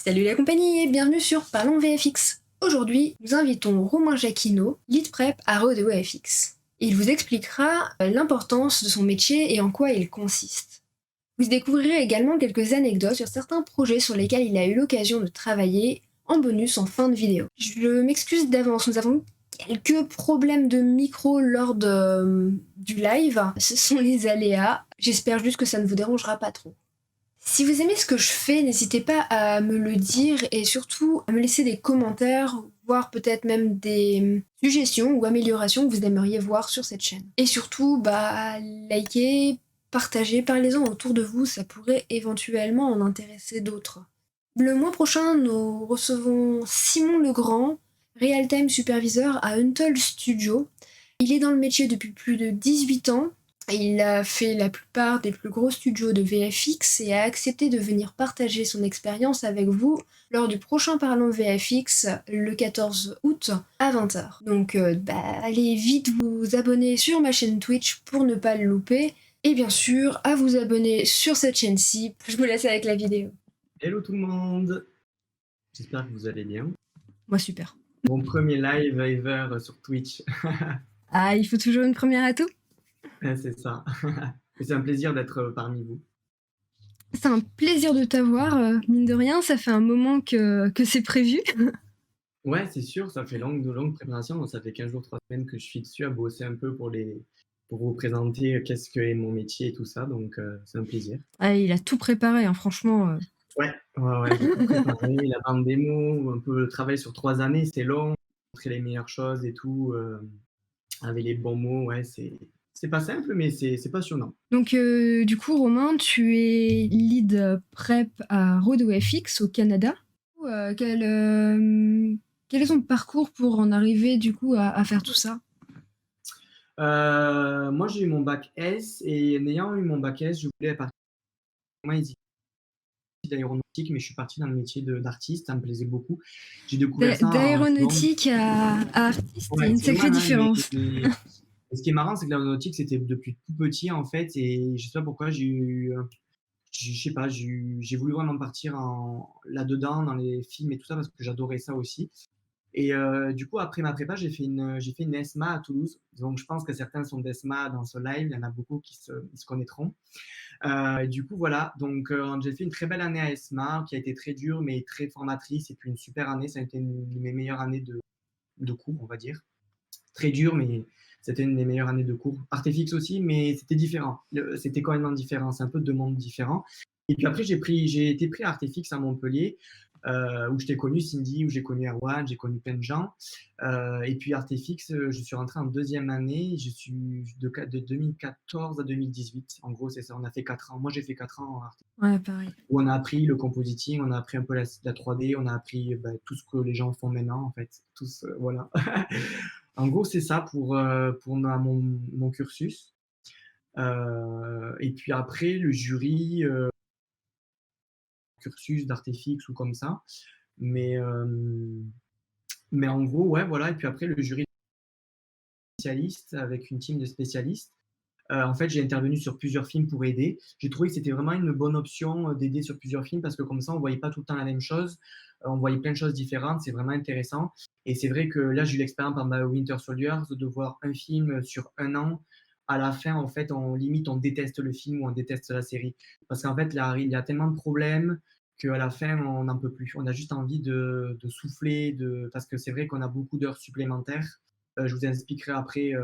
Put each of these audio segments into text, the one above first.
Salut la compagnie et bienvenue sur Parlons VFX. Aujourd'hui, nous invitons Romain Jacquinot, lead prep à Rodeo VFX. Il vous expliquera l'importance de son métier et en quoi il consiste. Vous découvrirez également quelques anecdotes sur certains projets sur lesquels il a eu l'occasion de travailler en bonus en fin de vidéo. Je m'excuse d'avance, nous avons quelques problèmes de micro lors du live. Ce sont les aléas. J'espère juste que ça ne vous dérangera pas trop. Si vous aimez ce que je fais, n'hésitez pas à me le dire et surtout à me laisser des commentaires, voire peut-être même des suggestions ou améliorations que vous aimeriez voir sur cette chaîne. Et surtout, likez, partagez, parlez-en autour de vous, ça pourrait éventuellement en intéresser d'autres. Le mois prochain, nous recevons Simon Legrand, Real-Time Supervisor à Untold Studio. Il est dans le métier depuis plus de 18 ans. Il a fait la plupart des plus gros studios de VFX et a accepté de venir partager son expérience avec vous lors du prochain Parlons VFX le 14 août à 20h. Donc allez vite vous abonner sur ma chaîne Twitch pour ne pas le louper et bien sûr à vous abonner sur cette chaîne-ci. Je vous laisse avec la vidéo. Hello tout le monde, j'espère que vous allez bien. Moi super. Mon premier live ever sur Twitch. Ah, il faut toujours une première à tout. C'est ça. C'est un plaisir d'être parmi vous. C'est un plaisir de t'avoir, mine de rien, ça fait un moment que c'est prévu. Ouais, c'est sûr, ça fait longue préparation, ça fait 15 jours, 3 semaines que je suis dessus à bosser un peu pour vous présenter qu'est-ce que est mon métier et tout ça, donc c'est un plaisir. Ah, il a tout préparé, hein, franchement. Ouais, j'ai tout préparé, la bande démo, un peu le travail sur 3 années, c'est long, montrer les meilleures choses et tout, avec les bons mots, ouais, c'est pas simple, mais c'est passionnant. Donc, du coup, Romain, tu es lead prep à Rodeo FX au Canada. Quel est ton parcours pour en arriver, du coup, à faire tout ça? Moi, j'ai eu mon bac S et en ayant eu mon bac S, je voulais partir d'aéronautique, mais je suis parti dans le métier d'artiste, ça me plaisait beaucoup. J'ai découvert ça D'aéronautique à artiste, il y a une sacrée différence. Et ce qui est marrant, c'est que l'aéronautique, c'était depuis tout petit, en fait, et je sais pas pourquoi je sais pas, j'ai voulu vraiment partir là-dedans, dans les films et tout ça, parce que j'adorais ça aussi. Et du coup, après ma prépa, j'ai fait une ESMA à Toulouse. Donc, je pense que certains sont d'ESMA dans ce live. Il y en a beaucoup qui se connaîtront. Du coup, voilà. Donc, j'ai fait une très belle année à ESMA qui a été très dure, mais très formatrice. Et puis, une super année. Ça a été une de mes meilleures années de cours, on va dire. Très dur, mais c'était une des meilleures années de cours. Artefix aussi, mais c'était différent. C'était quand même différent. C'est un peu deux mondes différents. Et puis après, j'ai été pris à Artefix à Montpellier, où je t'ai connu, Cindy, où j'ai connu Erwan, j'ai connu plein de gens. Et puis Artefix, je suis rentré en deuxième année. Je suis de 2014 à 2018. En gros, c'est ça. On a fait 4 ans. Moi, j'ai fait 4 ans en Artefix. Ouais, pareil. Où on a appris le compositing, on a appris un peu la 3D, on a appris tout ce que les gens font maintenant, en fait. Voilà. En gros, c'est ça pour mon cursus. Et puis après, le jury, cursus d'Artefix ou comme ça. Mais en gros, ouais, voilà. Et puis après, le jury spécialiste avec une team de spécialistes. En fait, j'ai intervenu sur plusieurs films pour aider. J'ai trouvé que c'était vraiment une bonne option d'aider sur plusieurs films parce que comme ça, on ne voyait pas tout le temps la même chose. On voyait plein de choses différentes. C'est vraiment intéressant. Et c'est vrai que là, j'ai eu l'expérience par Winter Soldier de voir un film sur un an. À la fin, en fait, on déteste le film ou on déteste la série. Parce qu'en fait, là, il y a tellement de problèmes qu'à la fin, on n'en peut plus. On a juste envie de souffler, parce que c'est vrai qu'on a beaucoup d'heures supplémentaires. Je vous expliquerai après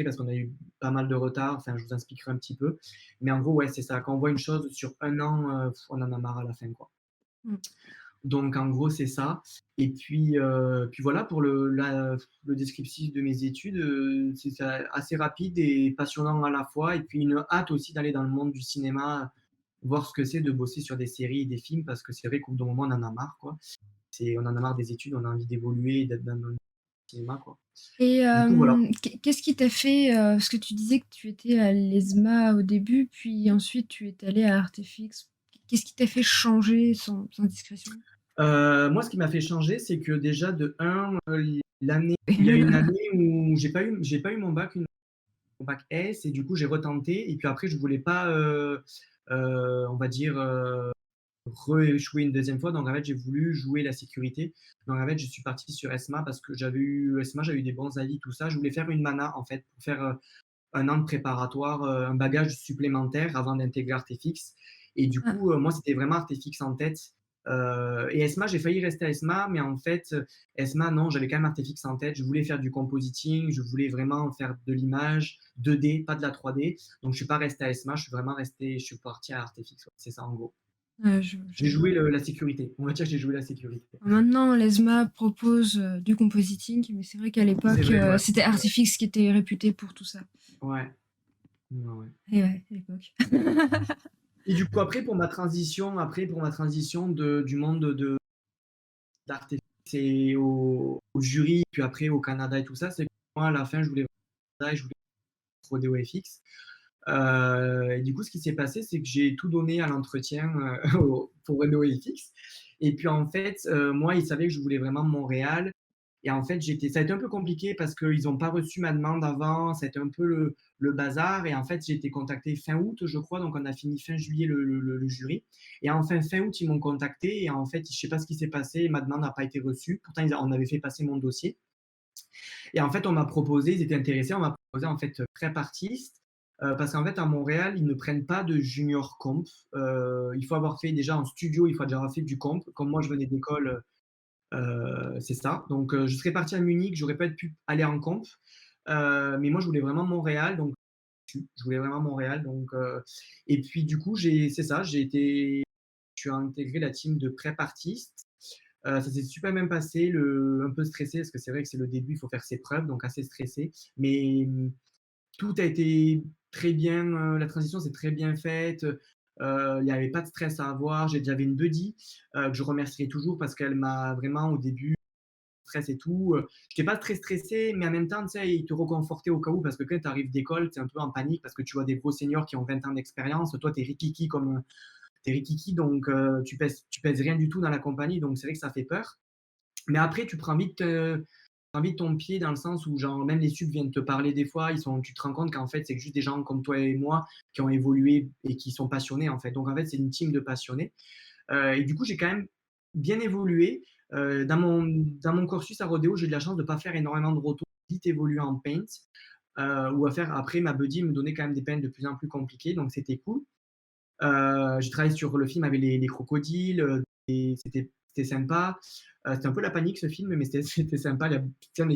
parce qu'on a eu pas mal de retard. Enfin, je vous expliquerai un petit peu. Mais en gros, ouais, c'est ça. Quand on voit une chose sur un an, on en a marre à la fin, quoi. Donc, en gros, c'est ça. Et puis voilà, pour le descriptif de mes études, c'est assez rapide et passionnant à la fois. Et puis, une hâte aussi d'aller dans le monde du cinéma, voir ce que c'est de bosser sur des séries et des films, parce que c'est vrai qu'au bout d'un moment, on en a marre, quoi. On en a marre des études, on a envie d'évoluer, d'être dans le cinéma, quoi. Et Du coup, voilà. qu'est-ce qui t'a fait, parce que tu disais que tu étais à l'ESMA au début, puis ensuite tu es allé à Artefix. Qu'est-ce qui t'a fait changer sans discrétion? Moi, ce qui m'a fait changer, c'est que déjà, de un, il y a une année où j'ai pas eu mon bac S, et du coup, j'ai retenté. Et puis après, je voulais pas, on va dire, re-échoué une deuxième fois. Donc en fait, j'ai voulu jouer la sécurité. Donc en fait, je suis parti sur ESMA parce que j'avais eu des bons avis, tout ça. Je voulais faire une mana en fait pour faire un an de préparatoire, un bagage supplémentaire avant d'intégrer Artefix. Et du Ah, coup, moi, c'était vraiment Artefix en tête. Et ESMA, j'ai failli rester à ESMA, mais en fait, ESMA, non, j'avais quand même Artefix en tête. Je voulais faire du compositing, je voulais vraiment faire de l'image 2D, pas de la 3D. Donc, je suis pas resté à ESMA, je suis parti à Artefix. Ouais, c'est ça en gros. je J'ai vois. joué la sécurité. On va dire que j'ai joué la sécurité. Maintenant, l'ESMA propose du compositing, mais c'est vrai qu'à C'est l'époque, vrai, ouais. c'était Artifix qui était réputé pour tout ça. Ouais. Ouais, ouais. Et ouais, à l'époque. Et du coup, après, pour ma transition du monde d'Artefix et au jury, puis après au Canada et tout ça, c'est que moi, à la fin, je voulais trop des OFX. Et du coup, ce qui s'est passé, c'est que j'ai tout donné à l'entretien pour Renault FX. Et puis en fait, moi, ils savaient que je voulais vraiment Montréal. Et en fait, ça a été un peu compliqué parce qu'ils n'ont pas reçu ma demande avant. C'était un peu le bazar. Et en fait, j'ai été contacté fin août, je crois. Donc, on a fini fin juillet le jury. Et enfin, fin août, ils m'ont contacté. Et en fait, je ne sais pas ce qui s'est passé. Ma demande n'a pas été reçue. Pourtant, on avait fait passer mon dossier. Et en fait, on m'a proposé, ils étaient intéressés, on m'a proposé en fait prep artiste. Parce qu'en fait, à Montréal, ils ne prennent pas de junior comp. Il faut avoir fait déjà en studio, il faut déjà avoir fait du comp. Comme moi, je venais d'école, c'est ça. Donc, je serais parti à Munich, j'aurais pas pu aller en comp. Mais moi, je voulais vraiment Montréal, donc je voulais vraiment Montréal. Donc, et puis, du coup, c'est ça, je suis intégré la team de prep artiste. Ça s'est super bien passé, un peu stressé, parce que c'est vrai que c'est le début, il faut faire ses preuves, donc assez stressé. Mais tout a été très bien, la transition s'est très bien faite. Il n'y avait pas de stress à avoir. J'avais une buddy que je remercierai toujours parce qu'elle m'a vraiment au début stress et tout. Je n'étais pas très stressé, mais en même temps, tu sais, il te reconfortait au cas où parce que quand tu arrives d'école, tu es un peu en panique parce que tu vois des gros seniors qui ont 20 ans d'expérience. Toi, tu es rikiki comme t'es rikiki, donc tu pèses rien du tout dans la compagnie, donc c'est vrai que ça fait peur. Mais après, prends vite ton pied dans le sens où genre, même les subs viennent te parler des fois, tu te rends compte qu'en fait, c'est juste des gens comme toi et moi qui ont évolué et qui sont passionnés en fait. Donc en fait, c'est une team de passionnés. Et du coup, j'ai quand même bien évolué. Dans mon cursus à Rodeo, j'ai eu de la chance de ne pas faire énormément de rotos, vite évoluer en paint. Ou à faire, après, ma buddy me donnait quand même des paints de plus en plus compliqués, donc c'était cool. J'ai travaillé sur le film avec les crocodiles, et c'était sympa. C'était un peu la panique ce film, mais c'était sympa. Les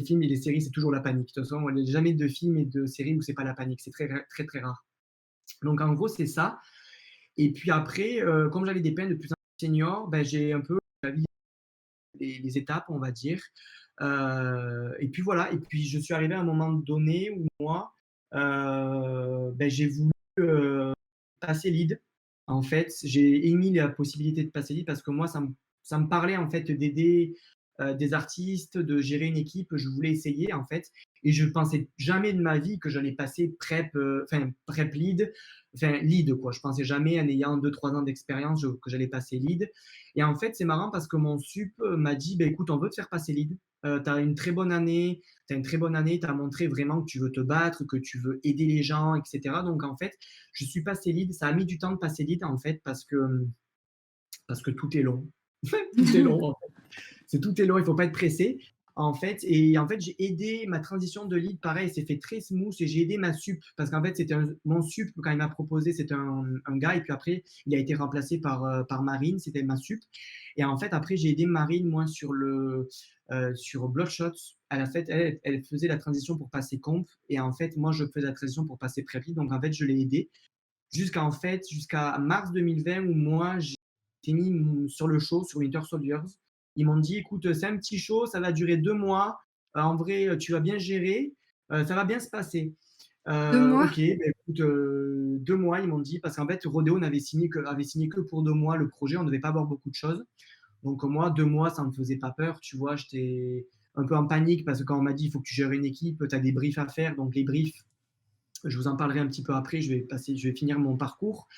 films et les séries, c'est toujours la panique. De toute façon, il n'y a jamais de films et de séries où c'est pas la panique. C'est très, très, très rare. Donc en gros, c'est ça. Et puis après, comme j'avais des peines de plus en plus seniors, ben, j'ai un peu gravi les étapes, on va dire. Et puis voilà. Et puis je suis arrivé à un moment donné où moi, ben, j'ai voulu passer lead. En fait, j'ai émis la possibilité de passer lead parce que moi, ça me parlait en fait d'aider des artistes, de gérer une équipe. Je voulais essayer en fait. Et je pensais jamais de ma vie que j'allais passer prep lead, enfin lead quoi. Je pensais jamais en ayant 2-3 ans d'expérience que j'allais passer lead. Et en fait, c'est marrant parce que mon sup m'a dit, bah, écoute, on veut te faire passer lead. Tu as une très bonne année, tu as montré vraiment que tu veux te battre, que tu veux aider les gens, etc. Donc en fait, je suis passé lead. Ça a mis du temps de passer lead en fait parce que tout est long. Tout est long. Tout est long, il ne faut pas être pressé. En fait, et en fait, j'ai aidé ma transition de lead, pareil, c'est fait très smooth et j'ai aidé ma sup parce qu'en fait, mon sup quand il m'a proposé, c'était un gars et puis après, il a été remplacé par Marine, c'était ma sup. Et en fait, après, j'ai aidé Marine, moi, sur Bloodshot. Elle faisait la transition pour passer comp et en fait, moi, je faisais la transition pour passer prépi. Donc, en fait, je l'ai aidé jusqu'à mars 2020 où moi, j'ai été mis sur le show, sur Winter Soldiers. Ils m'ont dit, écoute, c'est un petit show, ça va durer 2 mois. En vrai, tu vas bien gérer, ça va bien se passer. De moi? Ok, ben écoute, 2 mois, ils m'ont dit, parce qu'en fait, Rodeo avait signé que pour 2 mois le projet, on ne devait pas avoir beaucoup de choses. Donc moi, 2 mois, ça ne me faisait pas peur, tu vois, j'étais un peu en panique parce que quand on m'a dit, il faut que tu gères une équipe, tu as des briefs à faire, donc les briefs, je vous en parlerai un petit peu après, je vais finir mon parcours.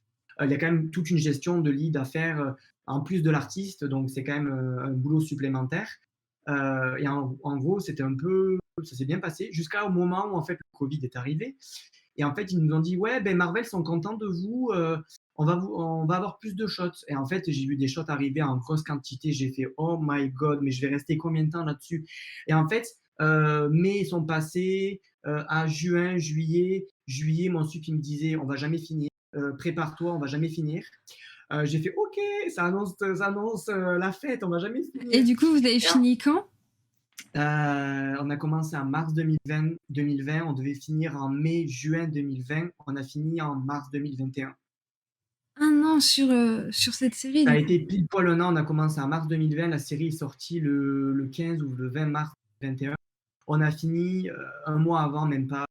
Il y a quand même toute une gestion de lead à faire en plus de l'artiste, donc c'est quand même un boulot supplémentaire. Et en gros, ça s'est bien passé jusqu'au moment où en fait le Covid est arrivé. Et en fait, ils nous ont dit ouais, ben Marvel sont contents de vous. on va avoir plus de shots. Et en fait, j'ai vu des shots arriver en grosse quantité. J'ai fait, oh my God, mais je vais rester combien de temps là-dessus? Et en fait, mai, ils sont passés à juin, juillet, mon sup, il me disait, on va jamais finir. Prépare-toi, on va jamais finir. J'ai fait, ok, ça annonce la fête, on va jamais Et finir. du coup, vous avez Et fini quand? on a commencé en mars 2020, on devait finir en mai-juin 2020, on a fini en mars 2021. Un an sur cette série, Ça a du coup. été pile poil un an, on a commencé en mars 2020, la série est sortie le 15 ou le 20 mars 2021. On a fini un mois avant, même pas,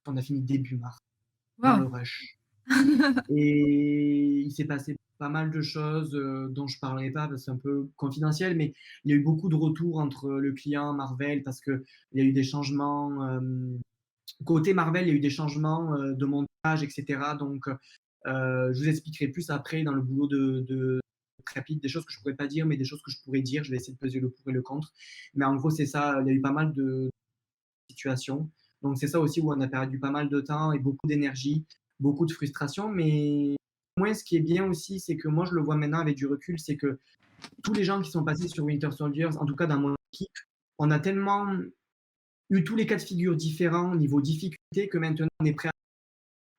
on a fini début mars, dans Waouh! le rush. Et il s'est passé pas mal de choses dont je parlerai pas parce que c'est un peu confidentiel, mais il y a eu beaucoup de retours entre le client Marvel parce qu'il y a eu des changements. Côté Marvel, il y a eu des changements de montage, etc. Donc, je vous expliquerai plus après dans le boulot de rapide, des choses que je pourrais pas dire, mais des choses que je pourrais dire. Je vais essayer de peser le pour et le contre. Mais en gros, c'est ça. Il y a eu pas mal de situations. Donc, c'est ça aussi où on a perdu pas mal de temps et beaucoup d'énergie, beaucoup de frustration. Mais moi, ce qui est bien aussi, c'est que moi, je le vois maintenant avec du recul, c'est que tous les gens qui sont passés sur Winter Soldier, en tout cas dans mon équipe, on a tellement eu tous les cas de figure différents niveau difficulté que maintenant on est prêt à...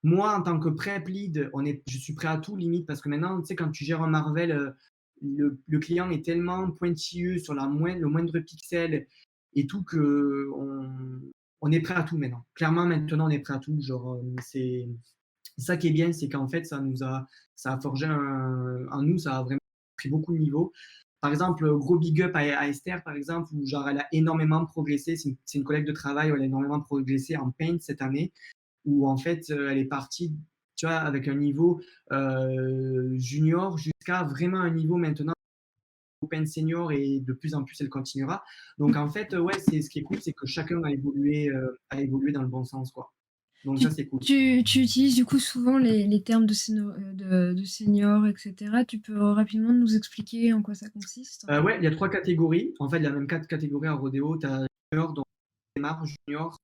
Moi, en tant que prep lead, je suis prêt à tout limite parce que maintenant, tu sais, quand tu gères un Marvel, le client est tellement pointilleux sur le moindre pixel et tout que on est prêt à tout maintenant. Clairement, maintenant, on est prêt à tout. Genre, c'est ça qui est bien, c'est qu'en fait, ça a forgé en nous, ça a vraiment pris beaucoup de niveaux. Par exemple, gros big up à Esther, par exemple, où genre, elle a énormément progressé. C'est une collègue de travail où elle a énormément progressé en Paint cette année, où en fait, elle est partie, tu vois, avec un niveau junior jusqu'à vraiment un niveau maintenant Paint senior et de plus en plus, elle continuera. Donc en fait, ouais, ce qui est cool, c'est que chacun a évolué dans le bon sens, quoi. Donc Tu, ça, c'est cool. tu utilises du coup souvent les termes de senior, etc. Tu peux rapidement nous expliquer en quoi ça consiste? Ouais, il y a 3 catégories. En fait, il y a même 4 catégories en rodéo. Tu as junior, donc démarre, junior.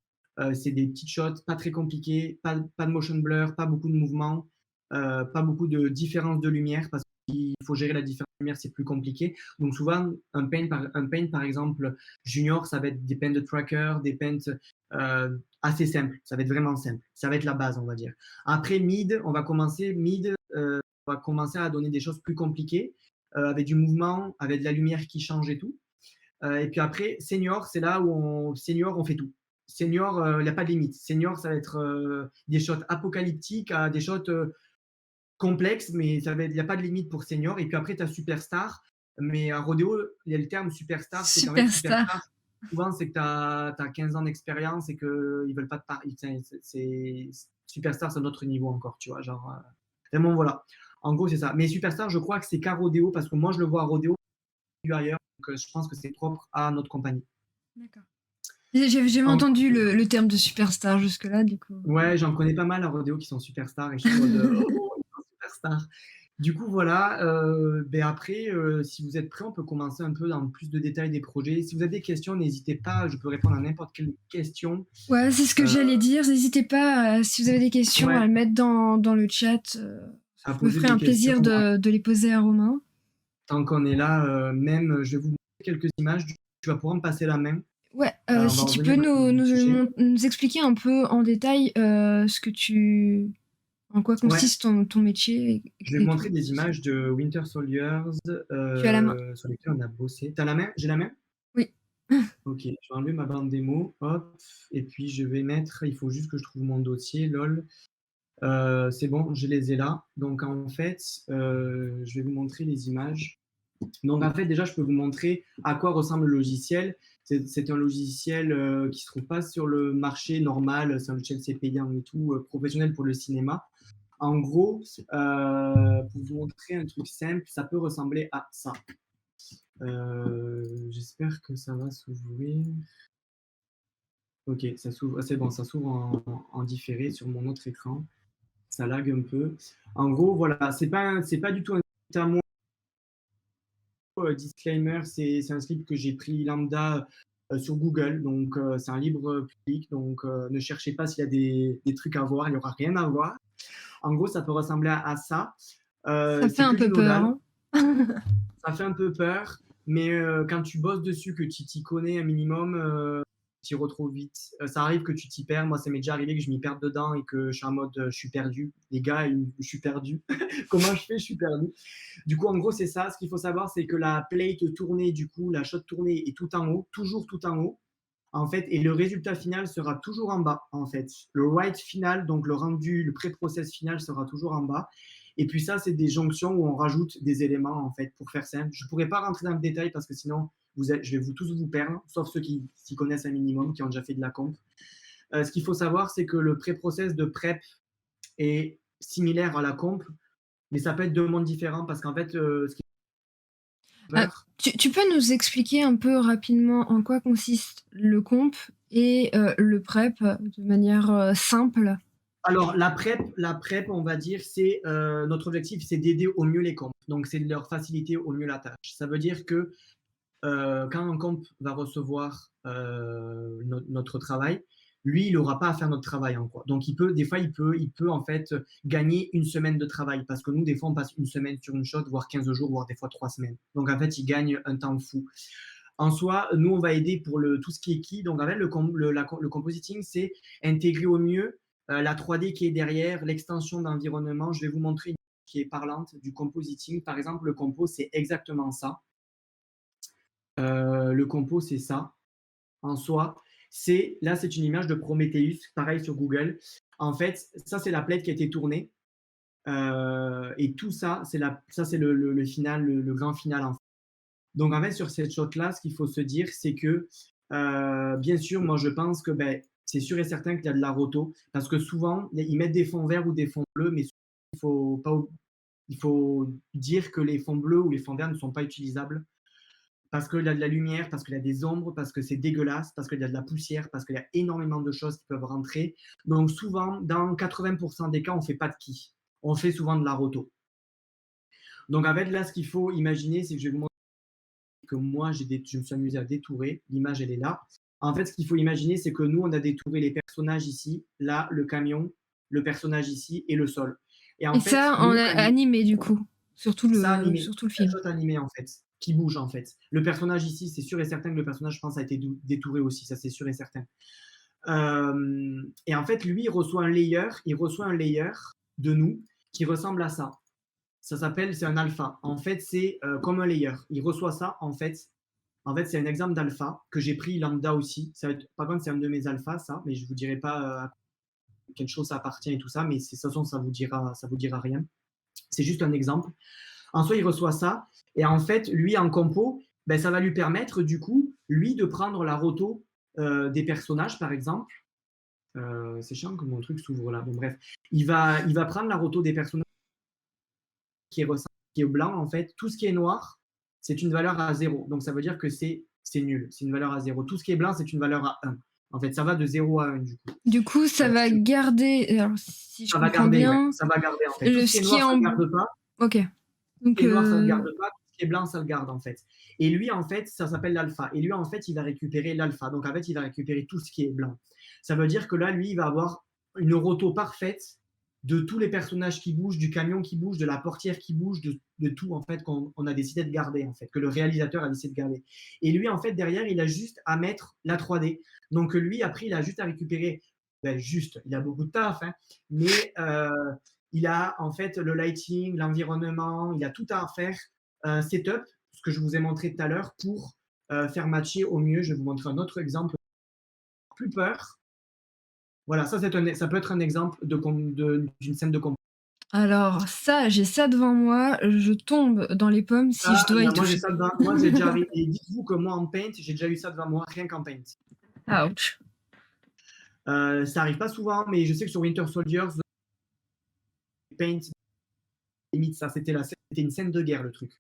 C'est des petites shots, pas très compliquées, pas de motion blur, pas beaucoup de mouvements, pas beaucoup de différence de lumière parce qu'il faut gérer la différence de lumière, c'est plus compliqué. Donc souvent, un paint par exemple, junior, ça va être des paints de tracker, des paints assez simples. Ça va être vraiment simple. Ça va être la base, on va dire. Après, mid, on va commencer à donner des choses plus compliquées avec du mouvement, avec de la lumière qui change et tout. Et puis après, senior, c'est là où on fait tout. Senior, il n'y a pas de limite. Senior, ça va être des shots apocalyptiques à des shots complexes, mais il n'y a pas de limite pour senior. Et puis après, tu as superstar. Mais à Rodeo, il y a le terme superstar. C'est qu'en fait, Superstar. superstar, souvent, c'est que tu as 15 ans d'expérience et qu'ils ne veulent pas te parler. Superstar, c'est un autre niveau encore, tu vois. Genre, vraiment, voilà. En gros, c'est ça. Mais superstar, je crois que c'est qu'à Rodeo parce que moi, je le vois à Rodeo ailleurs. Donc, je pense que c'est propre à notre compagnie. D'accord. J'ai jamais En- entendu le terme de superstar jusque-là, du coup. Ouais, j'en connais pas mal à Rodeo qui sont superstars et je suis en mode oh, ils sont superstars. Du coup, voilà. Ben après, si vous êtes prêts, on peut commencer un peu dans plus de détails des projets. Si vous avez des questions, n'hésitez pas. Je peux répondre à n'importe quelle question. Ouais, c'est ce que Euh, j'allais dire. N'hésitez pas, si vous avez des questions, à ouais, le mettre dans le chat. à Je me poser ferai des un questions. plaisir de les poser à Romain. Tant qu'on est là, même, je vais vous montrer quelques images. Tu vas pouvoir me passer la main. Ouais, On va si tu peux revenir au sujet. nous expliquer un peu en détail en quoi Ouais, consiste ton métier je vais et vous tout. montrer des images de Winter Soldiers Tu as la main. sur lesquelles on a bossé. T'as la main? J'ai la main? Oui. Ok, je vais enlever ma bande démo, hop, et puis je vais mettre, il faut juste que je trouve mon dossier, lol. C'est bon, je les ai là. Donc en fait, je vais vous montrer les images. Donc en fait, déjà, je peux vous montrer à quoi ressemble le logiciel. C'est un logiciel qui ne se trouve pas sur le marché normal, c'est un logiciel c'est payant et tout, professionnel pour le cinéma. En gros, pour vous montrer un truc simple, ça peut ressembler à ça. J'espère que ça va s'ouvrir. Ok, ça s'ouvre, c'est bon, ça s'ouvre en différé sur mon autre écran. Ça lag un peu. En gros, voilà, c'est pas du tout un script à moi. Disclaimer, c'est un script que j'ai pris lambda sur Google, donc c'est un libre public, donc ne cherchez pas s'il y a des trucs à voir, il n'y aura rien à voir. En gros, ça peut ressembler à ça. Ça fait C'est un que du peu peur, nodal. hein. Ça fait un peu peur, mais quand tu bosses dessus, que tu t'y connais un minimum, tu t'y retrouves vite. Ça arrive que tu t'y perds. Moi, ça m'est déjà arrivé que je m'y perde dedans et que je suis en mode, je suis perdu. Les gars, je suis perdu. Comment je fais? Je suis perdu. Du coup, en gros, c'est ça. Ce qu'il faut savoir, c'est que la plate tournée, du coup, la shot tournée est tout en haut, toujours tout en haut, en fait, et le résultat final sera toujours en bas, en fait. Le write final, donc le rendu, le pré-process final sera toujours en bas. Et puis ça, c'est des jonctions où on rajoute des éléments, en fait, pour faire simple. Je ne pourrais pas rentrer dans le détail parce que sinon, je vais tous vous perdre, sauf ceux qui s'y connaissent un minimum, qui ont déjà fait de la comp. Ce qu'il faut savoir, c'est que le pré-process de prep est similaire à la comp, mais ça peut être deux mondes différents parce qu'en fait, ce qui est Ah, peur, tu peux nous expliquer un peu rapidement en quoi consiste le comp et le prep de manière simple? alors la prep, on va dire, c'est notre objectif, c'est d'aider au mieux les comps. Donc, c'est de leur faciliter au mieux la tâche. Ça veut dire que quand un comp va recevoir notre travail, lui, il n'aura pas à faire notre travail en quoi. Donc, des fois, il peut en fait gagner une semaine de travail parce que nous, des fois, on passe une semaine sur une shot, voire 15 jours, voire des fois 3 semaines. Donc, en fait, il gagne un temps fou. En soi, nous, on va aider pour tout ce qui est key. Donc, en fait, le compositing, c'est intégrer au mieux la 3D qui est derrière, l'extension d'environnement. Je vais vous montrer une qui est parlante du compositing. Par exemple, le compo, c'est exactement ça. Le compo, c'est ça en soi. Là, c'est une image de Prometheus, pareil sur Google. En fait, ça, c'est la plate qui a été tournée. Et tout ça, c'est le final, le grand final. En fait. Donc, en fait, sur cette shot-là, ce qu'il faut se dire, c'est que, bien sûr, moi, je pense que c'est sûr et certain qu'il y a de la roto, parce que souvent, ils mettent des fonds verts ou des fonds bleus, mais il faut dire que les fonds bleus ou les fonds verts ne sont pas utilisables parce qu'il y a de la lumière, parce qu'il y a des ombres, parce que c'est dégueulasse, parce qu'il y a de la poussière, parce qu'il y a énormément de choses qui peuvent rentrer. Donc souvent, dans 80% des cas, on ne fait pas de qui. On fait souvent de la roto. Donc en fait, là, ce qu'il faut imaginer, c'est que je vais vous montrer que moi, je me suis amusé à détourer. L'image, elle est là. En fait, ce qu'il faut imaginer, c'est que nous, on a détouré les personnages ici, là, le camion, le personnage ici et le sol. Et en Et fait, ça, nous, en animé du coup, ça animé, sur tout le la film. shot animée en fait, qui bouge en fait. Le personnage ici, c'est sûr et certain que le personnage, je pense, a été détouré aussi, ça c'est sûr et certain. Et en fait, lui, il reçoit un layer de nous qui ressemble à ça. Ça s'appelle, c'est un alpha. En fait, c'est comme un layer. Il reçoit ça, en fait. En fait, c'est un exemple d'alpha que j'ai pris lambda aussi. Par contre, c'est un de mes alphas, ça, mais je ne vous dirai pas à quelle chose ça appartient et tout ça, mais de toute façon, ça vous dira rien. C'est juste un exemple. En soi, il reçoit ça. Et en fait, lui, en compo, ça va lui permettre, du coup, lui, de prendre la roto des personnages, par exemple. C'est chiant que mon truc s'ouvre là. Bon, bref. Il va prendre la roto des personnages qui est blanc, en fait. Tout ce qui est noir, c'est une valeur à 0. Donc, ça veut dire que c'est nul. C'est une valeur à 0. Tout ce qui est blanc, c'est une valeur à 1. En fait, ça va de 0 à 1, du coup. Du coup, ça va garder, alors si je Ça va comprends garder, ouais. bien, Ça va garder, en fait. Tout ce qui est ce qui noir, est ça en... ne garde pas. Ok. Ce Donc, qui est noir, ça ne le garde pas. Tout ce qui est blanc, ça le garde, en fait. Et lui, en fait, ça s'appelle l'alpha. Et lui, en fait, il va récupérer l'alpha. Donc, en fait, il va récupérer tout ce qui est blanc. Ça veut dire que là, lui, il va avoir une roto parfaite de tous les personnages qui bougent, du camion qui bouge, de la portière qui bouge, de tout, en fait, qu'on a décidé de garder, en fait, que le réalisateur a décidé de garder. Et lui, en fait, derrière, il a juste à mettre la 3D. Donc, lui, après, il a juste à récupérer, il a beaucoup de taf, hein, mais il a en fait le lighting, l'environnement, il a tout à faire, un setup, ce que je vous ai montré tout à l'heure, pour faire matcher au mieux. Je vais vous montrer un autre exemple. Plus peur. Voilà, ça peut être un exemple d'une scène de combat. alors ça, j'ai ça devant moi, je tombe dans les pommes si je dois y Moi, j'ai toucher. ça devant moi, j'ai déjà arrivé. Et dites-vous que moi, en Paint, j'ai déjà eu ça devant moi, rien qu'en Paint. Ouch. Ça arrive pas souvent, mais je sais que sur Winter Soldiers, Paint, limite, ça, c'était une scène de guerre, le truc.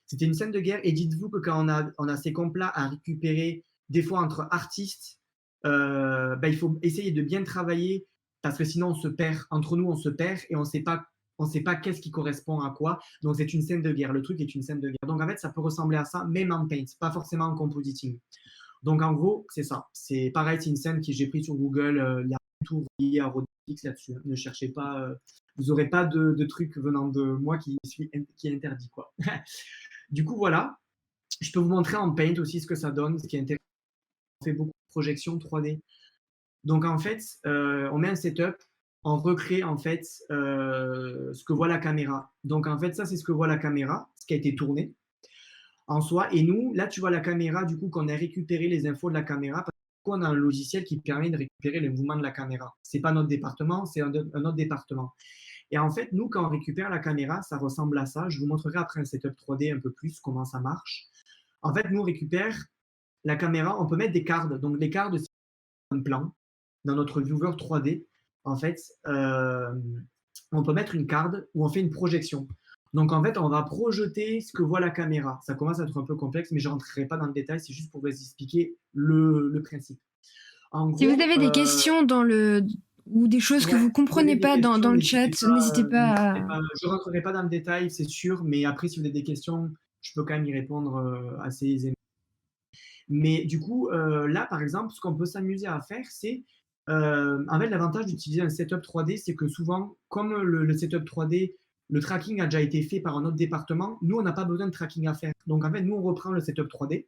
C'était une scène de guerre, et dites-vous que quand on a ces comptes-là à récupérer, des fois entre artistes, il faut essayer de bien travailler, parce que sinon on se perd, entre nous on se perd, et on ne sait pas qu'est-ce qui correspond à quoi. Donc c'est une scène de guerre, le truc est une scène de guerre. Donc en fait, ça peut ressembler à ça, même en Paint, pas forcément en compositing. Donc en gros, c'est ça. C'est pareil, c'est une scène que j'ai prise sur Google, il y a un tour lié à fixe là-dessus, hein. Ne cherchez pas, vous n'aurez pas de trucs venant de moi qui est interdit, quoi. Du coup, voilà. Je peux vous montrer en Paint aussi ce que ça donne, ce qui est intéressant. On fait beaucoup de projections 3D. Donc, en fait, on met un setup, on recrée, en fait, ce que voit la caméra. Donc, en fait, ça, c'est ce que voit la caméra, ce qui a été tourné en soi. Et nous, là, tu vois la caméra, du coup, qu'on a récupéré les infos de la caméra, parce qu'on a un logiciel qui permet de récupérer les mouvements de la caméra. C'est pas notre département, c'est un autre département. Et en fait, nous, quand on récupère la caméra, ça ressemble à ça. Je vous montrerai après un setup 3D un peu plus comment ça marche. En fait, nous, on récupère la caméra, on peut mettre des cartes. Donc, les cartes, c'est un plan dans notre viewer 3D. En fait, on peut mettre une carte où on fait une projection. Donc, en fait, on va projeter ce que voit la caméra. Ça commence à être un peu complexe, mais je ne rentrerai pas dans le détail. C'est juste pour vous expliquer le principe. En Si vous gros, avez des questions ou des choses que ouais, vous si vous avez comprenez des pas questions, dans le chat, n'hésitez n'hésitez pas à... pas. Je ne rentrerai pas dans le détail, c'est sûr, mais après, si vous avez des questions, je peux quand même y répondre assez aisément. Mais du coup, là, par exemple, ce qu'on peut s'amuser à faire, c'est en fait, l'avantage d'utiliser un setup 3D, c'est que souvent, comme le setup 3D, le tracking a déjà été fait par un autre département, nous, on n'a pas besoin de tracking à faire. Donc, en fait, nous, on reprend le setup 3D.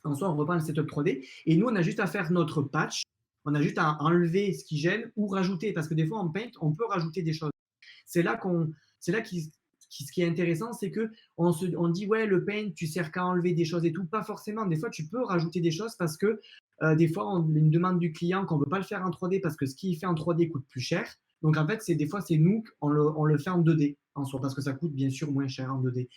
En soi, on reprend le setup 3D et nous, on a juste à faire notre patch. On a juste à enlever ce qui gêne ou rajouter, parce que des fois, en Paint, on peut rajouter des choses. C'est là ce qui est intéressant, c'est que on dit ouais, le Paint, tu sers qu'à enlever des choses et tout. Pas forcément. Des fois, tu peux rajouter des choses parce que des fois, on a une demande du client qu'on ne veut pas le faire en 3D parce que ce qu'il fait en 3D coûte plus cher. Donc en fait, des fois, c'est nous, on le fait en 2D en soi parce que ça coûte bien sûr moins cher en 2D.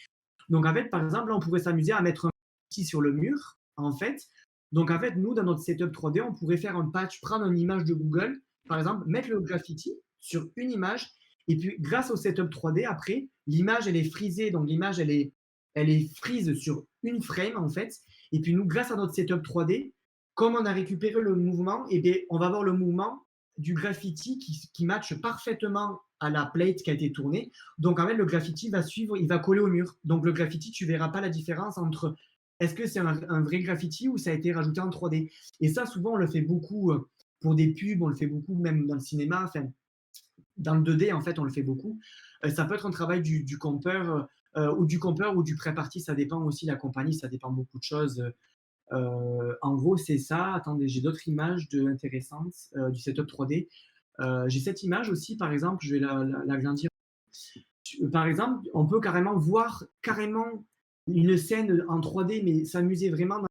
Donc en fait, par exemple, là, on pourrait s'amuser à mettre un petit sur le mur, en fait. Donc en fait, nous, dans notre setup 3D, on pourrait faire un patch, prendre une image de Google, par exemple, mettre le graffiti sur une image, et puis grâce au setup 3D, après, l'image, elle est frisée, donc l'image, elle est frise sur une frame, en fait. Et puis nous, grâce à notre setup 3D, comme on a récupéré le mouvement, et bien, on va avoir le mouvement du graffiti qui matche parfaitement à la plate qui a été tournée. Donc en fait, le graffiti va suivre, il va coller au mur. Donc le graffiti, tu verras pas la différence entre est-ce que c'est un vrai graffiti ou ça a été rajouté en 3D. Et ça, souvent, on le fait beaucoup pour des pubs, on le fait beaucoup même dans le cinéma, enfin, dans le 2D, en fait, on le fait beaucoup. Ça peut être un travail du compeur ou du compeur ou du pré-parti, ça dépend aussi de la compagnie, ça dépend beaucoup de choses. En gros, c'est ça. Attendez, j'ai d'autres images intéressantes du setup 3D. J'ai cette image aussi, par exemple, je vais l'agrandir. Par exemple, on peut carrément voir une scène en 3D, mais s'amuser vraiment dans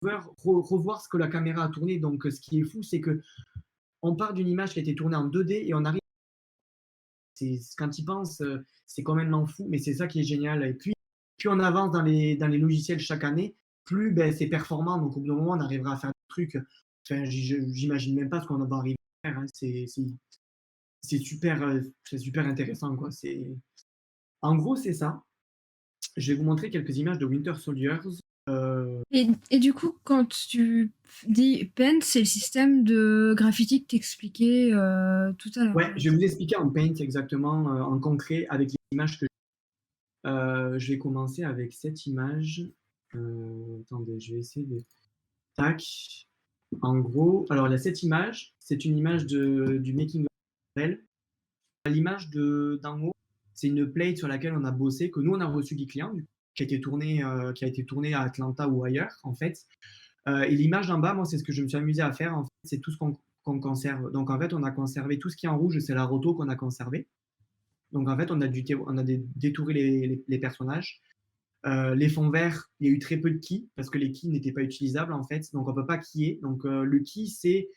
le revoir ce que la caméra a tourné. Donc, ce qui est fou, c'est que on part d'une image qui a été tournée en 2D et on arrive. Quand il pense, c'est complètement fou, mais c'est ça qui est génial. Et puis, plus on avance dans les logiciels chaque année, plus ben, c'est performant. Donc, au bout d'un moment, on arrivera à faire des trucs. Enfin, j'imagine même pas ce qu'on va arriver à faire, hein. C'est super intéressant, quoi. En gros, c'est ça. Je vais vous montrer quelques images de Winter Soldiers. Et du coup, quand tu dis Paint, c'est le système de graffiti que t'expliquais tout à l'heure. Ouais, je vais vous expliquer en Paint exactement, en concret, avec les images que je vais commencer avec cette image. Attendez, je vais essayer de. Tac. En gros, alors il y a cette image, c'est une image du making of. L'image d'en haut, c'est une plate sur laquelle on a bossé, que nous on a reçu du client, qui a été tournée à Atlanta ou ailleurs, en fait. Et l'image d'en bas, moi, c'est ce que je me suis amusé à faire, en fait, c'est tout ce qu'on conserve. Donc en fait, on a conservé tout ce qui est en rouge, c'est la roto qu'on a conservé. Donc en fait, on a détouré les personnages. Les fonds verts, il y a eu très peu de keys parce que les keys n'étaient pas utilisables en fait, donc on ne peut pas keyer. Donc le key, c'est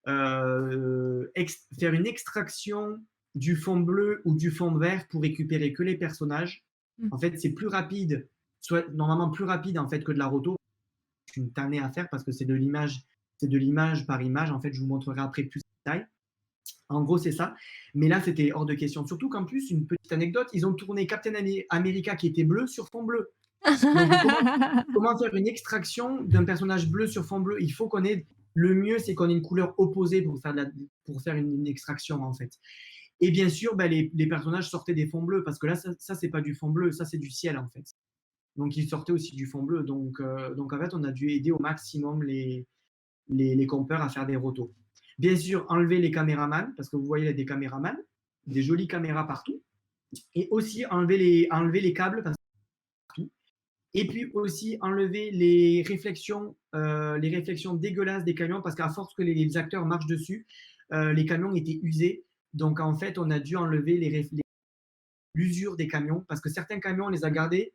faire une extraction du fond bleu ou du fond vert pour récupérer que les personnages. En fait, c'est plus rapide, normalement plus rapide en fait que de la roto. C'est une tannée à faire parce que c'est de l'image par image. En fait, je vous montrerai après plus de détails. En gros, c'est ça. Mais là, c'était hors de question. Surtout qu'en plus, une petite anecdote, ils ont tourné Captain America qui était bleu sur fond bleu. Donc, comment faire une extraction d'un personnage bleu sur fond bleu? Il faut qu'on ait. Le mieux, c'est qu'on ait une couleur opposée pour faire une extraction, en fait. Et bien sûr, ben, les personnages sortaient des fonds bleus parce que là, ça c'est pas du fond bleu, ça, c'est du ciel, en fait. Donc, ils sortaient aussi du fond bleu. Donc en fait, on a dû aider au maximum les compeurs à faire des rotos. Bien sûr, enlever les caméramans, parce que vous voyez, il y a des caméramans, des jolies caméras partout. Et aussi enlever les câbles partout. Et puis aussi enlever les réflexions dégueulasses des camions, parce qu'à force que les acteurs marchent dessus, les camions étaient usés. Donc en fait, on a dû enlever l'usure des camions, parce que certains camions, on les a gardés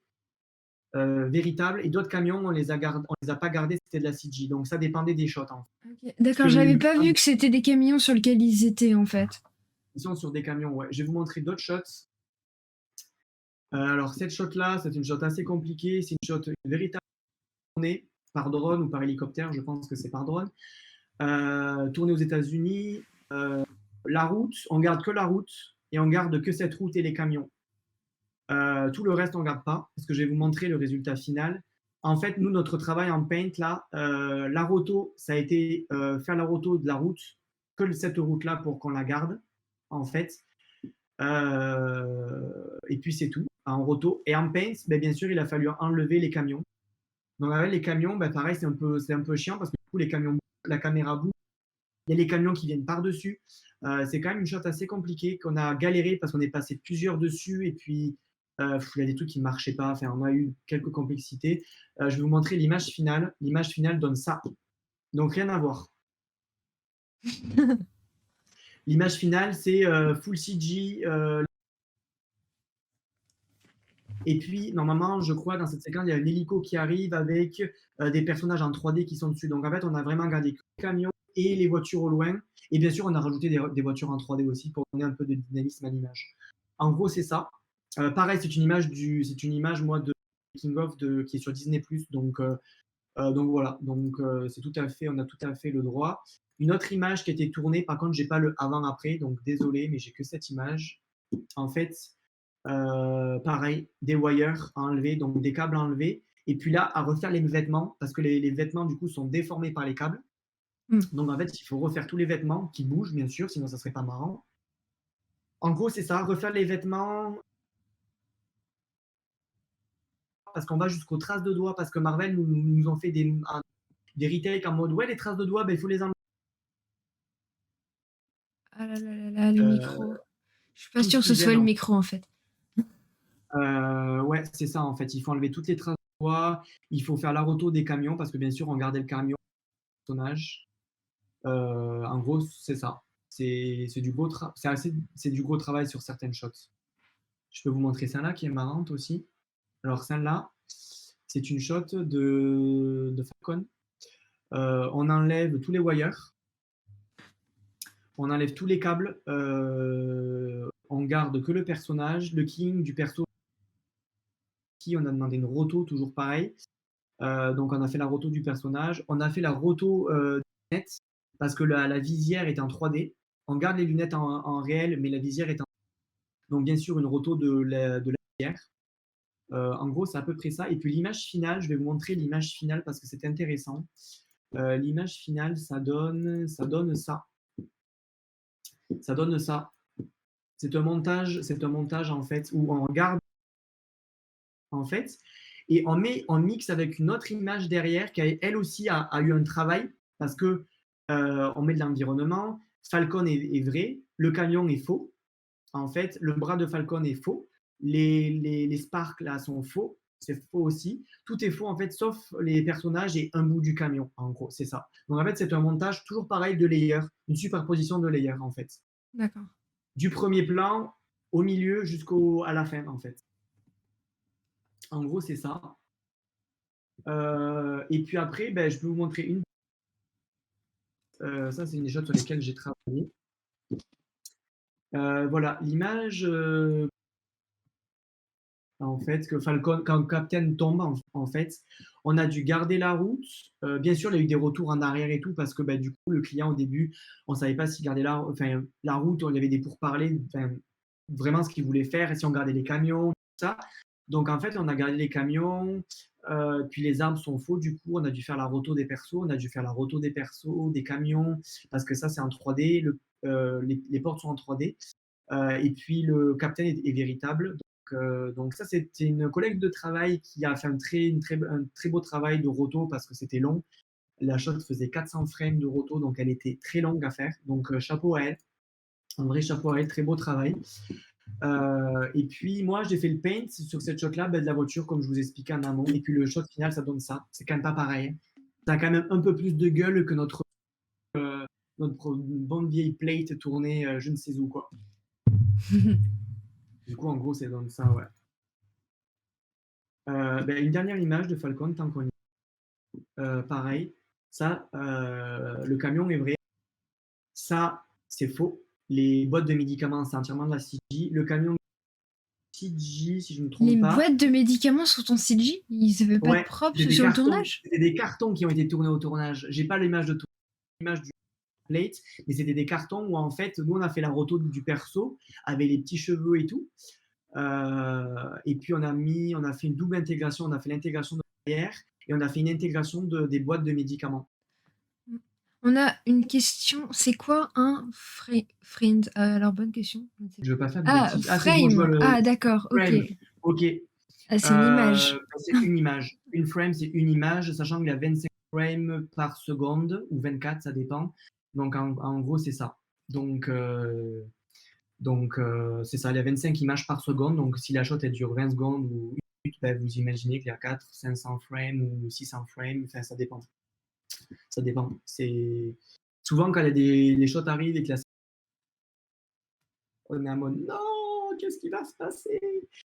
véritables, et d'autres camions, on les a pas gardés, c'était de la CG. Donc ça dépendait des shots, en fait. Ok. D'accord, j'avais pas vu que c'était des camions sur lesquels ils étaient en fait. Ils sont sur des camions, ouais. Je vais vous montrer d'autres shots. Alors cette shot-là, c'est une shot assez compliquée. C'est une shot véritable tournée par drone ou par hélicoptère, je pense que c'est par drone. Tournée aux États-Unis. La route, on garde que la route et on garde que cette route et les camions. Tout le reste, on ne garde pas, parce que je vais vous montrer le résultat final. En fait, nous, notre travail en paint, là, la roto, ça a été faire la roto de la route, que cette route-là pour qu'on la garde, en fait. Et puis c'est tout, en roto. Et en paint, ben, bien sûr, il a fallu enlever les camions. Donc avec les camions, ben, pareil, c'est un peu chiant, parce que du coup, les camions, la caméra bouge. Il y a les camions qui viennent par-dessus. C'est quand même une shot assez compliquée qu'on a galéré parce qu'on est passé plusieurs dessus et puis il y a des trucs qui ne marchaient pas. Enfin, on a eu quelques complexités. Je vais vous montrer l'image finale. L'image finale donne ça. Donc rien à voir. L'image finale, c'est full CG. Et puis, normalement, je crois, dans cette séquence, il y a un hélico qui arrive avec des personnages en 3D qui sont dessus. Donc, en fait, on a vraiment gardé que les camions et les voitures au loin. Et bien sûr, on a rajouté des voitures en 3D aussi pour donner un peu de dynamisme à l'image. En gros, c'est ça. Pareil, c'est une image, moi, de King of qui est sur Disney+. Donc voilà. Donc, c'est tout à fait, on a tout à fait le droit. Une autre image qui a été tournée, par contre, j'ai pas le avant-après, donc désolé, mais j'ai que cette image. En fait, pareil, des wires à enlever, donc des câbles à enlever. Et puis là, à refaire les vêtements, parce que les vêtements, du coup, sont déformés par les câbles. Donc, en fait, il faut refaire tous les vêtements qui bougent, bien sûr, sinon ça serait pas marrant. En gros, c'est ça, refaire les vêtements, parce qu'on va jusqu'aux traces de doigts, parce que Marvel nous ont fait des retakes en mode, ouais, les traces de doigts, ben, il faut les enlever. Ah là là là là, le micro. Je suis pas Tout sûre ce que ce qui soit gêne, le micro en fait. ouais, c'est ça, en fait. Il faut enlever toutes les traces de doigts, il faut faire la roto des camions, parce que bien sûr, on gardait le camion, le personnage. En gros, c'est ça. C'est du gros travail sur certaines shots. Je peux vous montrer celle-là qui est marrante aussi. Alors celle-là, c'est une shot de Falcon. On enlève tous les wires, on enlève tous les câbles, on garde que le personnage, le king du perso. Qui on a demandé une roto, toujours pareil. Donc on a fait la roto du personnage, on a fait la roto des lunettes parce que la visière est en 3D. On garde les lunettes en réel, mais la visière est en 3D. Donc bien sûr une roto de la visière. En gros, c'est à peu près ça. Et puis l'image finale, je vais vous montrer l'image finale parce que c'est intéressant. L'image finale, ça donne ça. Ça donne ça. C'est un montage en fait où on garde en fait et on mixe avec une autre image derrière qui elle aussi a eu un travail parce que on met de l'environnement. Falcon est vrai, le camion est faux. En fait, le bras de Falcon est faux. Les sparks là sont faux. C'est faux aussi. Tout est faux en fait, sauf les personnages et un bout du camion. En gros, c'est ça. Donc en fait, c'est un montage toujours pareil de layers, une superposition de layers en fait. D'accord. Du premier plan au milieu jusqu'à la fin en fait. En gros, c'est ça. Et puis après, ben, je peux vous montrer une. Ça, c'est une des choses sur lesquelles j'ai travaillé. Voilà, l'image en fait, que Falcon, quand Captain tombe, en fait, on a dû garder la route. Bien sûr, il y a eu des retours en arrière et tout, parce que bah, du coup, le client, au début, on ne savait pas s'il gardait la route, il y avait des pourparlers, vraiment ce qu'il voulait faire, et si on gardait les camions, tout ça. Donc, en fait, on a gardé les camions, puis les arbres sont faux, du coup, on a dû faire la roto des persos, on a dû faire la roto des persos, des camions, parce que ça, c'est en 3D, les portes sont en 3D. Et puis, le Captain est véritable. Donc ça, c'était une collègue de travail qui a fait un très beau travail de roto parce que c'était long. La shot faisait 400 frames de roto, donc elle était très longue à faire. Donc chapeau à elle, un vrai chapeau à elle, très beau travail. Et puis moi, j'ai fait le paint sur cette shot-là de la voiture, comme je vous expliquais en amont. Et puis le shot final, ça donne ça. C'est quand même pas pareil. Ça a quand même un peu plus de gueule que notre bonne vieille plate tournée je ne sais où, quoi. Du coup, en gros, ça donne ça, ouais. Une dernière image de Falcon, tant qu'on y est. Pareil, ça, le camion est vrai. Ça, c'est faux. Les boîtes de médicaments, c'est entièrement de la CG. Le camion CG, si je ne me Les trompe pas. boîtes de médicaments sont en CG? Ils se fait pas de props c'était des sur le cartons, tournage? c'était des cartons qui ont été tournés au tournage. J'ai pas l'image de l'image du plate, mais c'était des cartons où en fait, nous on a fait la roto du perso avec les petits cheveux et tout. Et puis on a fait une double intégration. On a fait l'intégration de l'arrière et on a fait une intégration des boîtes de médicaments. On a une question. C'est quoi un friend? Alors, bonne question. Je veux pas faire de Ah, bêtises. Ah, c'est bon, je vois frame. le Ah, d'accord. Ok. frame. Ok. Ah, c'est une image. C'est une image. Une frame, c'est une image, sachant qu'il y a 25 frames par seconde, ou 24, ça dépend. Donc, en gros, c'est ça. Donc, c'est ça, il y a 25 images par seconde. Donc, si la shot, elle dure 20 secondes ou une minute, ben, vous imaginez qu'il y a 4, 500 frames ou 600 frames. Enfin, ça dépend. Ça dépend. C'est... Souvent, quand il y a les shots arrivent et que on est en mode non, qu'est-ce qui va se passer?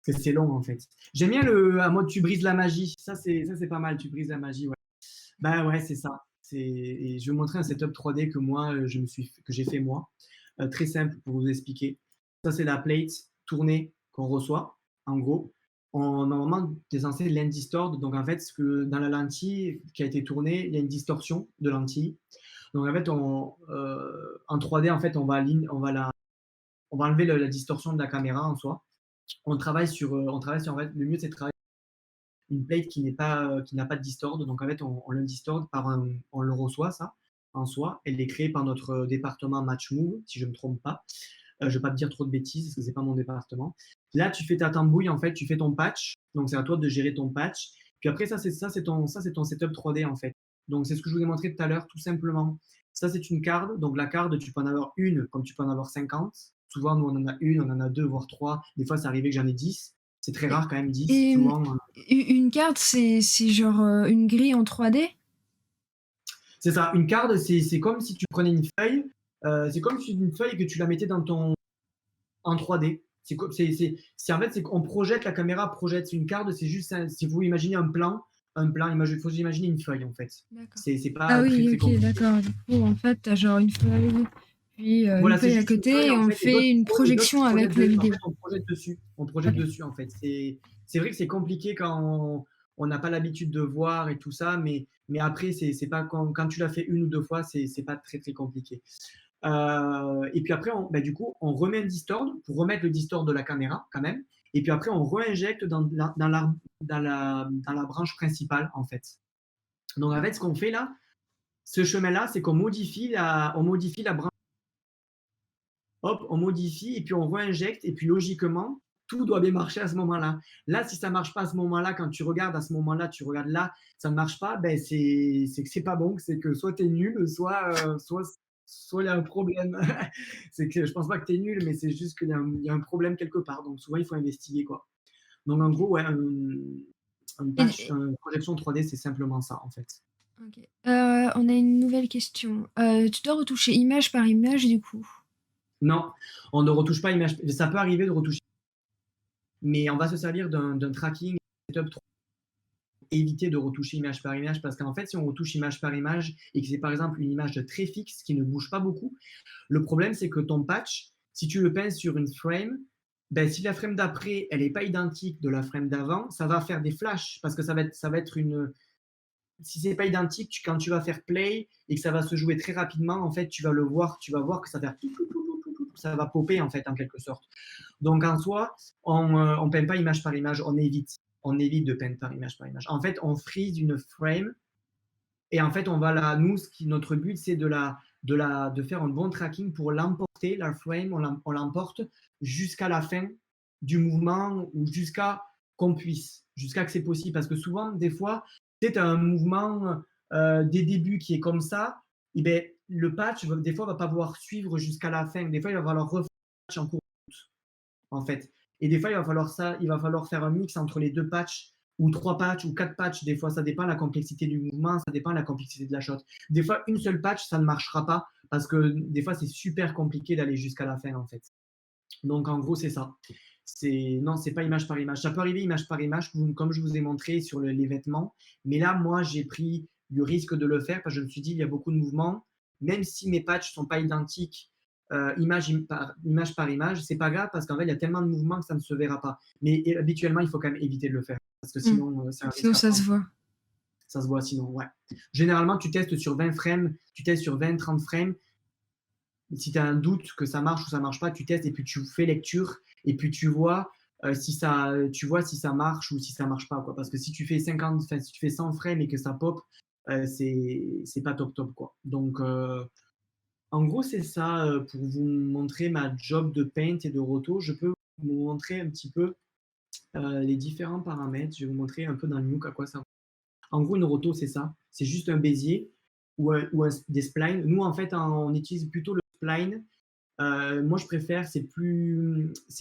Parce que c'est long en fait. J'aime bien le à mode tu brises la magie. Ça c'est pas mal, tu brises la magie. Ouais. Bah ouais, c'est ça. Et je vais vous montrer un setup 3D que moi que j'ai fait moi. Très simple pour vous expliquer. Ça c'est la plate tournée qu'on reçoit. En gros, normalement tu es censé l'indistord. Donc en fait, ce que dans la lentille qui a été tournée, il y a une distorsion de lentille. Donc en fait, en 3D, en fait, on va enlever la distorsion de la caméra en soi. On travaille sur en fait, le mieux c'est de travailler une plate qui n'a pas de distord. Donc en fait, on le distord on le reçoit ça en soi. Elle est créée par notre département MatchMove, si je ne me trompe pas. Je ne vais pas te dire trop de bêtises parce que c'est pas mon département. Là, tu fais ta tambouille en fait, tu fais ton patch. Donc c'est à toi de gérer ton patch. Puis après c'est ton setup 3D en fait. Donc c'est ce que je vous ai montré tout à l'heure, tout simplement. Ça c'est une carte. Donc la carte, tu peux en avoir une comme tu peux en avoir 50. Souvent, nous, on en a une, on en a deux, voire trois. Des fois, c'est arrivé que j'en ai 10. C'est très rare quand même, 10. Et Souvent, une carte, c'est genre une grille en 3D? c'est ça. Une carte, c'est comme si tu prenais une feuille. C'est comme si une feuille que tu la mettais en 3D. En fait, c'est qu'on projette, la caméra projette. C'est une carte, c'est juste, si vous imaginez un plan, il faut imaginer une feuille en fait. C'est Ah pas très oui, très ok, compliqué. d'accord. Du coup, en fait, t'as genre une feuille, puis Voilà, une c'est feuille à juste une feuille côté, et en on fait, fait une et d'autres projection qui avec projettent la dessus. En vidéo. fait, on projette dessus. On projette Ok. dessus en fait. C'est vrai que c'est compliqué quand on n'a pas l'habitude de voir et tout ça, mais après, c'est pas quand tu l'as fait une ou deux fois, c'est pas très très compliqué. Et puis après, du coup, on remet un distord pour remettre le distord de la caméra quand même. Et puis après, on réinjecte dans la branche principale en fait. Donc en fait, ce qu'on fait là, ce chemin-là, c'est qu'on modifie on modifie la branche. Hop, on modifie et puis on réinjecte. Et puis logiquement, tout doit bien marcher à ce moment-là. Là, si ça ne marche pas à ce moment-là, quand tu regardes à ce moment-là, tu regardes là, ça ne marche pas, ben c'est que c'est pas bon, c'est que soit tu es nul, soit il y a un problème. C'est que je pense pas que tu es nul, mais c'est juste qu'il y a un problème quelque part. Donc souvent, il faut investiguer, quoi. Donc en gros, ouais, une projection 3D, c'est simplement ça, en fait. Ok. On a une nouvelle question. Tu dois retoucher image par image, du coup. Non, on ne retouche pas image. Ça peut arriver de retoucher, mais on va se servir d'un tracking setup 3D, éviter de retoucher image par image, parce qu'en fait, si on retouche image par image et que c'est par exemple une image très fixe qui ne bouge pas beaucoup, le problème c'est que ton patch, si tu le pinces sur une frame, ben, si la frame d'après elle n'est pas identique de la frame d'avant, ça va faire des flashs parce que ça va être une. Si c'est pas identique, quand tu vas faire play et que ça va se jouer très rapidement, en fait, tu vas voir que ça va faire ça va popper en fait en quelque sorte. Donc en soi, on peint pas image par image, on évite. On évite de peindre par image par image. En fait, on freeze une frame et en fait, nous, notre but, c'est de faire un bon tracking pour l'emporter, la frame, on l'emporte jusqu'à la fin du mouvement ou jusqu'à qu'on puisse, jusqu'à que c'est possible. Parce que souvent, des fois, tu as un mouvement des débuts qui est comme ça, et ben, le patch, des fois, va pas pouvoir suivre jusqu'à la fin. Des fois, il va falloir refaire le patch en cours en fait. Et des fois, il va falloir faire un mix entre les deux patchs, ou trois patchs, ou quatre patchs. Des fois, ça dépend de la complexité du mouvement, ça dépend de la complexité de la shot. Des fois, une seule patch, ça ne marchera pas, parce que des fois, c'est super compliqué d'aller jusqu'à la fin, en fait. Donc, en gros, c'est ça. Non, c'est pas image par image. Ça peut arriver image par image, comme je vous ai montré sur les vêtements. Mais là, moi, j'ai pris le risque de le faire parce que je me suis dit, il y a beaucoup de mouvements. Même si mes patchs ne sont pas identiques image par image, c'est pas grave parce qu'en fait, il y a tellement de mouvements que ça ne se verra pas. Mais habituellement, il faut quand même éviter de le faire parce que Mm. sinon, c'est un risque Sinon, à ça se prendre. voit. Ça se voit sinon, ouais. Généralement, tu testes sur 20 frames, tu testes sur 20-30 frames. Si tu as un doute que ça marche ou ça marche pas, tu testes et puis tu fais lecture et puis tu vois si ça marche ou si ça marche pas, quoi. Parce que si tu fais 100 frames et que ça pop, c'est pas top top, quoi. Donc en gros, c'est ça pour vous montrer ma job de paint et de roto. Je peux vous montrer un petit peu les différents paramètres. Je vais vous montrer un peu dans le Nuke à quoi ça. En gros, une roto, c'est ça. C'est juste un bézier des splines. Nous, en fait, on utilise plutôt le spline. Moi, je préfère, c'est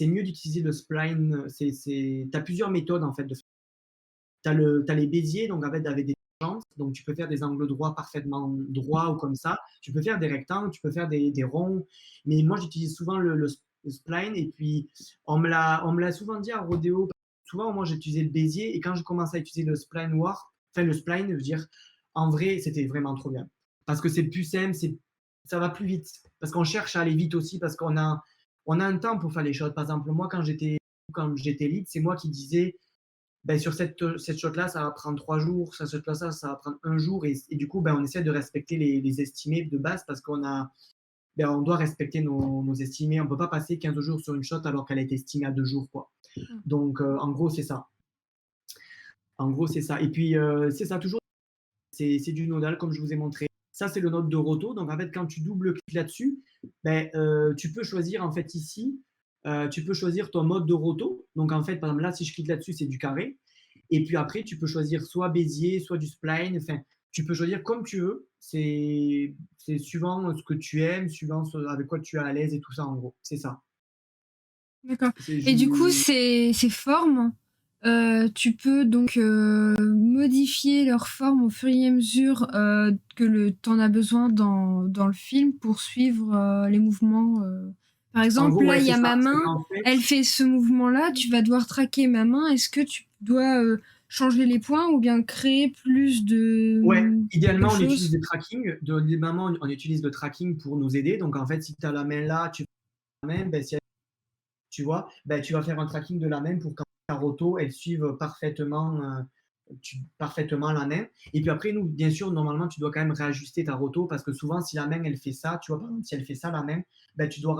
mieux d'utiliser le spline. Tu as plusieurs méthodes, en fait. Tu as les béziers, donc avec des tangentes. Donc, tu peux faire des angles droits parfaitement droits ou comme ça. Tu peux faire des rectangles, tu peux faire des ronds. Mais moi, j'utilise souvent le spline. Et puis, on me l'a souvent dit à Rodeo. Souvent, moi, j'utilisais le bézier. Et quand je commençais à utiliser le spline le spline, je veux dire, en vrai, c'était vraiment trop bien. Parce que c'est plus simple, ça va plus vite. Parce qu'on cherche à aller vite aussi, parce on a un temps pour faire les choses. Par exemple, moi, quand j'étais lead, c'est moi qui disais, ben, sur cette shot-là, ça va prendre 3 jours, sur cette shot-là, ça va prendre 1 jour. Et du coup, ben, on essaie de respecter les estimés de base parce on doit respecter nos estimés. On ne peut pas passer 15 jours sur une shot alors qu'elle a été estimée à 2 jours, quoi. Donc, en gros, c'est ça. En gros, c'est ça. Et puis, c'est ça, toujours, c'est du nodal, comme je vous ai montré. Ça, c'est le node de roto. Donc, en fait, quand tu double-cliques là-dessus, ben, tu peux choisir, en fait, ici, tu peux choisir ton mode de roto. Donc, en fait, par exemple, là, si je clique là-dessus, c'est du carré. Et puis après, tu peux choisir soit Bézier, soit du spline. Enfin, tu peux choisir comme tu veux. C'est suivant ce que tu aimes, suivant avec quoi tu es à l'aise et tout ça, en gros. C'est ça. D'accord. Et du coup, ces formes, tu peux donc modifier leur forme au fur et à mesure que t'en as besoin dans le film pour suivre les mouvements. Par exemple, gros, là, ouais, il y a c'est ma ça. main, En fait, elle fait ce mouvement-là, tu vas devoir traquer ma main. Est-ce que tu dois changer les points ou bien créer plus ouais, de idéalement, on choses? utilise des tracking. On utilise le tracking pour nous aider. Donc, en fait, si tu as la main là, tu fais la main, ben, si tu vois, ben, tu vas faire un tracking de la main pour que ta roto, elle suive parfaitement la main. Et puis après, nous, bien sûr, normalement, tu dois quand même réajuster ta roto parce que souvent, si la main, elle fait ça, tu vois, par exemple, si elle fait ça, la main, ben, tu dois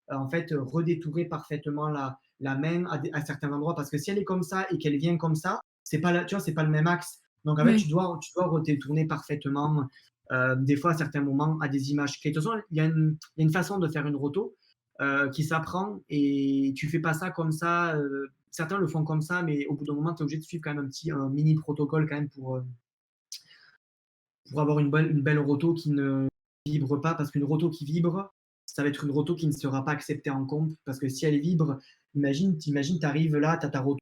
en fait redétourer parfaitement la main à certains endroits parce que si elle est comme ça et qu'elle vient comme ça, tu vois, c'est pas le même axe. Donc, en fait, Oui. tu dois redétourner parfaitement des fois à certains moments à des images clés. De toute façon, il y a une façon de faire une roto qui s'apprend et tu fais pas ça comme ça. Certains le font comme ça, mais au bout d'un moment, tu es obligé de suivre quand même un mini protocole quand même pour avoir une belle roto qui ne vibre pas, parce qu'une roto qui vibre, ça va être une roto qui ne sera pas acceptée en comp, parce que si elle vibre, imagine, tu arrives là, tu as ta roto,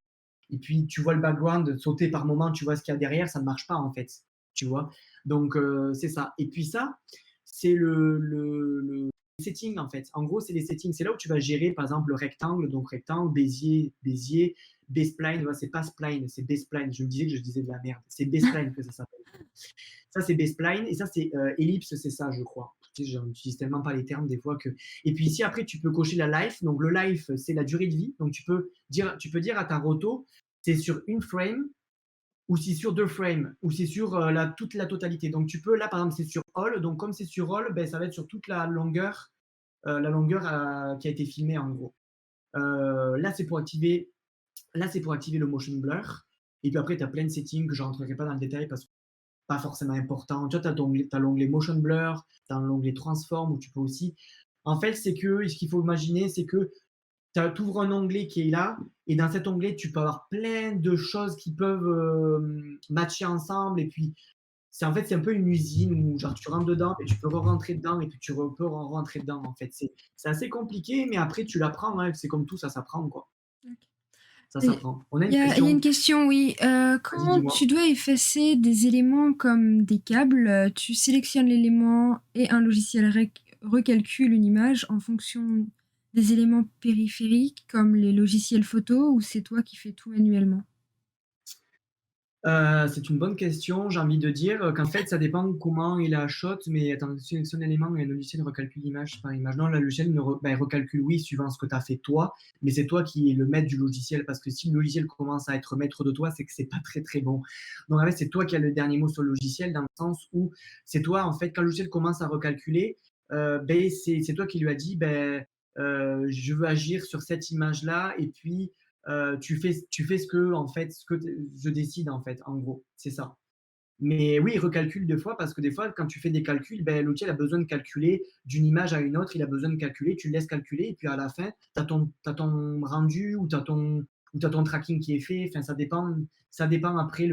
et puis tu vois le background sauter par moment, tu vois ce qu'il y a derrière, ça ne marche pas en fait, tu vois. Donc c'est ça. Et puis ça, c'est le setting en fait. En gros, c'est les settings. C'est là où tu vas gérer par exemple le rectangle, donc rectangle, Bézier, B-spline. C'est pas spline, c'est B-spline. Je me disais que je disais de la merde. C'est B-spline que ça s'appelle. Ça, c'est B-spline et ça, c'est ellipse, c'est ça, je crois. Tu sais, j'utilise tellement pas les termes des fois que. Et puis ici, après, tu peux cocher la life. Donc le life, c'est la durée de vie. Donc tu peux dire à ta roto, c'est sur une frame ou c'est sur 2 frames, ou c'est sur toute la totalité. Donc tu peux, là par exemple, c'est sur all. Donc comme c'est sur all, ben, ça va être sur toute la longueur qui a été filmée en gros. Là, c'est pour activer le motion blur. Et puis après, tu as plein de settings que je ne rentrerai pas dans le détail parce que pas forcément important. Tu vois, tu as l'onglet motion blur, tu as l'onglet transform où tu peux aussi. En fait, ce qu'il faut imaginer, c'est que tu ouvres un onglet qui est là, et dans cet onglet, tu peux avoir plein de choses qui peuvent matcher ensemble. Et puis, en fait, c'est un peu une usine où genre tu rentres dedans et tu peux re-rentrer dedans et puis peux rentrer dedans en fait. C'est assez compliqué, mais après tu l'apprends, hein, c'est comme tout, ça s'apprend quoi. OK. Ça Et s'apprend. On a une il y a une question. question, oui. Vas-y, Quand dis-moi. tu dois effacer des éléments comme des câbles, tu sélectionnes l'élément et un logiciel recalcule une image en fonction des éléments périphériques comme les logiciels photo ou c'est toi qui fais tout manuellement? C'est une bonne question. J'ai envie de dire, qu'en fait, ça dépend comment est la shot, mais attends, sélectionne l'élément et un logiciel recalcule image par image. Non, le logiciel il recalcule, oui, suivant ce que tu as fait toi, mais c'est toi qui es le maître du logiciel parce que si le logiciel commence à être maître de toi, c'est que c'est pas très, très bon. Donc en fait, c'est toi qui as le dernier mot sur le logiciel dans le sens où c'est toi, en fait, quand le logiciel commence à recalculer, c'est toi qui lui as dit: je veux agir sur cette image-là et puis tu fais ce que, en fait, je décide, en fait, en gros, c'est ça. Mais oui, il recalcule deux fois parce que des fois, quand tu fais des calculs, l'outil a besoin de calculer d'une image à une autre, il a besoin de calculer, tu le laisses calculer, et puis à la fin, tu as t'as ton rendu ou tu as ton tracking qui est fait. Enfin, ça dépend après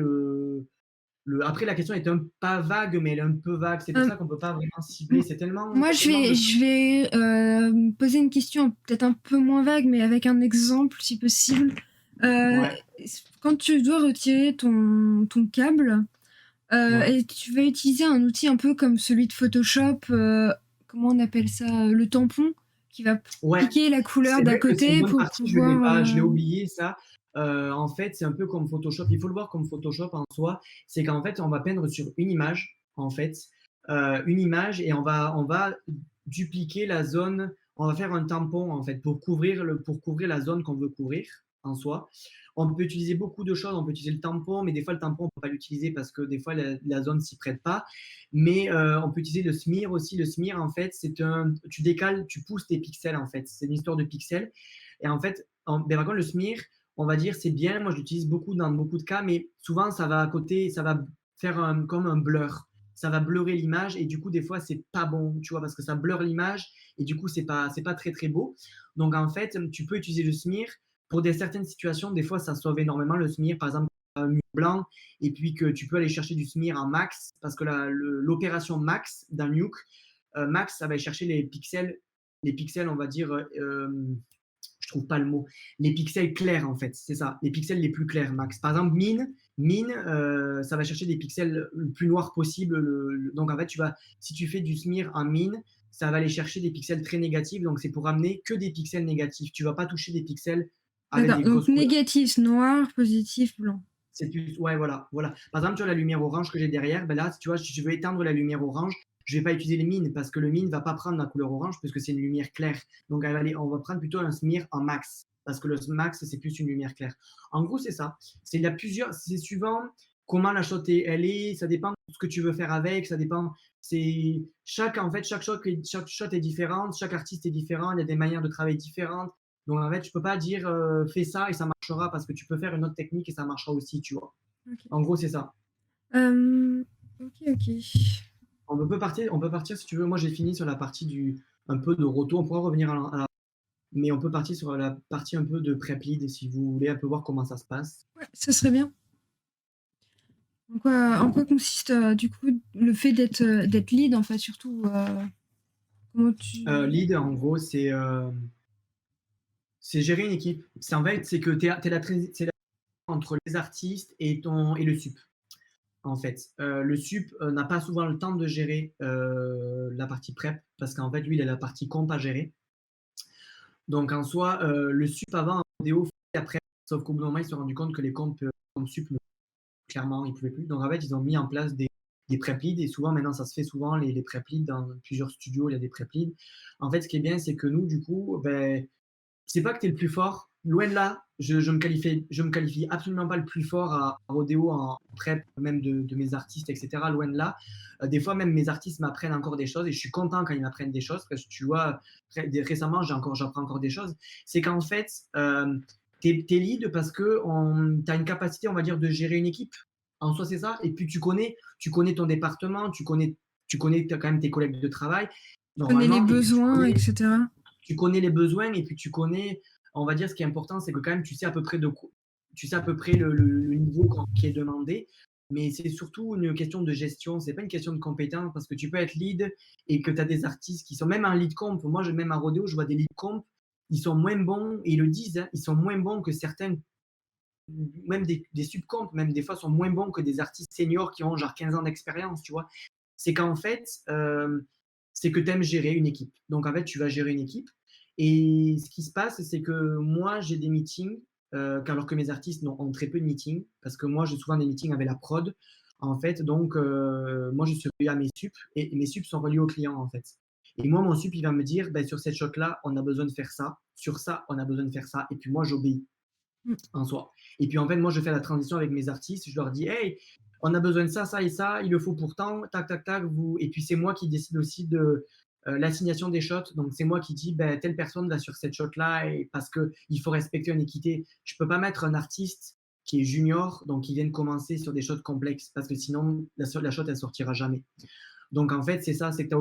après, la question est un pas vague, mais elle est un peu vague. C'est pour Euh, ça qu'on peut pas vraiment cibler. m- C'est tellement, il Moi, y a tellement de. je vais me poser une question peut-être un peu moins vague, mais avec un exemple si possible. Euh, Ouais, Quand tu dois retirer ton câble, ouais, et tu vas utiliser un outil un peu comme celui de Photoshop, comment on appelle ça? Le tampon, qui va ouais. piquer la couleur C'est d'à vrai que c'est une côté bonne pour partie, pouvoir. je l'ai oublié ça. En fait, c'est un peu comme Photoshop. Il faut le voir comme Photoshop en soi. C'est qu'en fait, on va peindre sur une image, en fait, une image, et on va dupliquer la zone. On va faire un tampon, en fait, pour couvrir la zone qu'on veut couvrir en soi. On peut utiliser beaucoup de choses. On peut utiliser le tampon, mais des fois, le tampon, on ne peut pas l'utiliser parce que des fois, la zone s'y prête pas. Mais on peut utiliser le smear aussi. Le smear, en fait, tu décales, tu pousses tes pixels, en fait. C'est une histoire de pixels. Et en fait, par contre, le smear, on va dire, c'est bien. Moi, je l'utilise beaucoup dans beaucoup de cas, mais souvent, ça va à côté, ça va faire comme un blur. Ça va blurrer l'image et du coup, des fois, c'est pas bon, tu vois, parce que ça blur l'image et du coup, c'est pas très, très beau. Donc, en fait, tu peux utiliser le smear pour certaines situations. Des fois, ça sauve énormément le smear. Par exemple, un mur blanc et puis que tu peux aller chercher du smear en max parce que l'opération max d'un nuke, max, ça va aller chercher les pixels, on va dire, je trouve pas le mot, les pixels clairs en fait, c'est ça, les pixels les plus clairs max. Par exemple, mine, ça va chercher des pixels le plus noirs possible. Donc en fait, si tu fais du smear en mine, ça va aller chercher des pixels très négatifs. Donc c'est pour amener que des pixels négatifs. Tu vas pas toucher des pixels avec D'accord, des donc grosses couleurs. négatif noir, positif blanc. C'est plus, ouais, voilà, voilà. Par exemple, tu vois la lumière orange que j'ai derrière, là, tu vois, si je veux éteindre la lumière orange, je vais pas utiliser les mines parce que le mine va pas prendre la couleur orange puisque c'est une lumière claire. Donc, on va prendre plutôt un smear en max parce que le max, c'est plus une lumière claire. En gros, c'est ça. C'est suivant comment la shot elle est, ça dépend de ce que tu veux faire avec, ça dépend. En fait, chaque shot est différente, chaque artiste est différent, il y a des manières de travailler différentes. Donc en fait, je peux pas dire fais ça et ça marchera parce que tu peux faire une autre technique et ça marchera aussi, tu vois. Ok. En gros, c'est ça. Ok, ok. On peut partir si tu veux. Moi, j'ai fini sur la partie un peu de roto. On pourra revenir mais on peut partir sur la partie un peu de prep lead si vous voulez un peu voir comment ça se passe. Ouais, ça serait bien. En quoi consiste du coup le fait d'être lead en fait, surtout comment tu. Lead, en gros, c'est gérer une équipe. C'est en fait, c'est que c'est la entre les artistes et le sup. En fait, le sup n'a pas souvent le temps de gérer la partie prep parce qu'en fait, lui, il a la partie compte à gérer. Donc en soi, le sup avant, en vidéo, après, sauf qu'au bout d'un moment, ils se sont rendus compte que les comptes comme sup, clairement, ils ne pouvaient plus. Donc en fait, ils ont mis en place des prep leads et souvent, maintenant, ça se fait souvent, les prep leads dans plusieurs studios, il y a des prep leads. En fait, ce qui est bien, c'est que nous, du coup, c'est pas que tu es le plus fort. Loin de là, je me qualifie absolument pas le plus fort à Rodeo en prep, même de mes artistes, etc. Loin de là. Des fois, même mes artistes m'apprennent encore des choses et je suis content quand ils m'apprennent des choses parce que tu vois, récemment, j'apprends encore des choses. C'est qu'en fait, t'es lead parce que tu as une capacité, on va dire, de gérer une équipe. En soi, c'est ça. Et puis, tu connais ton département, tu connais quand même tes collègues de travail, Tu connais les normalement, et puis besoins, etc. tu connais les besoins et puis on va dire, ce qui est important, c'est que quand même, tu sais à peu près le niveau qui est demandé. mais c'est surtout une question de gestion, c'est pas une question de compétence parce que tu peux être lead et que tu as des artistes qui sont même en lead comp. Moi, même à Rodeo, je vois des lead comp, ils sont moins bons, et ils le disent, hein, ils sont moins bons que certains, même des subcomptes, même des fois, sont moins bons que des artistes seniors qui ont genre 15 ans d'expérience, tu vois. C'est qu'en fait, c'est que tu aimes gérer une équipe. Donc en fait, tu vas gérer une équipe. Et ce qui se passe, c'est que moi, j'ai des meetings, alors que mes artistes ont très peu de meetings, parce que moi, j'ai souvent des meetings avec la prod. En fait, donc, moi, je suis relié à mes subs, et mes subs sont reliés aux clients, en fait. Et moi, mon sup, il va me dire, ben, sur cette shot-là, on a besoin de faire ça. Sur ça, on a besoin de faire ça. Et puis moi, j'obéis Mm. en soi. Et puis en fait, moi, je fais la transition avec mes artistes. Je leur dis, hey, on a besoin de ça, ça et ça. Il le faut pourtant. Tac, tac, tac. Vous. Et puis c'est moi qui décide aussi de l'assignation des shots. Donc c'est moi qui dis, ben, telle personne va sur cette shot-là, et parce qu'il faut respecter une équité. Je peux pas mettre un artiste qui est junior, donc qui vient de commencer sur des shots complexes, parce que sinon, la shot, elle sortira jamais. Donc en fait, c'est ça, c'est que t'as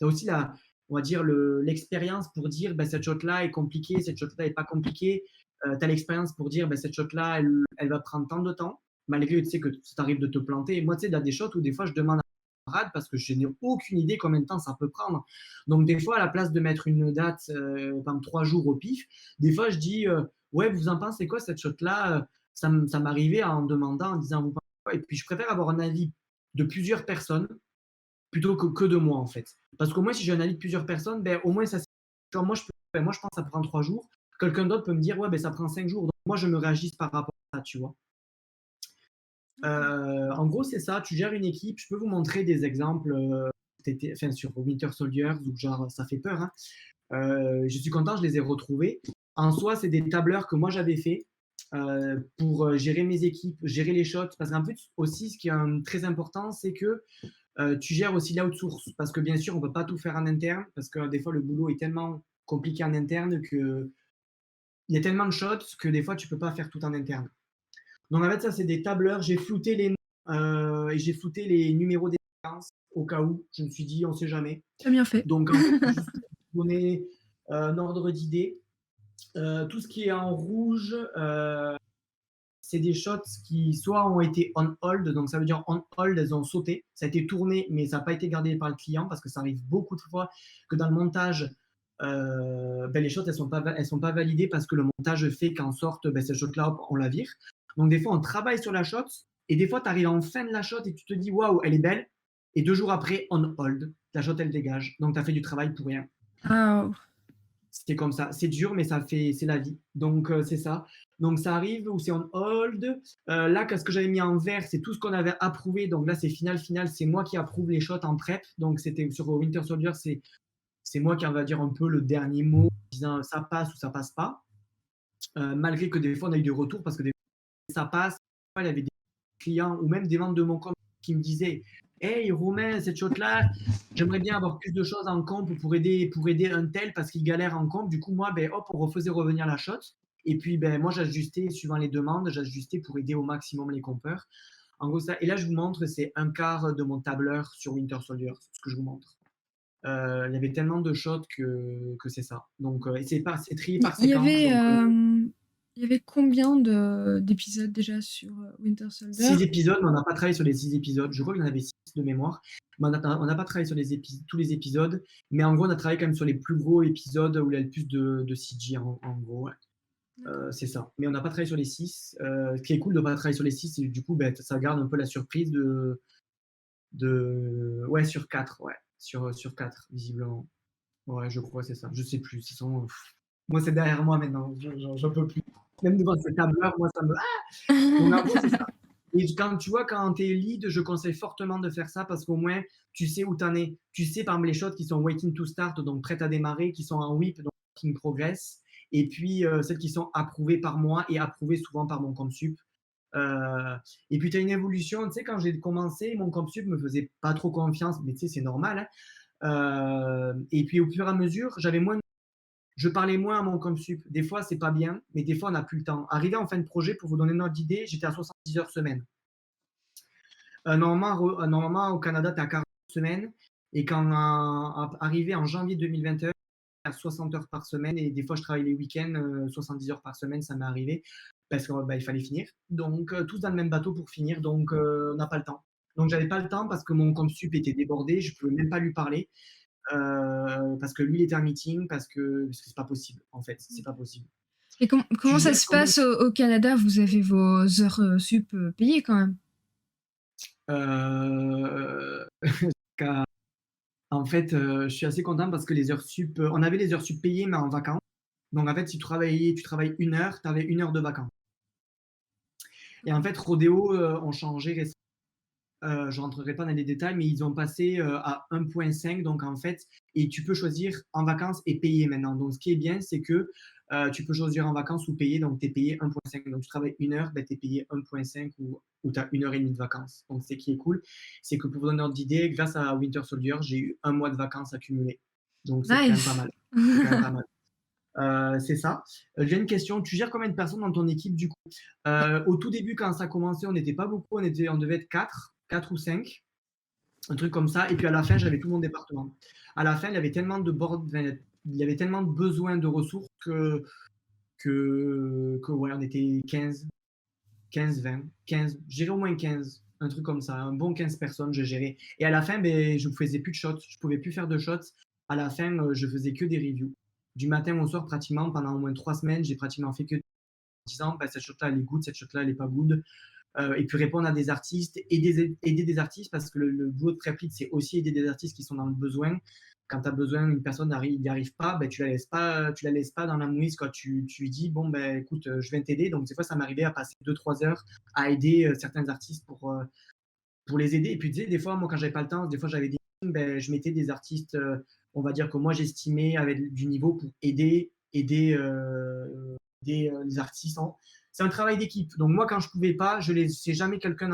aussi la, on va dire l'expérience pour dire, ben, cette shot-là est compliquée, cette shot-là est pas compliquée. Tu as l'expérience pour dire, ben, cette shot-là, elle va prendre tant de temps, malgré que tu sais que ça t'arrive de te planter. Et moi, tu sais, il y a des shots où des fois, je demande à un camarade parce que je n'ai aucune idée combien de temps ça peut prendre. Donc, des fois, à la place de mettre une date, comme 3 jours au pif, des fois, je dis, ouais, vous en pensez quoi, cette shot-là? Ça m'arrivait en demandant, en disant, vous pensez quoi? Et puis, je préfère avoir un avis de plusieurs personnes plutôt que de moi, en fait. Parce qu'au moins, si j'ai un avis de plusieurs personnes, ben, au moins, ça, genre, moi, je pense que ça prend 3 jours. Quelqu'un d'autre peut me dire, ouais, ben, ça prend 5 jours. Donc, moi, je me réagis par rapport à ça, tu vois. En gros, c'est ça. Tu gères une équipe. Je peux vous montrer des exemples enfin, sur Winter Soldier, où genre, ça fait peur. Hein. Je suis content, je les ai retrouvés. En soi, c'est des tableurs que moi, j'avais fait pour gérer mes équipes, gérer les shots. Parce qu'en plus, aussi, ce qui est très important, c'est que tu gères aussi l'outsource, parce que bien sûr, on ne peut pas tout faire en interne, parce que des fois, le boulot est tellement compliqué en interne qu'il y a tellement de shots que des fois, tu ne peux pas faire tout en interne. Donc, en fait, ça, c'est des tableurs. J'ai flouté les noms et j'ai flouté les numéros des séquences au cas où. Je me suis dit, on ne sait jamais. Très bien fait. Donc, en fait, juste pour donner un ordre d'idée, tout ce qui est en rouge, c'est des shots qui soit ont été on hold, donc ça veut dire on hold, elles ont sauté, ça a été tourné, mais ça n'a pas été gardé par le client, parce que ça arrive beaucoup de fois que dans le montage, ben les shots, elles sont pas validées parce que le montage fait qu'en sorte, ben, cette shot-là, on la vire. Donc des fois, on travaille sur la shot, et des fois, tu arrives en fin de la shot et tu te dis, waouh, elle est belle, et 2 jours après, on hold, la shot, elle dégage. Donc tu as fait du travail pour rien. Ah, C'est comme ça. C'est dur, mais c'est la vie. Donc, c'est ça. Donc, ça arrive où c'est on hold. Là, ce que j'avais mis en vert, c'est tout ce qu'on avait approuvé. Donc, là, c'est final. C'est moi qui approuve les shots en prep. Donc, c'était sur Winter Soldier, c'est moi qui, on va dire, un peu le dernier mot, disant ça passe ou ça passe pas. Malgré que des fois, on a eu des retours parce que des fois, ça passe. Il y avait des clients ou même des ventes de mon compte qui me disaient, hey Romain, cette shot-là, j'aimerais bien avoir plus de choses en comp pour aider un tel parce qu'il galère en comp. Du coup, moi, ben, hop, on refaisait revenir la shot. Et puis, ben, moi, j'ajustais suivant les demandes, j'ajustais pour aider au maximum les compeurs. En gros, ça. Et là, je vous montre, c'est un quart de mon tableur sur Winter Soldier, ce que je vous montre. Il y avait tellement de shots que c'est ça. Donc, c'est trié par il y séquence. avait, Donc, il y avait combien d'épisodes déjà sur Winter Soldier? 6 épisodes, mais on n'a pas travaillé sur les 6 épisodes. Je crois qu'il y en avait 6 de mémoire. Mais on n'a pas travaillé sur tous les épisodes. Mais en gros, on a travaillé quand même sur les plus gros épisodes où il y a le plus de CG, en gros. Ouais. C'est ça. Mais on n'a pas travaillé sur les 6. Ce qui est cool de ne pas travailler sur les 6, c'est du coup, ben, ça garde un peu la surprise ouais, sur 4. Ouais. Sur 4, visiblement. Ouais, je crois, c'est ça. Je sais plus. Moi, c'est derrière moi maintenant. J'en peux plus. Même devant ces tableurs, moi, ça me. Donc, en gros, c'est ça. Et quand tu vois, quand tu es lead, je conseille fortement de faire ça parce qu'au moins, tu sais où tu en es. Tu sais, par exemple, les shots qui sont waiting to start, donc prêtes à démarrer, qui sont en whip, donc in progress. Et puis, celles qui sont approuvées par moi et approuvées souvent par mon compte sup. Et puis, tu as une évolution. Tu sais, quand j'ai commencé, mon compte sup me faisait pas trop confiance, mais tu sais, c'est normal. Et puis, au fur et à mesure, je parlais moins à mon compte sup. Des fois, c'est pas bien, mais des fois, on n'a plus le temps. Arrivé en fin de projet, pour vous donner une ordre d'idée, j'étais à 70 heures semaine. Normalement, au Canada, tu es à 40 semaines. Et quand arrivé en janvier 2021, à 60 heures par semaine, et des fois, je travaille les week-ends, 70 heures par semaine, ça m'est arrivé. parce qu'il fallait finir. Donc, tous dans le même bateau pour finir, donc on n'a pas le temps. Donc, j'avais pas le temps parce que mon compte sup était débordé, je pouvais même pas lui parler, parce que lui, il était en meeting, parce que c'est pas possible, en fait, c'est pas possible. Et Tu comment ça gères se comment? passe au Canada? Vous avez vos heures sup payées quand même? Euh, En fait, je suis assez content parce que les heures sup, on avait les heures sup payées, mais en vacances. Donc, en fait, si tu travailles 1 heure, tu avais 1 heure de vacances. Et en fait, Rodeo ont changé récemment. Je rentrerai pas dans les détails, mais ils ont passé à 1,5. Donc, en fait, et tu peux choisir en vacances et payer maintenant. Donc, ce qui est bien, c'est que tu peux choisir en vacances ou payer. Donc, tu es payé 1,5. Donc, tu travailles 1 heure, ben, tu es payé 1,5 ou tu as 1 heure et demie de vacances. Donc, ce qui est cool, c'est que pour vous donner un ordre d'idée, grâce à Winter Soldier, j'ai eu 1 mois de vacances accumulées. Donc, c'est quand même pas Nice. mal. C'est quand même pas mal. C'est ça. J'ai une question. Tu gères combien de personnes dans ton équipe du coup? Au tout début, quand ça a commencé, on n'était pas beaucoup. On devait être 4 ou 5, un truc comme ça. Et puis à la fin, j'avais tout mon département. À la fin, il y avait tellement de il y avait tellement de besoins de ressources que ouais, on était 20, 15. Je gérais au moins 15, un truc comme ça. Un bon 15 personnes, je gérais. Et à la fin, ben, je ne faisais plus de shots. Je ne pouvais plus faire de shots. À la fin, je faisais que des reviews. Du matin au soir, pratiquement, pendant au moins 3 semaines, j'ai pratiquement fait que en disant bah, cette shot-là, elle est good, cette shot-là, elle est pas good. Et puis répondre à des artistes, aider des artistes, parce que le boulot de Prep Lead, c'est aussi aider des artistes qui sont dans le besoin. Quand tu as besoin, une personne n'y arrive pas, ben, tu la laisses pas dans la mouise. Quoi. Tu lui dis, bon, ben, écoute, je viens t'aider. Donc, des fois, ça m'arrivait à passer 2-3 heures à aider certains artistes pour les aider. Et puis, tu sais, des fois, moi, quand j'avais pas le temps, des fois, j'avais des ben, je mettais des artistes, on va dire que moi, j'estimais avec du niveau pour aider les artistes. C'est un travail d'équipe. Donc, moi, quand je pouvais pas, je laissais jamais quelqu'un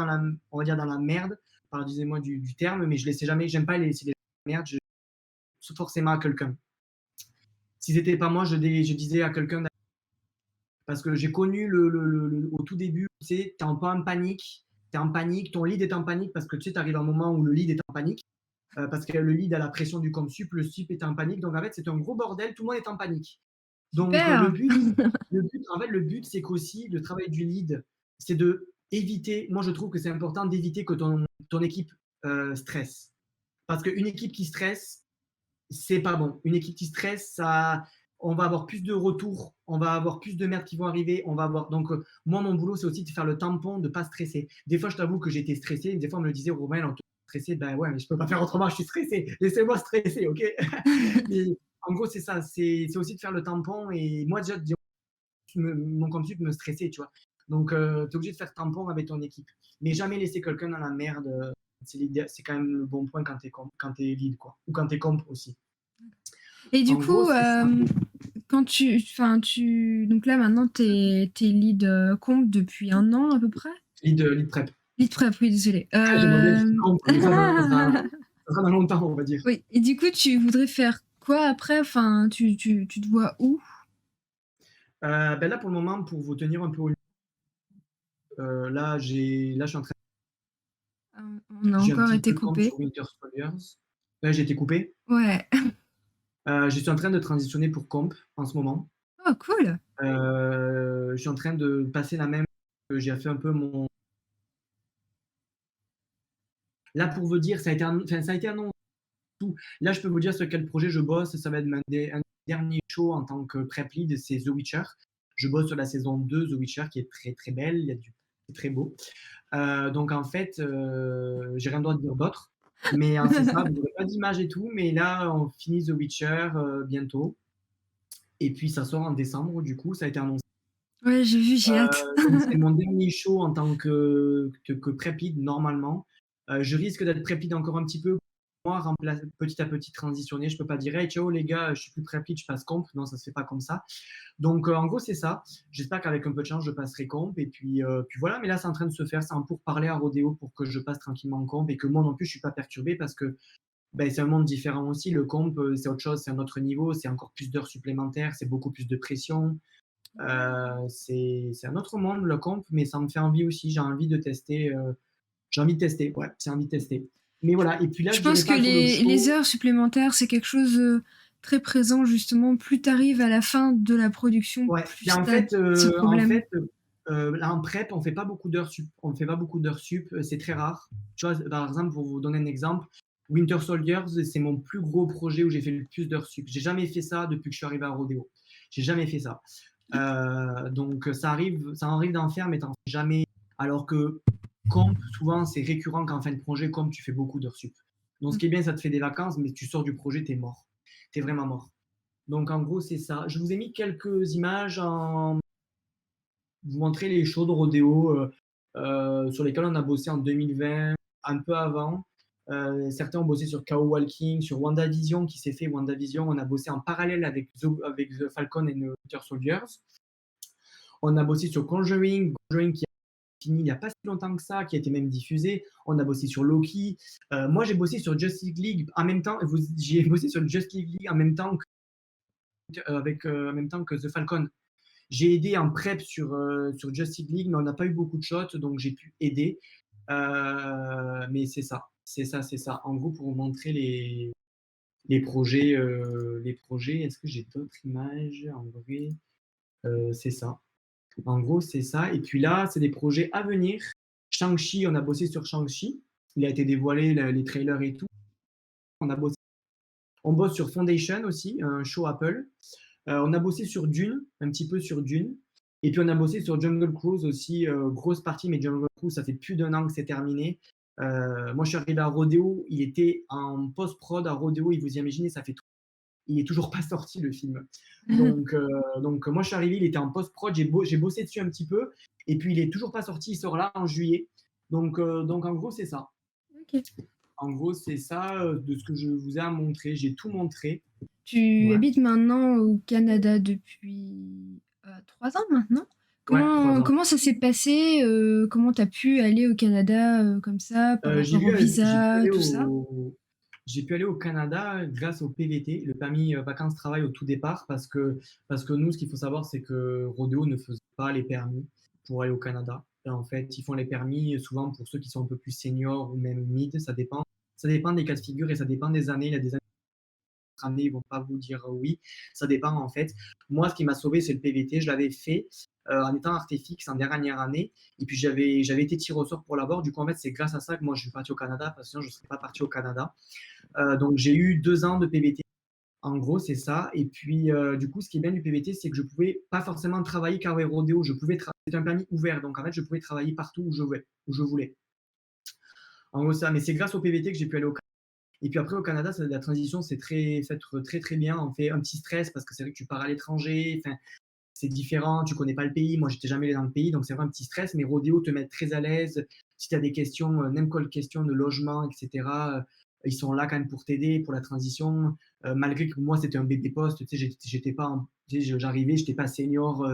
on va dire, dans la merde, pardonnez-moi du terme, mais je laissais jamais, j'aime pas laisser les gens dans la merde, forcément à quelqu'un. Si c'était pas moi, je disais à quelqu'un, parce que j'ai connu au tout début, tu sais, t'es un peu en panique, ton lead est en panique parce que tu sais, tu arrives à un moment où le lead est en panique, parce que le lead a la pression du ComSup, le sup est en panique, donc en fait, c'est un gros bordel, tout le monde est en panique. Donc Super. le but, c'est qu'aussi le travail du lead, c'est de éviter, moi je trouve que c'est important d'éviter que ton équipe stresse. Parce qu'une équipe qui stresse, c'est pas bon. Une équipe qui stresse, on va avoir plus de retours, on va avoir plus de merdes qui vont arriver, on va avoir. Donc, moi, mon boulot, c'est aussi de faire le tampon, de pas stresser. Des fois, je t'avoue que j'étais stressé. Des fois, on me le disait, Romain, on te stressé. Ben ouais, mais je peux pas faire autrement, je suis stressé. Laissez-moi stresser, ok? Mais en gros, c'est ça. C'est aussi de faire le tampon. Et moi, déjà, mon compte me stressait, tu vois. Donc, tu es obligé de faire tampon avec ton équipe. Mais jamais laisser quelqu'un dans la merde. C'est quand même le bon point quand tu es lead, quoi. Ou quand tu es comp aussi. Et du En gros, coup, c'est ça. quand donc là maintenant, t'es lead compte depuis 1 an à peu près? Lead prep. Lead prep, oui, désolé. J'aimerais bien dire comp, mais ça sera dans longtemps, on va dire. Oui. Et du coup, tu voudrais faire quoi après? Enfin, tu te vois où? Ben là, pour le moment, pour vous tenir un peu au là, je suis en train. On a J'ai un encore petit été peu de comp coupé. sur Winter Soldiers. Là, j'ai été coupé. Ouais. Je suis en train de transitionner pour comp en ce moment. Oh, cool. Je suis en train de passer la même. J'ai fait un peu mon. Là, pour vous dire, ça a été annoncé. Là, je peux vous dire sur quel projet je bosse. Ça va être un dernier show en tant que prep lead, c'est The Witcher. Je bosse sur la saison 2, The Witcher, qui est très très belle. C'est très beau. Donc en fait, j'ai rien d'autre à dire d'autre. Mais c'est ça, vous n'aurez pas d'image et tout. Mais là, on finit The Witcher bientôt. Et puis ça sort en décembre, du coup, ça a été annoncé. Ouais, j'ai vu, j'ai hâte. Donc c'est mon dernier show en tant que prep lead normalement. Je risque d'être prep lead encore un petit peu. Moi, petit à petit transitionner. Je peux pas dire hey, ciao les gars, je suis plus prep lead, je passe comp. Non, ça se fait pas comme ça. Donc en gros, c'est ça. J'espère qu'avec un peu de chance, je passerai comp. Et puis voilà, mais là, c'est en train de se faire. C'est en pourparler à Rodeo pour que je passe tranquillement en comp et que moi non plus, je suis pas perturbé parce que ben, c'est un monde différent aussi. Le comp, c'est autre chose, c'est un autre niveau, c'est encore plus d'heures supplémentaires, c'est beaucoup plus de pression. C'est un autre monde, le comp, mais ça me fait envie aussi. J'ai envie de tester. Ouais, j'ai envie de tester. Mais voilà, et puis là, Je je pense dirais que pas que le les show. heures supplémentaires, c'est quelque chose très présent, justement. Plus tu arrives à la fin de la production, Ouais, plus et tu as ce en problème. fait, Là, en prep, on fait pas beaucoup d'heures sup. On fait pas beaucoup d'heures sup, c'est très rare. Tu vois, par exemple, pour vous donner un exemple, Winter Soldiers, c'est mon plus gros projet où j'ai fait le plus d'heures sup. J'ai jamais fait ça depuis que je suis arrivé à Rodeo. J'ai jamais fait ça. Donc ça arrive d'en faire, mais t'en fais jamais. Alors que comp, souvent, c'est récurrent qu'en fin de projet, comme tu fais beaucoup d'heures sup. Donc ce qui est bien, ça te fait des vacances, mais tu sors du projet, t'es mort. T'es vraiment mort. Donc en gros, c'est ça. Je vous ai mis quelques images en vous montrer les shows de rodéo sur lesquels on a bossé en 2020, un peu avant. Certains ont bossé sur KO Walking, sur WandaVision qui s'est fait. WandaVision, on a bossé en parallèle avec The Falcon et The Winter Soldiers. On a bossé sur Conjuring qui a fini il n'y a pas si longtemps que ça, qui a été même diffusé. On a bossé sur Loki. Moi, j'ai bossé sur Justice League en même temps. J'ai bossé sur Justice League en même temps en même temps que The Falcon. J'ai aidé en prep sur Justice League, mais on n'a pas eu beaucoup de shots, donc j'ai pu aider. Mais c'est ça, c'est ça, c'est ça. En gros, pour vous montrer les projets, est-ce que j'ai d'autres images en vrai C'est ça. En gros, c'est ça. Et puis là, c'est des projets à venir. Shang-Chi, on a bossé sur Shang-Chi. Il a été dévoilé, les trailers et tout. On a bossé. On bosse sur Foundation aussi, un show Apple. On a bossé sur Dune, un petit peu sur Dune. Et puis on a bossé sur Jungle Cruise aussi, grosse partie, mais Jungle Cruise, ça fait plus d'1 an que c'est terminé. Moi, je suis arrivé à Rodeo, il était en post-prod à Rodeo, et vous imaginez, ça fait il est toujours pas sorti le film. Donc moi, je suis arrivé, il était en post-prod, j'ai bossé dessus un petit peu, et puis il est toujours pas sorti, il sort là en juillet. Donc en gros, c'est ça. Ok. En gros, c'est ça de ce que je vous ai montré. J'ai tout montré. Tu Ouais, habites maintenant au Canada depuis 3 ans maintenant. ouais, 3 ans. Comment ça s'est passé? Comment tu as pu aller au Canada comme ça par rapport au visa, tout ça? J'ai pu aller au Canada grâce au PVT, le permis vacances-travail au tout départ, parce que nous, ce qu'il faut savoir, c'est que Rodeo ne faisait pas les permis pour aller au Canada. Et en fait, ils font les permis souvent pour ceux qui sont un peu plus seniors ou même mid, ça dépend. Ça dépend des cas de figure et ça dépend des années. Il y a des années, ils vont pas vous dire oui. Ça dépend en fait. Moi, ce qui m'a sauvé, c'est le PVT. Je l'avais fait en étant artéfixe en dernière année. Et puis, j'avais été tiré au sort pour l'avoir. Du coup, en fait, c'est grâce à ça que moi, je suis parti au Canada, parce que sinon, je ne serais pas parti au Canada. Donc, j'ai eu 2 ans de PVT. En gros, c'est ça. Et puis, du coup, ce qui est bien du PVT, c'est que je pouvais pas forcément travailler qu'à Rodeo. C'était un permis ouvert. Donc, en fait, je pouvais travailler partout où je voulais. En gros, ça. Mais c'est grâce au PVT que j'ai pu aller au Canada. Et puis après, au Canada, la transition, c'est fait très, très bien. On fait un petit stress parce que c'est vrai que tu pars à l'étranger. Enfin, c'est différent. Tu connais pas le pays. Moi, j'étais jamais allé dans le pays. Donc, c'est vraiment un petit stress. Mais Rodeo te met très à l'aise. Si tu as des questions, n'importe quelle question de logement, etc., ils sont là quand même pour t'aider, pour la transition. Malgré que moi, c'était un bébé poste. Tu sais, j'étais pas, tu sais, j'arrivais, j'étais pas senior.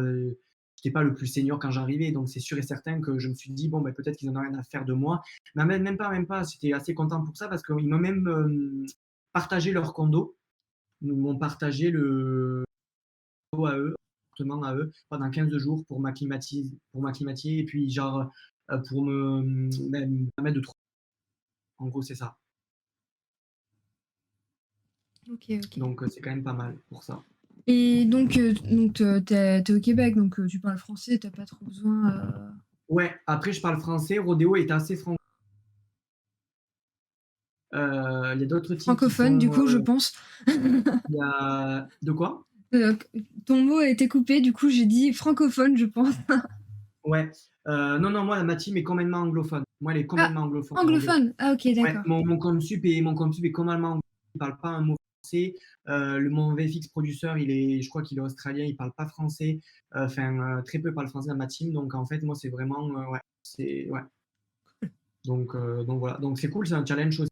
J'étais pas le plus senior quand j'arrivais, donc c'est sûr et certain que je me suis dit bon ben peut-être qu'ils en ont rien à faire de moi, mais même pas. J'étais assez content pour ça parce qu'ils m'ont même partagé leur condo, ils m'ont partagé le condo à eux, l'appartement à eux pendant 15 jours pour m'acclimater et puis genre pour me permettre de trouver. En gros, c'est ça. Ok, ok. Donc c'est quand même pas mal pour ça. Et donc t'es au Québec, donc tu parles français, t'as pas trop besoin. Ouais, après je parle français, Rodeo est assez franc. Il y a d'autres teams qui Francophone, du sont. coup, je pense. Il y a. De quoi? Euh, Ton mot a été coupé, du coup, j'ai dit francophone, je pense. Ouais. Non, non, moi, ma team est complètement anglophone. Moi, elle est Ah, complètement anglophone. Rodeo. anglophone. Ah, ok, Ouais, d'accord. mon comsup est complètement anglophone. Il parle pas un mot français. Mon VFX producer, je crois qu'il est australien, il parle pas français. Enfin, très peu parle français dans ma team. Donc, en fait, moi, c'est vraiment. Ouais. Ouais. Donc, voilà. Donc, c'est cool, c'est un challenge aussi.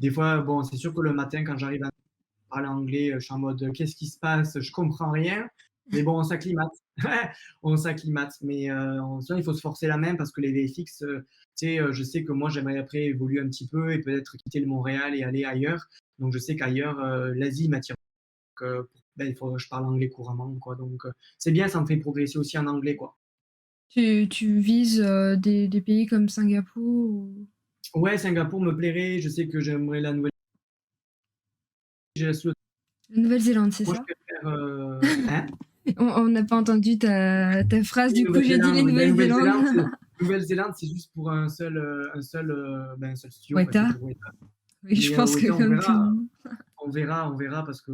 Des fois, bon, c'est sûr que le matin, quand j'arrive à parler anglais, je suis en mode qu'est-ce qui se passe? Je comprends rien. Mais bon, on s'acclimate. On s'acclimate. Mais il faut se forcer la main parce que les VFX, tu sais, je sais que moi, j'aimerais après évoluer un petit peu et peut-être quitter le Montréal et aller ailleurs. Donc, je sais qu'ailleurs, l'Asie m'attire. Donc, il faut que je parle anglais couramment, quoi. Donc, c'est bien, ça me fait progresser aussi en anglais, quoi. Tu vises des pays comme Singapour ou... Ouais, Singapour me plairait. Je sais que j'aimerais la nouvelle. Je laisse le La Nouvelle-Zélande, c'est Moi, je ça? préfère. Hein? On n'a pas entendu ta phrase, Oui, du coup, j'ai dit Nouvelle-Zélande, les oui, ben, Nouvelle-Zélande. Nouvelle-Zélande, c'est juste pour un seul studio, quoi, c'est Weta? pour Weta. Oui, je Mais pense que Weta, comme tout le monde. on verra parce que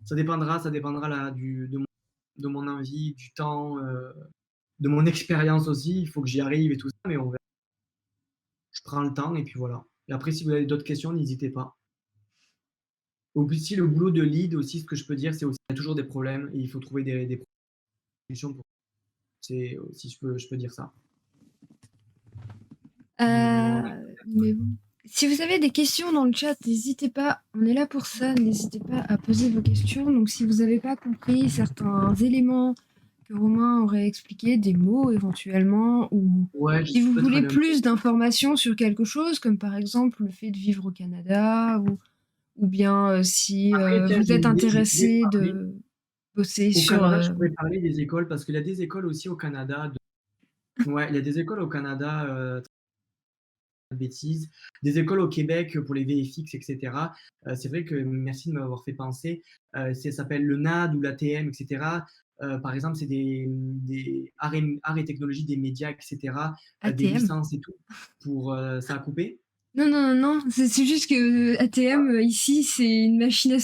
ça dépendra là, de mon envie, du temps, de mon expérience aussi. Il faut que j'y arrive et tout ça, mais on verra. Je prends le temps et puis voilà. Et après, si vous avez d'autres questions, n'hésitez pas. Aussi, le boulot de lead aussi, ce que je peux dire, c'est aussi qu'il y a toujours des problèmes et il faut trouver des solutions pour. C'est si je peux dire ça. Mais voilà. Mais bon. Si vous avez des questions dans le chat, n'hésitez pas, on est là pour ça, n'hésitez pas à poser vos questions. Donc si vous n'avez pas compris certains éléments que Romain aurait expliqué, des mots éventuellement, ou Ouais, je si suis vous peut-être voulez allé un peu. plus d'informations sur quelque chose, comme par exemple le fait de vivre au Canada, ou bien si Après, tiens, vous j'ai êtes une idée, je pourrais intéressé parler. de bosser Au sur... Canada, je pourrais parler des écoles parce qu'il y a des écoles aussi au Canada. Ouais, il y a des écoles au Canada, pas de bêtises, des écoles au Québec pour les VFX, etc. C'est vrai que merci de m'avoir fait penser. Ça s'appelle le NAD ou l'ATM, etc. Par exemple, c'est des arts et technologies des médias, etc. Des ATM. licences et tout. Ça a coupé. Non, non, non, non, c'est juste que ATM, ici, c'est une machine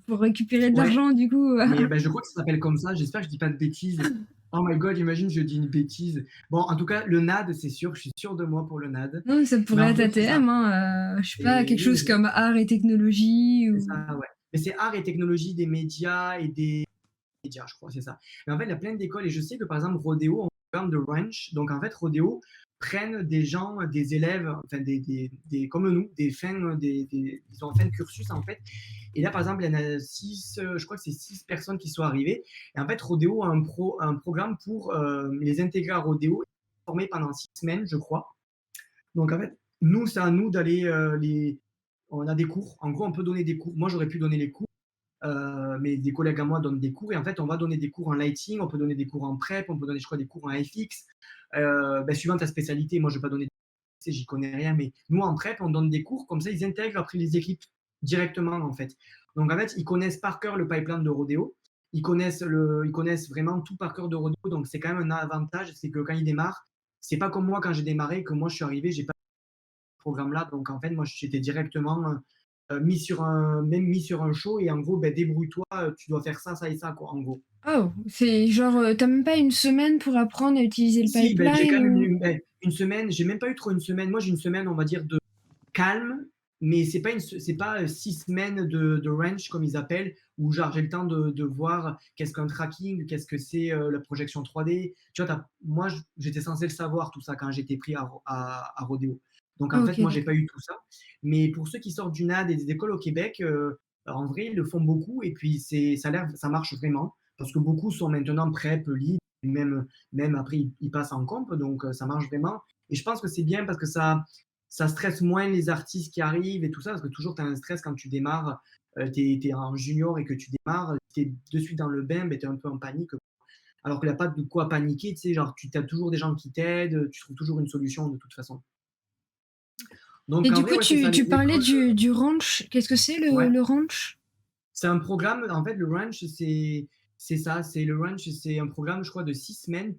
pour récupérer de Ouais, l'argent, du coup. mais ben, je crois que ça s'appelle comme ça. J'espère que je dis pas de bêtises. Oh my god, imagine, je dis une bêtise. Bon, en tout cas, le NAD, c'est sûr, je suis sûr de moi pour le NAD. Non, ça Mais pourrait en être gros, c'est ça. ATM, hein, je sais pas, Et quelque oui, mais chose comme art et technologie, c'est ou... ça, ouais. Mais c'est art et technologie des médias et des médias, je crois, c'est ça. Mais en fait, il y a plein d'écoles et je sais que par exemple, Rodéo, on programme de ranch. Donc en fait, Rodéo prennent des gens, des élèves, enfin comme nous, ils ont en fin de cursus en fait. Et là, par exemple, il y en a six, je crois que c'est 6 personnes qui sont arrivées. Et en fait, Rodéo a un programme pour les intégrer à Rodéo, formés pendant 6 semaines, je crois. Donc en fait, nous, c'est à nous d'aller on a des cours. En gros, on peut donner des cours. Moi, j'aurais pu donner les cours, mais des collègues à moi donnent des cours. Et en fait, on va donner des cours en lighting, on peut donner des cours en prep, on peut donner, je crois, des cours en FX. Suivant ta spécialité, moi, je ne vais pas donner j'y connais rien, mais nous, en prep, on donne des cours. Comme ça, ils intègrent après les équipes directement, en fait. Donc, en fait, ils connaissent par cœur le pipeline de Rodeo. Ils connaissent vraiment tout par cœur de Rodeo. Donc, c'est quand même un avantage, c'est que quand ils démarrent, c'est pas comme moi quand j'ai démarré, que moi, je suis arrivé, j'ai pas programme-là. Donc, en fait, moi, j'étais directement même mis sur un show et en gros, ben, débrouille-toi, tu dois faire ça, ça et ça, quoi, en gros. Oh, c'est genre, t'as même pas une semaine pour apprendre à utiliser le Si, ben, j'ai pipeline, quand même ou... une semaine, j'ai même pas eu trop une semaine. Moi, j'ai une semaine, on va dire, de calme, mais c'est pas 6 semaines de range, comme ils appellent, où genre, j'ai le temps de voir qu'est-ce qu'un tracking, qu'est-ce que c'est la projection 3D. Tu vois, moi, j'étais censé le savoir, tout ça, quand j'étais pris à Rodeo. Donc, Ah, en ok, fait, moi, j'ai pas d'accord. eu tout ça. Mais pour ceux qui sortent du NAD et des écoles au Québec, en vrai, ils le font beaucoup et puis ça marche vraiment parce que beaucoup sont maintenant prep, lead, et même après, ils passent en comp, donc ça marche vraiment. Et je pense que c'est bien parce que ça stresse moins les artistes qui arrivent et tout ça, parce que toujours tu as un stress quand tu démarres, tu es en junior et que tu démarres, tu es de suite dans le bain, tu es un peu en panique. Alors qu'il n'y a pas de quoi paniquer, tu sais, genre tu as toujours des gens qui t'aident, tu trouves toujours une solution de toute façon. Et Donc en du vrai, coup, ouais, c'est ça, les tu parlais écoles. du ranch. Qu'est-ce que c'est, Ouais, le ranch? c'est un programme, en fait, le ranch, c'est ça, c'est le ranch, c'est un programme, je crois, de 6 semaines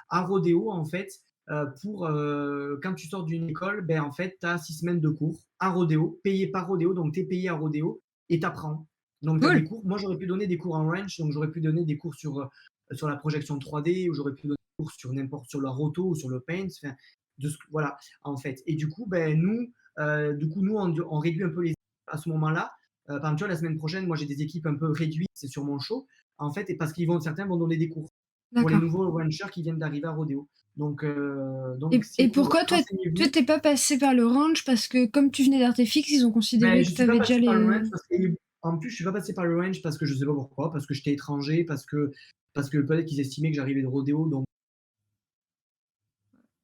à Rodéo, en fait, quand tu sors d'une école, ben, en fait, tu as 6 semaines de cours à Rodéo, payé par Rodéo, donc tu es payé à Rodéo et tu apprends. Donc, tu as des Cool. cours. Moi, j'aurais pu donner des cours en ranch, donc j'aurais pu donner des cours sur la projection 3D, ou j'aurais pu donner des cours sur la roto ou sur le paint, enfin, voilà, en fait. Et du coup, ben, nous, on réduit un peu les à ce moment-là. Par exemple, tu vois, la semaine prochaine, moi, j'ai des équipes un peu réduites, c'est sur mon show, en fait, et parce certains vont donner des cours pour les D'accord. nouveaux ranchers qui viennent d'arriver à Rodeo. Donc c'est Et cool, ouais. pourquoi toi, Renseignez-vous. t'es pas passé par le ranch? Parce que comme tu venais d'Artefix, ils ont Ben, considéré je que suis pas t'avais déjà passé par le les... ranch en plus, je suis pas passé par le ranch parce que je sais pas pourquoi, parce que j'étais étranger, parce que peut-être qu'ils estimaient que j'arrivais de Rodeo, donc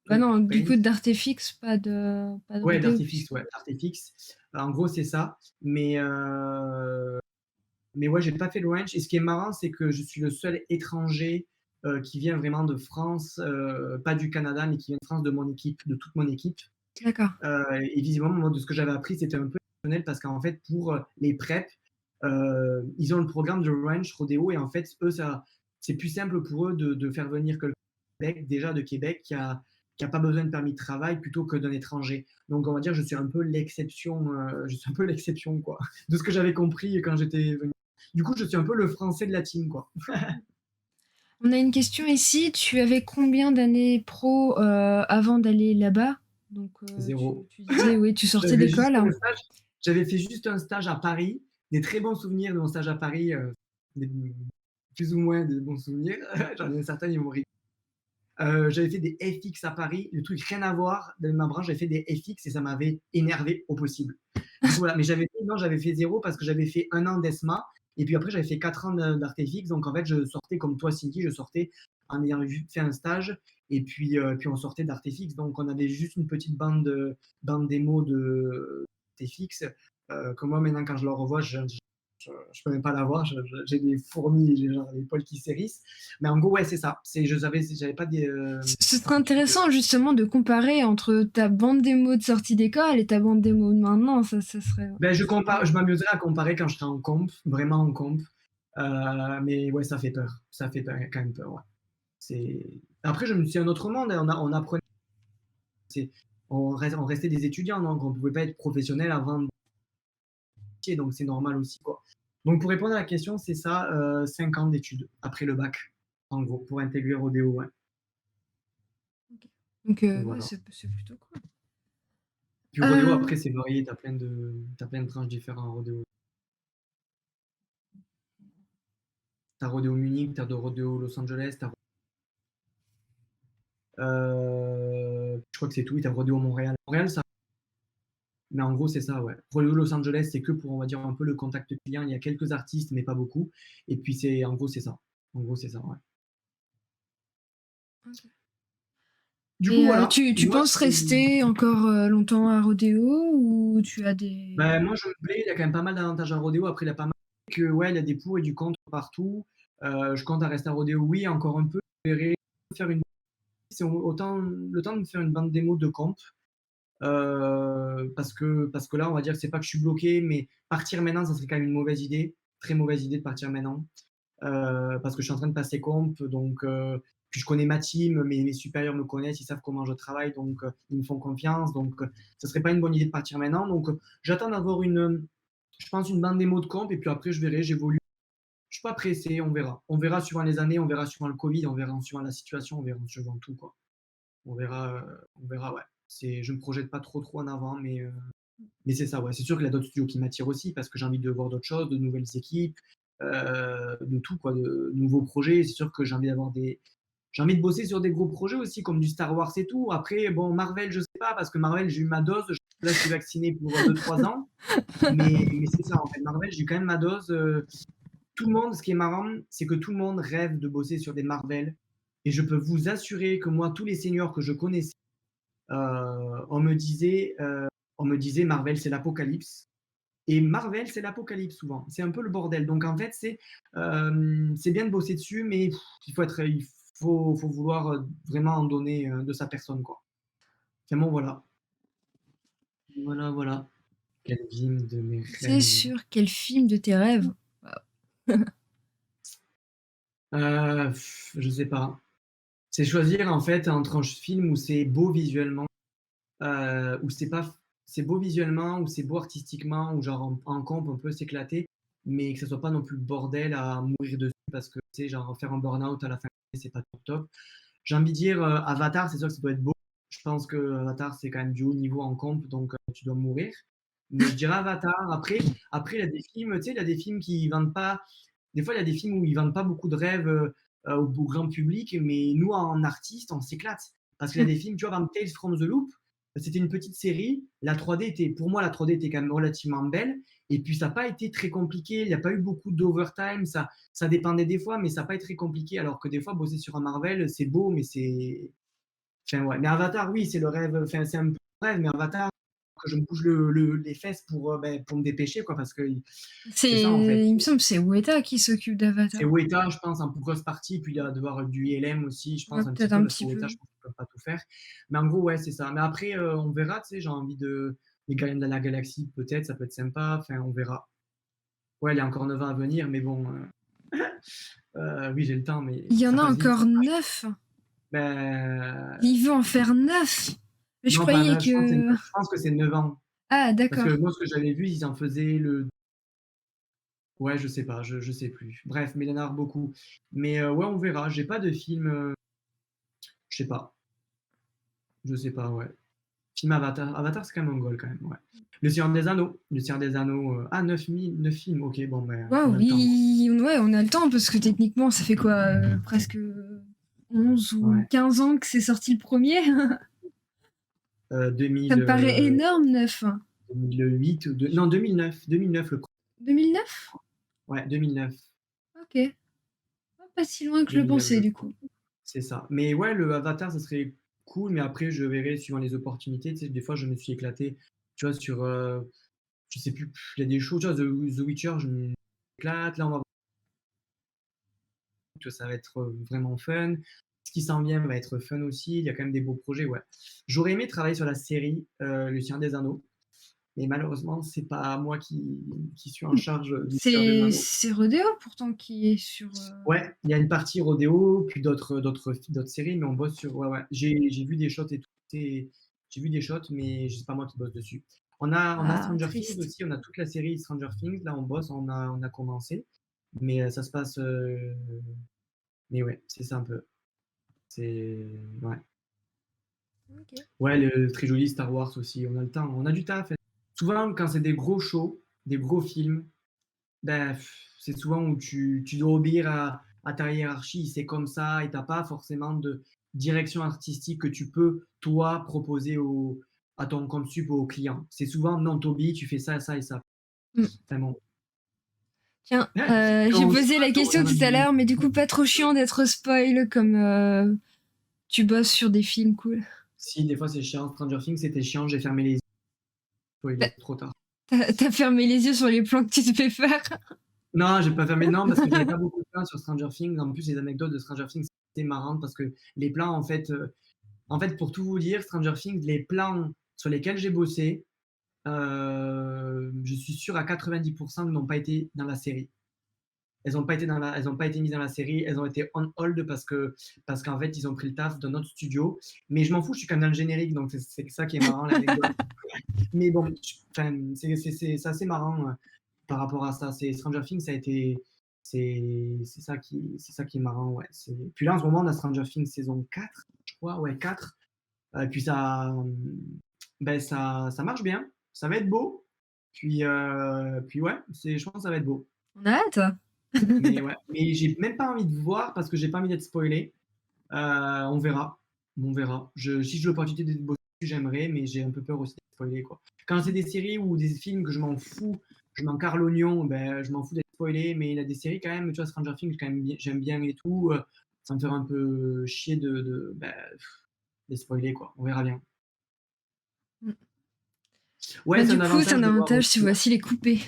Bah non, du paint. coup, d'Artefix, pas de Ouais, rodéo, d'Artefix, puisque... ouais, d'Artefix. En gros, c'est ça. Mais ouais, j'ai pas fait le ranch. Et ce qui est marrant, c'est que je suis le seul étranger qui vient vraiment de France, pas du Canada, mais qui vient de France, de toute mon équipe. D'accord. Et visiblement, moi, de ce que j'avais appris, c'était un peu exceptionnel parce qu'en fait, pour les preps, ils ont le programme de ranch rodéo et en fait, eux, c'est plus simple pour eux de faire venir quelqu'un déjà de Québec qui a pas besoin de permis de travail plutôt que d'un étranger. Donc on va dire je suis un peu l'exception, je suis un peu l'exception quoi, de ce que j'avais compris quand j'étais venu. Du coup, je suis un peu le français de la team quoi. On a une question ici. Tu avais combien d'années pro avant d'aller là-bas? Donc, Zéro. tu disais, oui, tu sortais J'avais juste d'école, fait un hein. stage, j'avais fait juste un stage à Paris, des très bons souvenirs de mon stage à Paris, des plus ou moins de bons souvenirs. J'en ai certains, ils vont rire. J'avais fait des FX à Paris, le truc rien à voir dans ma branche, j'avais fait des FX et ça m'avait énervé au possible. Du coup, voilà, mais j'avais fait 0 parce que j'avais fait 1 an d'ESMA et puis après j'avais fait 4 ans d'ArtFX. Donc en fait, je sortais comme toi, Cindy, je sortais en ayant fait un stage et puis on sortait d'ArtFX. Donc on avait juste une petite bande démo d'ArtFX que moi maintenant quand je la revois, je peux même pas la voir, j'ai des fourmis, j'ai genre les poils qui s'hérissent. Mais en gros, ouais, c'est ça. J'avais pas des. Ce serait intéressant justement de comparer entre ta bande démo de sortie d'école et ta bande démo de maintenant. Ça serait. Ben, Ça serait bien. je m'amuserais à comparer quand je serai en comp, vraiment en comp. Mais ouais, ça fait peur. Ça fait quand même peur, ouais. Après, je me suis un autre monde, hein. On apprenait, on restait des étudiants, donc on ne pouvait pas être professionnel avant de métier, donc c'est normal aussi, quoi. Donc pour répondre à la question, c'est ça, 5 ans d'études après le bac, en gros, pour intégrer Rodéo, ouais. Donc, ouais, Voilà. c'est plutôt cool. Puis Rodéo, après, c'est varié, t'as plein de tranches différentes à Rodéo. T'as Rodéo Munich, t'as de Rodéo Los Angeles, je crois que c'est tout. T'as Rodéo Montréal. Montréal, ça. Mais en gros, c'est ça, ouais. Rodéo Los Angeles, c'est que pour, on va dire, un peu le contact client. Il y a quelques artistes, mais pas beaucoup. Et puis, en gros, c'est ça. En gros, c'est ça, ouais. Ok. Du coup, Et voilà. tu Moi, penses rester encore longtemps à Rodéo ou tu as des. ben, moi, je me plais. Il y a quand même pas mal d'avantages à Rodéo. Après, il y a pas mal que, ouais, il y a des pour et du contre partout. Je compte à rester à Rodéo, oui, encore un peu. Je verrai faire une. C'est autant le temps de me faire une bande démo de camp. Parce que là, on va dire que c'est pas que je suis bloqué, mais partir maintenant, ça serait quand même une mauvaise idée, très mauvaise idée de partir maintenant, parce que je suis en train de passer comp, donc puis je connais ma team, mes supérieurs me connaissent, ils savent comment je travaille, donc ils me font confiance, donc ça serait pas une bonne idée de partir maintenant, donc j'attends d'avoir je pense une bande démo de comp, et puis après je verrai, j'évolue. Je suis pas pressé, on verra suivant les années, on verra suivant le Covid, on verra suivant la situation, on verra suivant tout quoi. On verra, ouais. Je me projette pas trop en avant, mais c'est ça, ouais. C'est sûr qu'il y a d'autres studios qui m'attirent aussi parce que j'ai envie de voir d'autres choses, de nouvelles équipes, de tout, quoi, de nouveaux projets. C'est sûr que j'ai envie de bosser sur des gros projets aussi, comme du Star Wars et tout. Après, bon, Marvel, je sais pas, parce que Marvel, j'ai eu ma dose. Là, je suis vacciné pour 2-3 ans. Mais c'est ça, en fait. Marvel, j'ai eu quand même ma dose. Tout le monde, ce qui est marrant, c'est que tout le monde rêve de bosser sur des Marvel. Et je peux vous assurer que moi, tous les seniors que je connaissais, on me disait Marvel, c'est l'apocalypse. Et Marvel, c'est l'apocalypse souvent. C'est un peu le bordel. Donc en fait, c'est bien de bosser dessus, mais il faut vouloir vraiment en donner de sa personne, quoi. Enfin bon, voilà. Voilà, voilà. Quel film de mes C'est rêves. sûr, quel film de tes rêves. Waouh. Je sais pas. C'est choisir en fait entre un film où c'est beau visuellement, où c'est beau visuellement, où c'est beau artistiquement, où genre en comp on peut s'éclater, mais que ça soit pas non plus le bordel à mourir dessus parce que tu sais, genre faire un burn-out à la fin, c'est pas top top. J'ai envie de dire Avatar, c'est sûr que ça doit être beau. Je pense que Avatar c'est quand même du haut niveau en comp, donc tu dois mourir. Mais je dirais Avatar. Après il y a des films, tu sais, il y a des films qui vendent pas. Des fois, il y a des films où ils vendent pas beaucoup de rêves au grand public, mais nous, en artistes, on s'éclate. Parce qu'il y a des films, tu vois, par exemple, Tales from the Loop, c'était une petite série. Pour moi, la 3D était quand même relativement belle. Et puis, ça n'a pas été très compliqué. Il n'y a pas eu beaucoup d'overtime. Ça dépendait des fois, mais ça n'a pas été très compliqué. Alors que des fois, bosser sur un Marvel, c'est beau, mais c'est. Enfin, ouais. Mais Avatar, oui, c'est le rêve. Enfin, c'est un peu le rêve, mais Avatar, que je me bouge les fesses pour me dépêcher, quoi, parce que c'est ça, en fait. Il me semble que c'est Weta qui s'occupe C'est d'Avatar. Weta, je pense, en plus grosse partie. Puis il doit y avoir du ILM aussi, je Ouais, pense, un petit peut-être peu, un parce que petit Weta, peu. je pense qu'ils ne peuvent pas tout faire. Mais en gros, ouais, c'est ça. Mais après, on verra, tu sais, j'ai envie de. Les Gardiens de la Galaxie, peut-être, ça peut être sympa. Enfin, on verra. Ouais, il y a encore 9 ans à venir, mais bon. Oui, j'ai le temps, mais Il y en ça a passe vite. encore 9. Ben, Il veut en faire 9. Je non, pas croyais 9, que... je pense que c'est 9 ans. Ah, Parce que d'accord. moi, ce que j'avais vu, ils en faisaient le ouais, je sais pas, je sais plus. Bref, mais il y en a beaucoup. Mais ouais, on verra. J'ai pas de film, je sais pas, je sais pas, ouais. Film Avatar. Avatar, c'est quand même un goal quand même, ouais. Le Seigneur des Anneaux. Le Seigneur des Anneaux, ah 9 films, OK, bon, ben, Waouh, on a le temps. oui, ouais, on a le temps parce que techniquement, ça fait quoi, presque 11 ou Ouais. 15 ans que c'est sorti le premier. Deux Ça mille me paraît énorme, 9. 2008 ou non, 2009 le 2009? ouais, 2009. Ok. Pas si loin que je le 2009, pensais, je du crois. coup. C'est ça. Mais ouais, le Avatar, ça serait cool, mais après, je verrai suivant les opportunités. Tu sais, des fois, je me suis éclaté, tu vois, sur, je sais plus, il y a des shows, tu vois, The Witcher, je m'éclate. Là, on va voir que ça va être vraiment fun. Ce qui s'en vient va être fun aussi. Il y a quand même des beaux projets, ouais. J'aurais aimé travailler sur la série Le Seigneur des Anneaux, mais malheureusement, c'est pas moi qui suis en charge du Seigneur des Anneaux. C'est Rodeo pourtant qui est sur. Ouais, il y a une partie rodéo, puis d'autres séries, mais on bosse sur. Ouais, ouais. J'ai vu des shots et tout. J'ai vu des shots, mais c'est pas moi qui bosse dessus. On a Ah, Stranger Things triste. aussi, on a toute la série Stranger Things. Là, on bosse, on a commencé. Mais ça se passe. Mais ouais, c'est ça un peu. C'est. Ouais. Ok. Ouais, le très joli Star Wars aussi. On a le temps, on a du taf. Souvent, quand c'est des gros shows, des gros films, ben, c'est souvent où tu dois obéir à ta hiérarchie, c'est comme ça, et t'as pas forcément de direction artistique que tu peux, toi, proposer à ton compte sup ou au client. C'est souvent, non, t'obéis, tu fais ça, ça et ça. Mm. Enfin bon. Tiens, Ouais, j'ai je sais posé pas la si question on a tout à dit- l'heure, mais du coup, pas trop chiant d'être spoil comme tu bosses sur des films cool. Si, des fois c'est chiant. Stranger Things, c'était chiant, j'ai fermé les yeux, il T'as est trop tard. t'as fermé les yeux sur les plans que tu te fais faire. Non, j'ai pas fermé, non, parce que j'avais pas beaucoup de plans sur Stranger Things. En plus, les anecdotes de Stranger Things, c'était marrant parce que les plans, en fait, pour tout vous dire, Stranger Things, les plans sur lesquels j'ai bossé, je suis sûr à 90% qu'ils n'ont pas été dans la série. Elles ont pas été mises dans la série, elles ont été on hold parce qu'en fait, ils ont pris le taf d'un autre studio. Mais je m'en fous, je suis quand même dans le générique, donc c'est ça qui est marrant, l'anecdote. Mais bon, c'est assez marrant par rapport à ça. Stranger Things, ça a été. C'est ça qui est marrant, ouais. Puis là, en ce moment, on a Stranger Things saison 4, je crois, ouais, 4. Puis ben ça marche bien, ça va être beau. Puis ouais, je pense que ça va être beau. On a hâte. Mais ouais, mais j'ai même pas envie de voir parce que j'ai pas envie d'être spoilé. On verra, on verra. Si j'ai l'opportunité de bosser, j'aimerais, mais j'ai un peu peur aussi d'être spoilé, quoi. Quand c'est des séries ou des films que je m'en fous, je m'en carre l'oignon, ben je m'en fous d'être spoilé. Mais il y a des séries quand même, tu vois, Stranger Things, quand même, j'aime bien et tout. Ça me fait un peu chier de spoiler, quoi. On verra bien. Bah, Ouais, c'est du un coup, c'est avantage un de voir avantage, tu aussi. vois, s'il est coupé.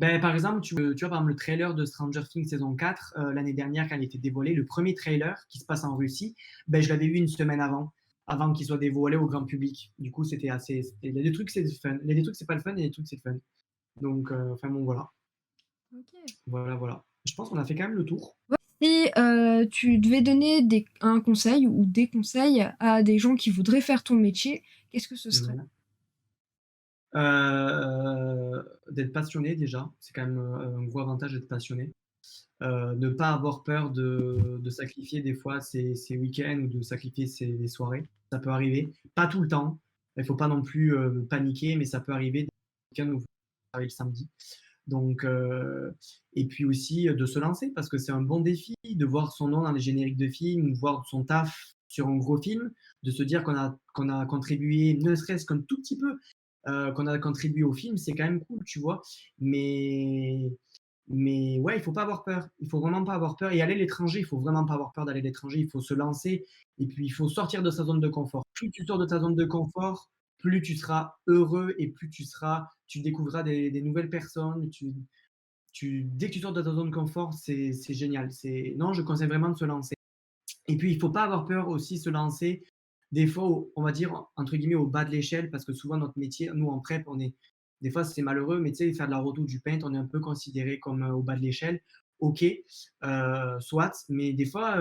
Ben, par exemple, tu vois, par exemple, le trailer de Stranger Things saison 4, l'année dernière, quand il était dévoilé, le premier trailer qui se passe en Russie, ben, je l'avais vu une semaine avant qu'il soit dévoilé au grand public. Du coup, il y a des trucs, c'est fun. Il y a des trucs, c'est pas le fun, il y a des trucs, c'est fun. Donc, enfin bon, voilà. Ok. Voilà, voilà. Je pense qu'on a fait quand même le tour. Si tu devais donner un conseil ou des conseils à des gens qui voudraient faire ton métier, qu'est-ce que ce serait? Voilà. D'être passionné déjà, c'est quand même un gros avantage d'être passionné. Ne pas avoir peur de sacrifier des fois ses week-ends ou de sacrifier ses soirées. Ça peut arriver. Pas tout le temps. Il ne faut pas non plus paniquer, mais ça peut arriver des week-ends où vous travaillez le samedi. Donc, et puis aussi de se lancer parce que c'est un bon défi de voir son nom dans les génériques de films ou voir son taf sur un gros film, de se dire qu'on a contribué, ne serait-ce qu'un tout petit peu, qu'on a contribué au film, c'est quand même cool, tu vois. Mais, mais ouais, il faut pas avoir peur. Il faut vraiment pas avoir peur. Et aller à l'étranger, il faut vraiment pas avoir peur d'aller à l'étranger. Il faut se lancer et puis il faut sortir de sa zone de confort. Plus tu sors de ta zone de confort, plus tu seras heureux et plus tu découvriras des nouvelles personnes. Dès que tu sors de ta zone de confort, c'est génial. Non, je conseille vraiment de se lancer. Et puis, il ne faut pas avoir peur aussi de se lancer des fois, on va dire, entre guillemets, au bas de l'échelle, parce que souvent, notre métier, nous, en prep, des fois, c'est malheureux, mais tu sais, faire de la route ou du paint, on est un peu considéré comme au bas de l'échelle. OK, soit, mais des fois,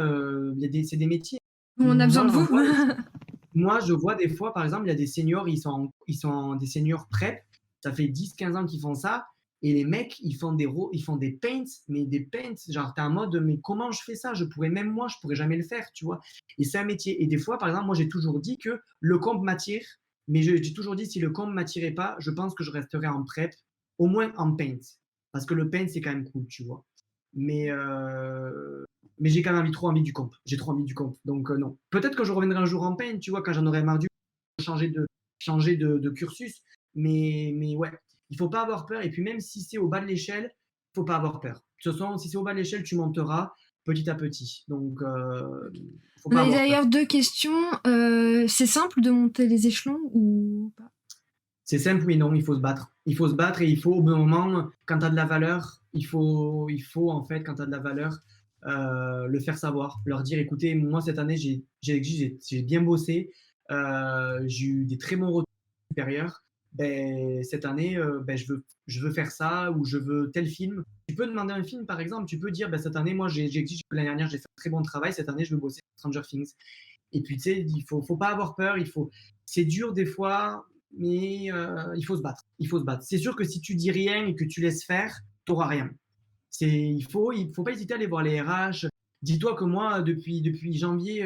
c'est des métiers. On a besoin Moi, de j'en vous. vois moi, je vois des fois, par exemple, il y a des seniors, des seniors prep, ça fait 10, 15 ans qu'ils font ça, et les mecs, ils font des paints, mais des paints, genre, tu es en mode, mais comment je fais ça? Même moi, je pourrais jamais le faire, tu vois? Et c'est un métier. Et des fois, par exemple, moi, j'ai toujours dit que le comp m'attire, mais j'ai toujours dit, si le comp m'attirait pas, je pense que je resterais en prep, au moins en paint. Parce que le paint, c'est quand même cool, tu vois? Mais, mais j'ai quand même trop envie du comp. J'ai trop envie du comp. Donc, non. Peut-être que je reviendrai un jour en paint, tu vois, quand j'en aurai marre du changer de cursus. Mais ouais, il faut pas avoir peur. Et puis, même si c'est au bas de l'échelle, il faut pas avoir peur. De toute façon, si c'est au bas de l'échelle, tu monteras petit à petit. Donc, faut On pas a avoir peur. d'ailleurs 2 questions. C'est simple de monter les échelons ou pas? C'est simple, oui, non, il faut se battre. Il faut se battre et il faut, au bon moment, quand tu as de la valeur, en fait, quand tu as de la valeur, le faire savoir. Leur dire, écoutez, moi, cette année, j'ai bien bossé, j'ai eu des très bons retours supérieurs. Ben, cette année, ben, je veux faire ça ou je veux tel film. Tu peux demander un film, par exemple. Tu peux dire, ben, cette année, moi, j'ai exigé que l'année dernière, j'ai fait un très bon travail. Cette année, je veux bosser sur Stranger Things. Et puis, tu sais, faut pas avoir peur. C'est dur des fois, mais il faut se battre. Il faut se battre. C'est sûr que si tu dis rien et que tu laisses faire, tu n'auras rien. Il faut pas hésiter à aller voir les RH. Dis-toi que moi, depuis janvier,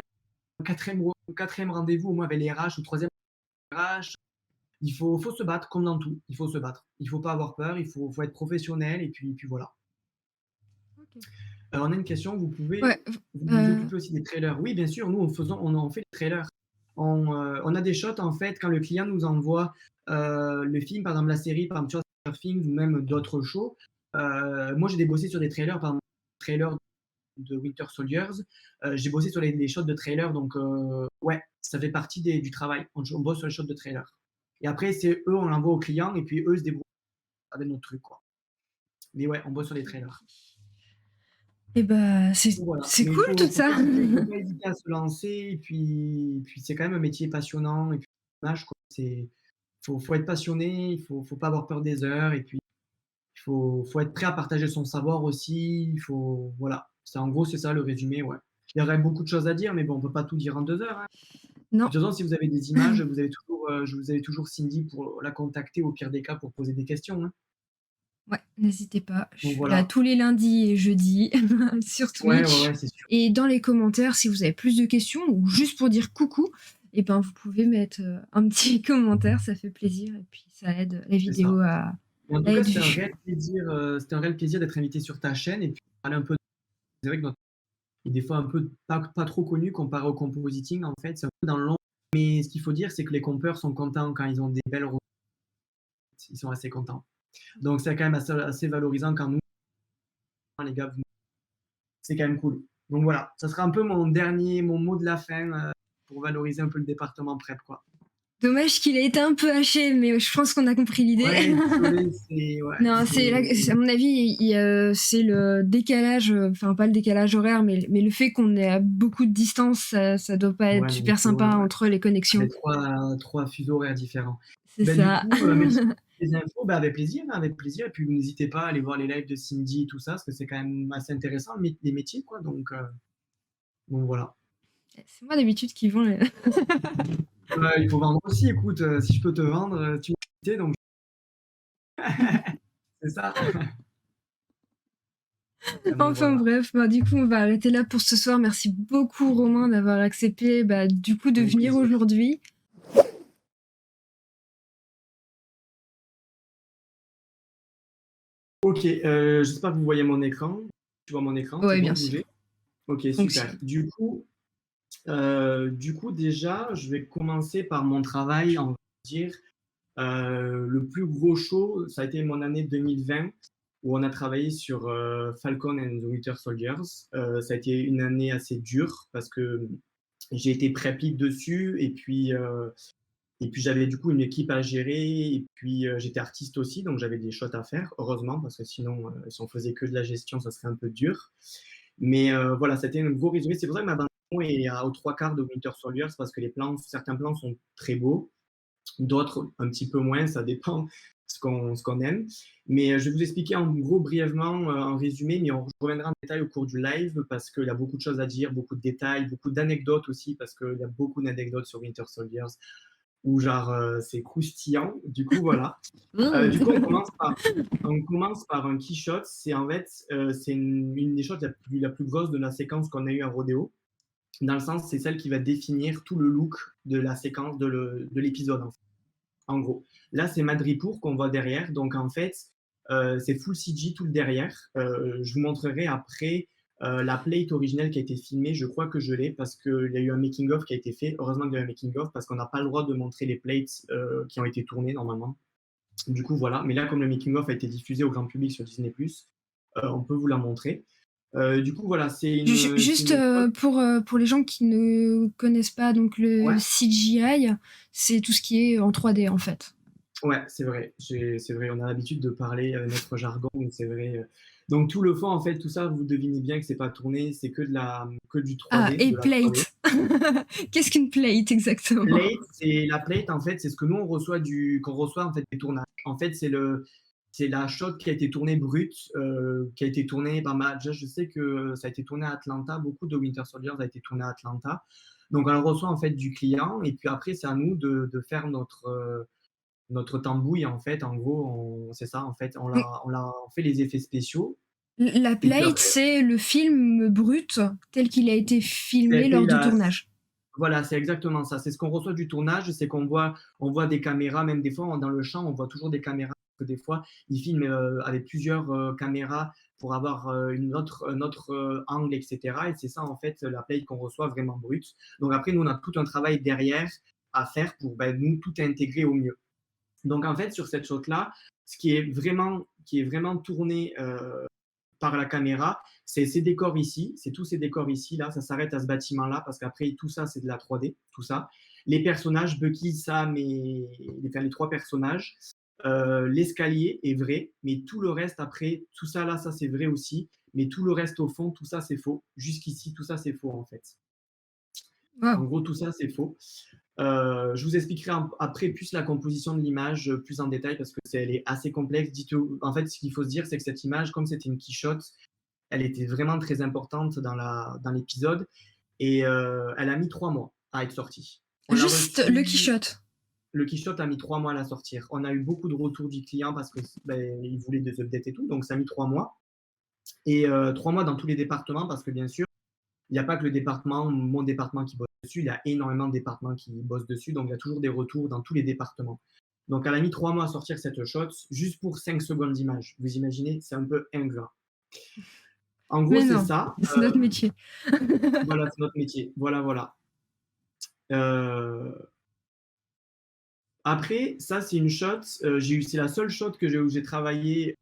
quatrième rendez-vous, moi, avec les RH, ou troisième RH, faut se battre comme dans tout. Il faut se battre. Il faut pas avoir peur. Faut être professionnel. Et puis voilà. Ok. On a une question. Ouais. Vous vous occupez aussi des trailers. Oui, bien sûr. Nous, on en fait des trailers. On a des shots, en fait, quand le client nous envoie le film, par exemple la série, par exemple Stranger Things ou même d'autres shows. Moi, j'ai bossé sur des trailers, par exemple, trailers de Winter Soldiers. J'ai bossé sur les shots de trailers, donc ouais, ça fait partie du travail. On bosse sur les shots de trailers. Et après, c'est eux, on l'envoie aux clients et puis eux se débrouillent avec notre truc, quoi. Mais ouais, on bosse sur les trailers. Et bah, Donc voilà. c'est Mais cool tout ça. faut pas hésiter à se lancer. Et puis c'est quand même un métier passionnant. Et puis, dommage, quoi. Faut être passionné. Faut pas avoir peur des heures. Et puis, faut être prêt à partager son savoir aussi. Voilà. En gros, c'est ça le résumé, ouais. Il y aurait beaucoup de choses à dire, mais bon, on peut pas tout dire en 2 heures, hein. De Non. toute façon, si vous avez des images, vous avez toujours Cindy pour la contacter au pire des cas pour poser des questions, hein. Ouais, n'hésitez pas. Je Donc suis là voilà. tous les lundis et jeudis sur Ouais, ouais, Twitch. ouais, c'est sûr. Et dans les commentaires, si vous avez plus de questions ou juste pour dire coucou, et ben vous pouvez mettre un petit commentaire, ça fait plaisir et puis ça aide la C'est vidéo ça. à Et en tout cas, être vue. c'était un réel plaisir d'être invité sur ta chaîne et puis parler un peu. C'est vrai que il est des fois un peu pas trop connu comparé au compositing, en fait, c'est un peu dans l'ombre. Mais ce qu'il faut dire, c'est que les compeurs sont contents quand ils ont des belles recettes, ils sont assez contents. Donc c'est quand même assez valorisant quand nous, les gars, c'est quand même cool. Donc voilà, ça sera un peu mon mot de la fin pour valoriser un peu le département prep, quoi. Dommage qu'il ait été un peu haché, mais je pense qu'on a compris l'idée. Ouais, désolé, Non, à mon avis, c'est le décalage, enfin pas le décalage horaire, mais le fait qu'on ait à beaucoup de distance, ça doit pas être ouais, non, super c'est sympa horrible, ouais. entre les connexions. Avec trois fuseaux horaires différents. C'est Bah, du ça. coup, merci pour les infos. Bah, avec plaisir, hein, avec plaisir. Et puis, n'hésitez pas à aller voir les lives de Cindy et tout ça, parce que c'est quand même assez intéressant, les métiers, quoi. Donc voilà. C'est moi d'habitude qui vont. Il faut vendre aussi. Écoute, si je peux te vendre, tu m'as invité, donc c'est ça. Donc Enfin voilà. bref, bah, du coup on va arrêter là pour ce soir. Merci beaucoup Romain d'avoir accepté du coup de Avec venir plaisir. aujourd'hui. Ok, j'espère que vous voyez mon écran. Tu vois mon écran, c'est Ouais, bon, bien bougez. sûr. Ok, Ça super. fonctionne. Du coup, déjà, je vais commencer par mon travail, on va dire. Le plus gros show, ça a été mon année 2020, où on a travaillé sur Falcon and the Winter Soldiers. Ça a été une année assez dure parce que j'ai été prep lead dessus et puis j'avais du coup une équipe à gérer et puis j'étais artiste aussi, donc j'avais des shots à faire, heureusement, parce que sinon, si on faisait que de la gestion, ça serait un peu dur. Mais voilà, c'était un gros résumé. C'est pour ça que ma bande est aux 3/4 de Winter Soldiers, parce que certains plans sont très beaux, d'autres un petit peu moins, ça dépend. ce qu'on aime. Mais je vais vous expliquer en gros brièvement, en résumé, mais on reviendra en détail au cours du live parce qu'il y a beaucoup de choses à dire, beaucoup de détails, beaucoup d'anecdotes aussi, parce qu'il y a beaucoup d'anecdotes sur Winter Soldier où genre c'est croustillant. Du coup, voilà. Du coup, on commence par un key shot. C'est en fait c'est une des shots la plus grosse de la séquence qu'on a eu à Rodeo. Dans le sens, c'est celle qui va définir tout le look de la séquence de l'épisode, en gros. Là, c'est Madripoor qu'on voit derrière. Donc, en fait, c'est full CG tout le derrière. Je vous montrerai après la plate originelle qui a été filmée. Je crois que je l'ai parce qu'il y a eu un making-of qui a été fait. Heureusement qu'il y a eu un making-of parce qu'on n'a pas le droit de montrer les plates qui ont été tournées normalement. Du coup, voilà. Mais là, comme le making-of a été diffusé au grand public sur Disney+, on peut vous la montrer. Du coup, voilà, c'est Juste pour les gens qui ne connaissent pas donc le Ouais. CGI, c'est tout ce qui est en 3D en fait. Ouais, c'est vrai. C'est vrai, on a l'habitude de parler notre jargon, mais c'est vrai. Donc tout le fond, en fait, tout ça, vous devinez bien que c'est pas tourné, c'est que du 3D, Ah, et de la 3D. plate. Qu'est-ce qu'une plate exactement? La plate, en fait, c'est ce que nous qu'on reçoit en fait des tournages. En fait, c'est la shot qui a été tournée brute, qui a été tournée par déjà, je sais que ça a été tourné à Atlanta, beaucoup de Winter Soldier a été tourné à Atlanta. Donc on le reçoit en fait du client, et puis après c'est à nous de faire notre tambouille, en fait. En gros, c'est ça, en fait. On fait les effets spéciaux. La Et puis plate, après, c'est le film brut tel qu'il a été filmé c'était lors du la- tournage. voilà, c'est exactement ça. C'est ce qu'on reçoit du tournage, c'est on voit des caméras, même des fois dans le champ, on voit toujours des caméras. Que des fois, ils filment avec plusieurs caméras pour avoir un autre angle, etc. Et c'est ça, en fait, la plate qu'on reçoit vraiment brute. Donc après, nous, on a tout un travail derrière à faire pour nous tout intégrer au mieux. Donc en fait, sur cette shot-là, ce qui est vraiment tourné par la caméra, c'est ces décors ici, c'est tous ces décors ici, là, ça s'arrête à ce bâtiment-là, parce qu'après, tout ça, c'est de la 3D, tout ça. Les personnages, Bucky, Sam les trois personnages, l'escalier est vrai, mais tout le reste après, tout ça là, ça c'est vrai aussi, mais tout le reste au fond, tout ça c'est faux. Jusqu'ici, tout ça c'est faux en fait. En Wow. gros, tout ça c'est faux. Je vous expliquerai après plus la composition de l'image plus en détail parce que elle est assez complexe. En fait, ce qu'il faut se dire, c'est que cette image, comme c'était une keyshot, elle était vraiment très importante dans l'épisode et elle a mis 3 mois à être sortie. On l'a Juste le reçu. Quichotte. Le keyshot a mis 3 mois à la sortir. On a eu beaucoup de retours du client parce que il voulait des updates et tout, donc ça a mis 3 mois. Et 3 mois dans tous les départements parce que bien sûr, il n'y a pas que mon département qui bosse dessus, il y a énormément de départements qui bossent dessus, donc il y a toujours des retours dans tous les départements. Donc elle a mis 3 mois à sortir cette shot, juste pour 5 secondes d'image. Vous imaginez, c'est un peu ingrat. En gros, Mais c'est non, ça. c'est notre métier. Voilà, c'est notre métier. Voilà, voilà. Euh, Après, ça, c'est une shot. C'est la seule shot où j'ai travaillé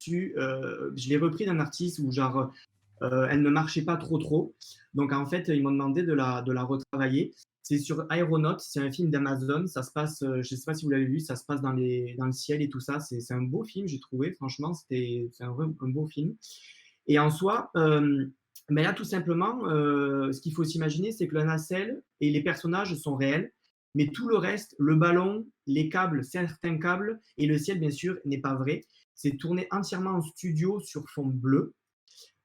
dessus. Je l'ai repris d'un artiste où genre elle ne marchait pas trop. Donc en fait, ils m'ont demandé de la retravailler. C'est sur Aeronaut, c'est un film d'Amazon. Ça se passe, je ne sais pas si vous l'avez vu, ça se passe dans le ciel et tout ça. C'est un beau film, j'ai trouvé. Franchement, c'est un beau film. Et en soi, mais là, tout simplement, ce qu'il faut s'imaginer, c'est que la nacelle et les personnages sont réels, mais tout le reste, le ballon, les câbles, certains câbles et le ciel, bien sûr, n'est pas vrai. C'est tourné entièrement en studio sur fond bleu.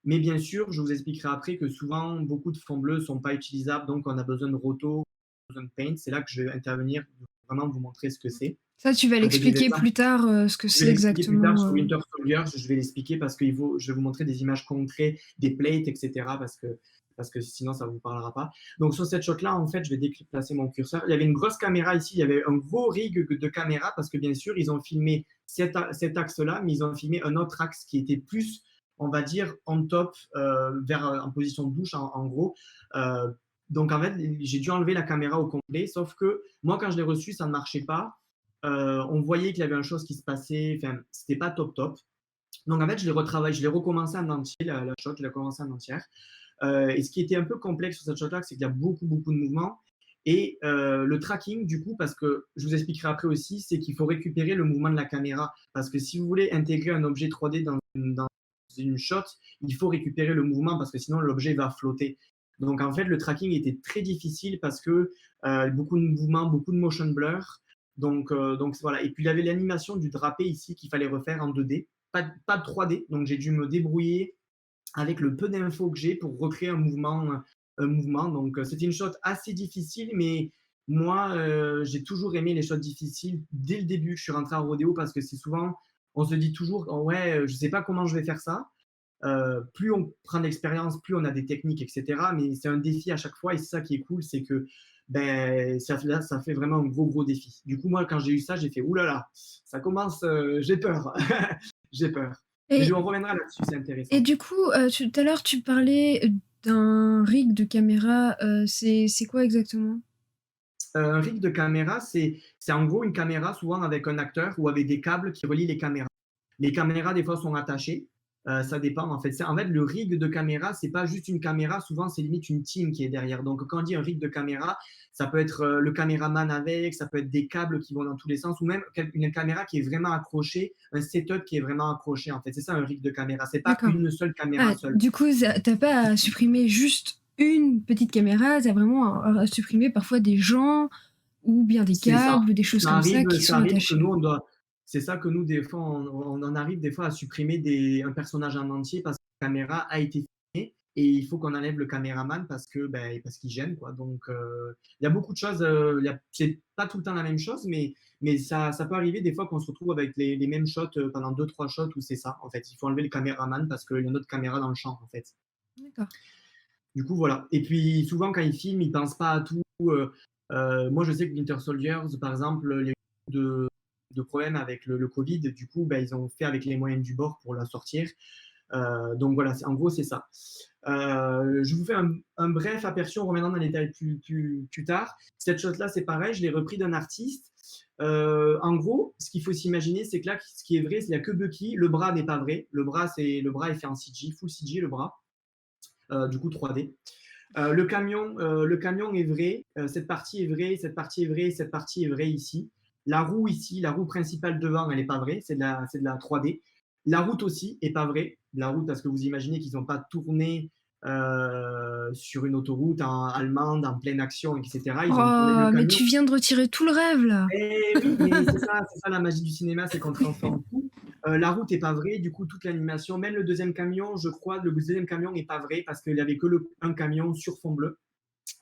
Mais bien sûr, je vous expliquerai après que souvent, beaucoup de fonds bleus ne sont pas utilisables, donc on a besoin de roto, besoin de paint. C'est là que je vais intervenir, vraiment vous montrer ce que c'est. Ça, tu vas Avec des l'expliquer exemples. plus tard, ce que Je vais c'est l'expliquer plus tard sur exactement. Winter Soldier, je vais l'expliquer parce que je vais vous montrer des images concrètes, des plates, etc. Parce que sinon, ça ne vous parlera pas. Donc, sur cette shot-là, en fait, je vais déplacer mon curseur. Il y avait une grosse caméra ici, il y avait un gros rig de caméra parce que, bien sûr, ils ont filmé cet axe-là, mais ils ont filmé un autre axe qui était plus, on va dire, on top, en position de douche, en gros. Donc, en fait, j'ai dû enlever la caméra au complet, sauf que moi, quand je l'ai reçu, ça ne marchait pas. On voyait qu'il y avait une chose qui se passait, enfin, c'était pas top. Donc en fait, je l'ai retravaillé, je l'ai recommencé en entier, la shot, je l'ai commencé en entière. Et ce qui était un peu complexe sur cette shot-là, c'est qu'il y a beaucoup de mouvements. Et le tracking, du coup, parce que je vous expliquerai après aussi, c'est qu'il faut récupérer le mouvement de la caméra. Parce que si vous voulez intégrer un objet 3D dans une shot, il faut récupérer le mouvement parce que sinon l'objet va flotter. Donc en fait, le tracking était très difficile parce que beaucoup de mouvements, beaucoup de motion blur. Donc voilà. Et puis il y avait l'animation du drapé ici qu'il fallait refaire en 2D, pas de 3D. Donc j'ai dû me débrouiller avec le peu d'infos que j'ai pour recréer un mouvement. Donc c'était une shot assez difficile, mais moi j'ai toujours aimé les shots difficiles dès le début que je suis rentré en rodéo, parce que c'est souvent, on se dit toujours, oh, ouais, je sais pas comment je vais faire ça. Plus on prend d'expérience, plus on a des techniques, etc. Mais c'est un défi à chaque fois, et c'est ça qui est cool, c'est que ben, ça fait vraiment un gros défi. Du coup, moi, quand j'ai eu ça, j'ai fait oulala, ça commence, j'ai peur, j'ai peur. Mais Et, on reviendra là-dessus, c'est et intéressant. du coup, tout à l'heure, tu parlais d'un rig de caméra. C'est quoi exactement? Un rig de caméra, c'est en gros une caméra, souvent avec un acteur ou avec des câbles qui relient les caméras. Les caméras, des fois, sont attachées. Ça dépend, en fait. En fait, le rig de caméra, c'est pas juste une caméra. Souvent, c'est limite une team qui est derrière. Donc, quand on dit un rig de caméra, ça peut être le caméraman avec, ça peut être des câbles qui vont dans tous les sens, ou même une caméra qui est vraiment accrochée, un setup qui est vraiment accroché, en fait. C'est ça, un rig de caméra. C'est pas D'accord. une seule caméra Ah, seule. du coup, t'as pas à supprimer juste une petite caméra, t'as vraiment à supprimer parfois des gens ou bien des C'est ça. câbles ou des choses comme ça qui Ça sont arrive que attachés. nous, on doit. C'est ça que nous, des fois, on en arrive des fois à supprimer un personnage en entier parce que la caméra a été filmée et il faut qu'on enlève le caméraman parce qu'il gêne, quoi. Donc, il y a beaucoup de choses. C'est pas tout le temps la même chose, mais ça peut arriver des fois qu'on se retrouve avec les mêmes shots pendant deux, trois shots où c'est ça. En fait, il faut enlever le caméraman parce qu'il y a une autre caméra dans le champ, en fait. D'accord. Du coup, voilà. Et puis, souvent, quand ils filment, ils pensent pas à tout. Moi, je sais que Winter Soldiers, par exemple, il y a eu de problèmes avec le Covid. Du coup, ben, ils ont fait avec les moyens du bord pour la sortir. Donc voilà, en gros, c'est ça. Je vous fais un bref aperçu, on reviendra dans les détails plus tard. Cette shot-là, c'est pareil, je l'ai repris d'un artiste. En gros, ce qu'il faut s'imaginer, c'est que là, ce qui est vrai, c'est qu'il n'y a que Bucky. Le bras n'est pas vrai. Le bras est fait en CG, full CG, le bras. Du coup 3D. Le camion est vrai, cette partie est vraie, cette partie est vraie, cette partie est vraie ici. La roue ici, la roue principale devant, elle n'est pas vraie, c'est de la 3D. La route aussi est pas vraie. La route, parce que vous imaginez qu'ils n'ont pas tourné sur une autoroute allemande en pleine action, etc. Ils ont tourné le Oh, mais camion. tu viens de retirer tout le rêve là. Eh oui, mais c'est ça la magie du cinéma, c'est qu'on transforme tout. La route n'est pas vraie, du coup, toute l'animation, même le deuxième camion, je crois, le deuxième camion n'est pas vrai parce qu'il n'y avait que un camion sur fond bleu.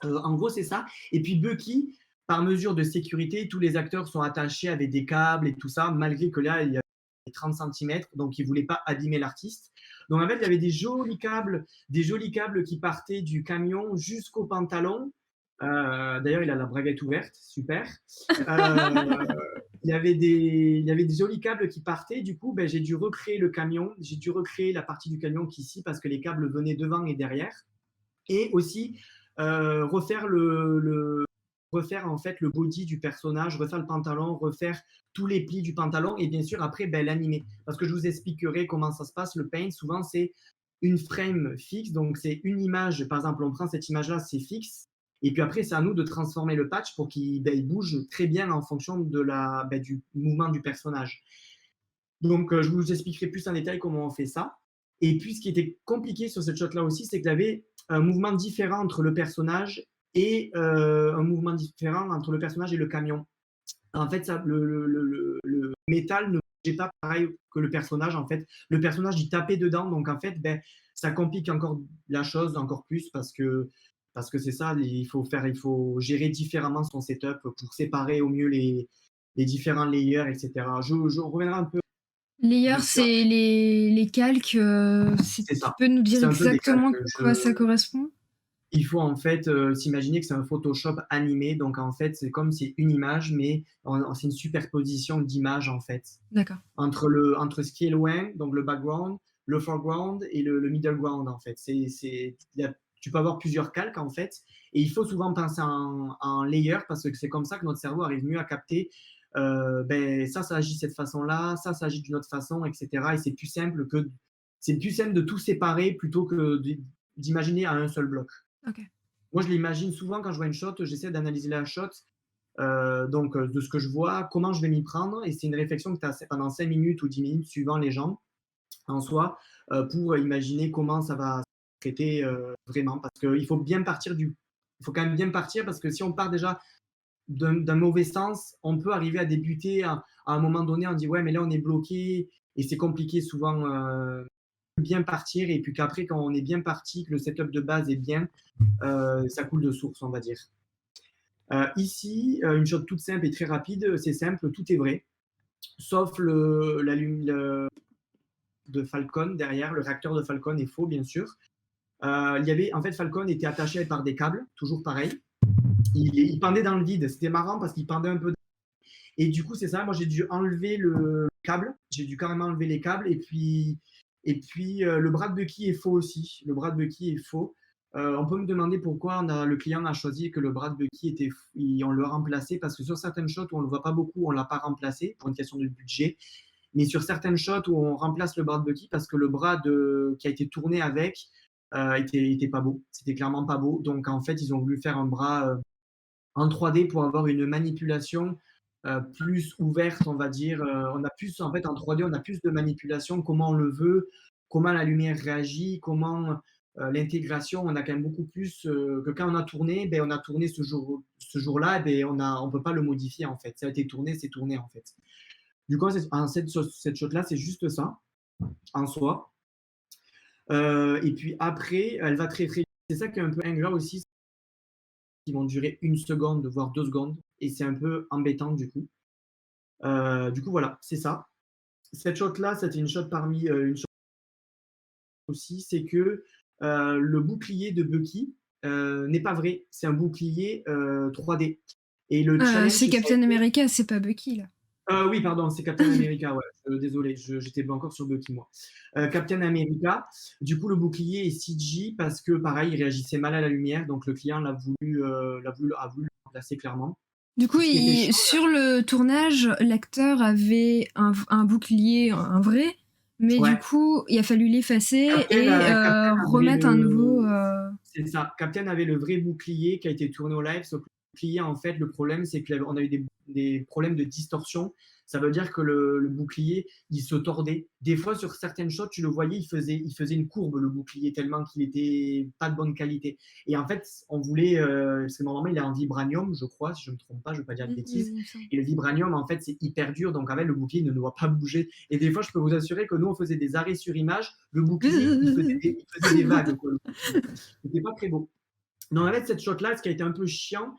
En gros, c'est ça. Et puis Bucky, par mesure de sécurité, tous les acteurs sont attachés avec des câbles et tout ça, malgré que là, il y a 30 cm, donc ils ne voulaient pas abîmer l'artiste. Donc en fait, il y avait des jolis câbles qui partaient du camion jusqu'au pantalon. D'ailleurs, il a la braguette ouverte, super. Il y avait des jolis câbles qui partaient. Du coup, ben, j'ai dû recréer le camion. J'ai dû recréer la partie du camion qui est ici parce que les câbles venaient devant et derrière. Et aussi refaire refaire en fait le body du personnage, refaire le pantalon, refaire tous les plis du pantalon et bien sûr après ben, l'animer. Parce que je vous expliquerai comment ça se passe. Le paint, souvent c'est une frame fixe, donc c'est une image. Par exemple, on prend cette image-là, c'est fixe. Et puis après, c'est à nous de transformer le patch pour qu'il ben, bouge très bien en fonction du mouvement du personnage. Donc, je vous expliquerai plus en détail comment on fait ça. Et puis, ce qui était compliqué sur cette shot-là aussi, c'est qu'il y avait un mouvement différent entre le personnage et un mouvement différent entre le personnage et le camion. En fait, le métal ne bougeait pas pareil que le personnage. En fait, le personnage, il tapait dedans. Donc, en fait, ben, ça complique encore la chose encore plus parce que c'est ça, il faut gérer différemment son setup pour séparer au mieux les différents layers, etc. Je reviendrai un peu Layer, dessus c'est après. les calques. C'est Tu ça. peux nous dire C'est un peu des exactement calques. quoi ça correspond? Il faut en fait s'imaginer que c'est un Photoshop animé. Donc en fait, c'est comme c'est une image, mais c'est une superposition d'images en fait. D'accord. Entre ce qui est loin, donc le background, le foreground et le middle ground en fait. Tu peux avoir plusieurs calques en fait. Et il faut souvent penser en layer parce que c'est comme ça que notre cerveau arrive mieux à capter ben, ça agit de cette façon-là, ça agit d'une autre façon, etc. Et c'est plus simple de tout séparer plutôt que d'imaginer à un seul bloc. Ok. Moi, je l'imagine souvent quand je vois une shot, j'essaie d'analyser la shot, de ce que je vois, comment je vais m'y prendre. Et c'est une réflexion que tu as pendant 5 minutes ou 10 minutes, suivant les gens en soi, pour imaginer comment ça va se traiter vraiment. Parce qu'il faut bien partir il faut quand même bien partir parce que si on part déjà d'un mauvais sens, on peut arriver à débuter à un moment donné, on dit ouais, mais là on est bloqué et c'est compliqué souvent bien partir. Et puis qu'après, quand on est bien parti, que le setup de base est bien, ça coule de source, on va dire. Ici, une chose toute simple et très rapide, c'est simple, tout est vrai, sauf la lumière de Falcon derrière, le réacteur de Falcon est faux, bien sûr. Il y avait, en fait, Falcon était attaché par des câbles, toujours pareil. Il pendait dans le vide. C'était marrant parce qu'il pendait un peu. Et du coup, c'est ça. Moi, j'ai dû enlever le câble. J'ai dû carrément enlever les câbles. Et puis le bras de Bucky est faux aussi. Le bras de Bucky est faux. On peut me demander pourquoi le client a choisi que le bras de Bucky était faux. On l'a remplacé parce que sur certaines shots où on ne le voit pas beaucoup, on ne l'a pas remplacé pour une question de budget. Mais sur certaines shots où on remplace le bras de Bucky parce que le bras qui a été tourné avec était pas beau. C'était clairement pas beau. Donc en fait, ils ont voulu faire un bras en 3D pour avoir une manipulation plus ouverte, on va dire. On a plus, en fait, en 3D, on a plus de manipulation, comment on le veut, comment la lumière réagit, comment l'intégration, on a quand même beaucoup plus que quand on a tourné, ben, on a tourné ce jour-là, ben, on ne peut pas le modifier, en fait. Ça a été tourné, c'est tourné, en fait. Du coup, cette shot-là, c'est juste ça, en soi. Et puis après, elle va très, très vite. C'est ça qui est un peu ingrat aussi, qui vont durer 1 seconde, voire 2 secondes. Et c'est un peu embêtant du coup. Voilà, c'est ça. Cette shot-là, c'était une shot parmi une shot aussi, c'est que le bouclier de Bucky n'est pas vrai. C'est un bouclier 3D. Et le challenge, c'est Captain America, c'est pas Bucky là. Oui, pardon, c'est Captain America. Ouais. Désolé, j'étais encore sur Bucky, moi. Captain America, du coup, le bouclier est CG parce que, pareil, il réagissait mal à la lumière. Donc, le client a voulu le remplacer clairement. Du coup, sur le tournage, l'acteur avait un bouclier, un vrai, mais Ouais. du coup, il a fallu l'effacer et Captain remettre un nouveau. C'est ça. Captain avait le vrai bouclier qui a été tourné au live. Sauf que le bouclier, en fait, le problème, c'est qu'on a eu des problèmes de distorsion. Ça veut dire que le bouclier, il se tordait. Des fois, sur certaines shots, tu le voyais, il faisait une courbe, le bouclier, tellement qu'il était pas de bonne qualité. Et en fait, on voulait, parce que normalement, il est en vibranium, je crois, si je ne me trompe pas, je ne veux pas dire de bêtises. Et le vibranium, en fait, c'est hyper dur, donc en fait, le bouclier ne doit pas bouger. Et des fois, je peux vous assurer que nous, on faisait des arrêts sur image, le bouclier, il faisait des vagues. C'était pas très beau. Non, en fait, cette shot-là, ce qui a été un peu chiant,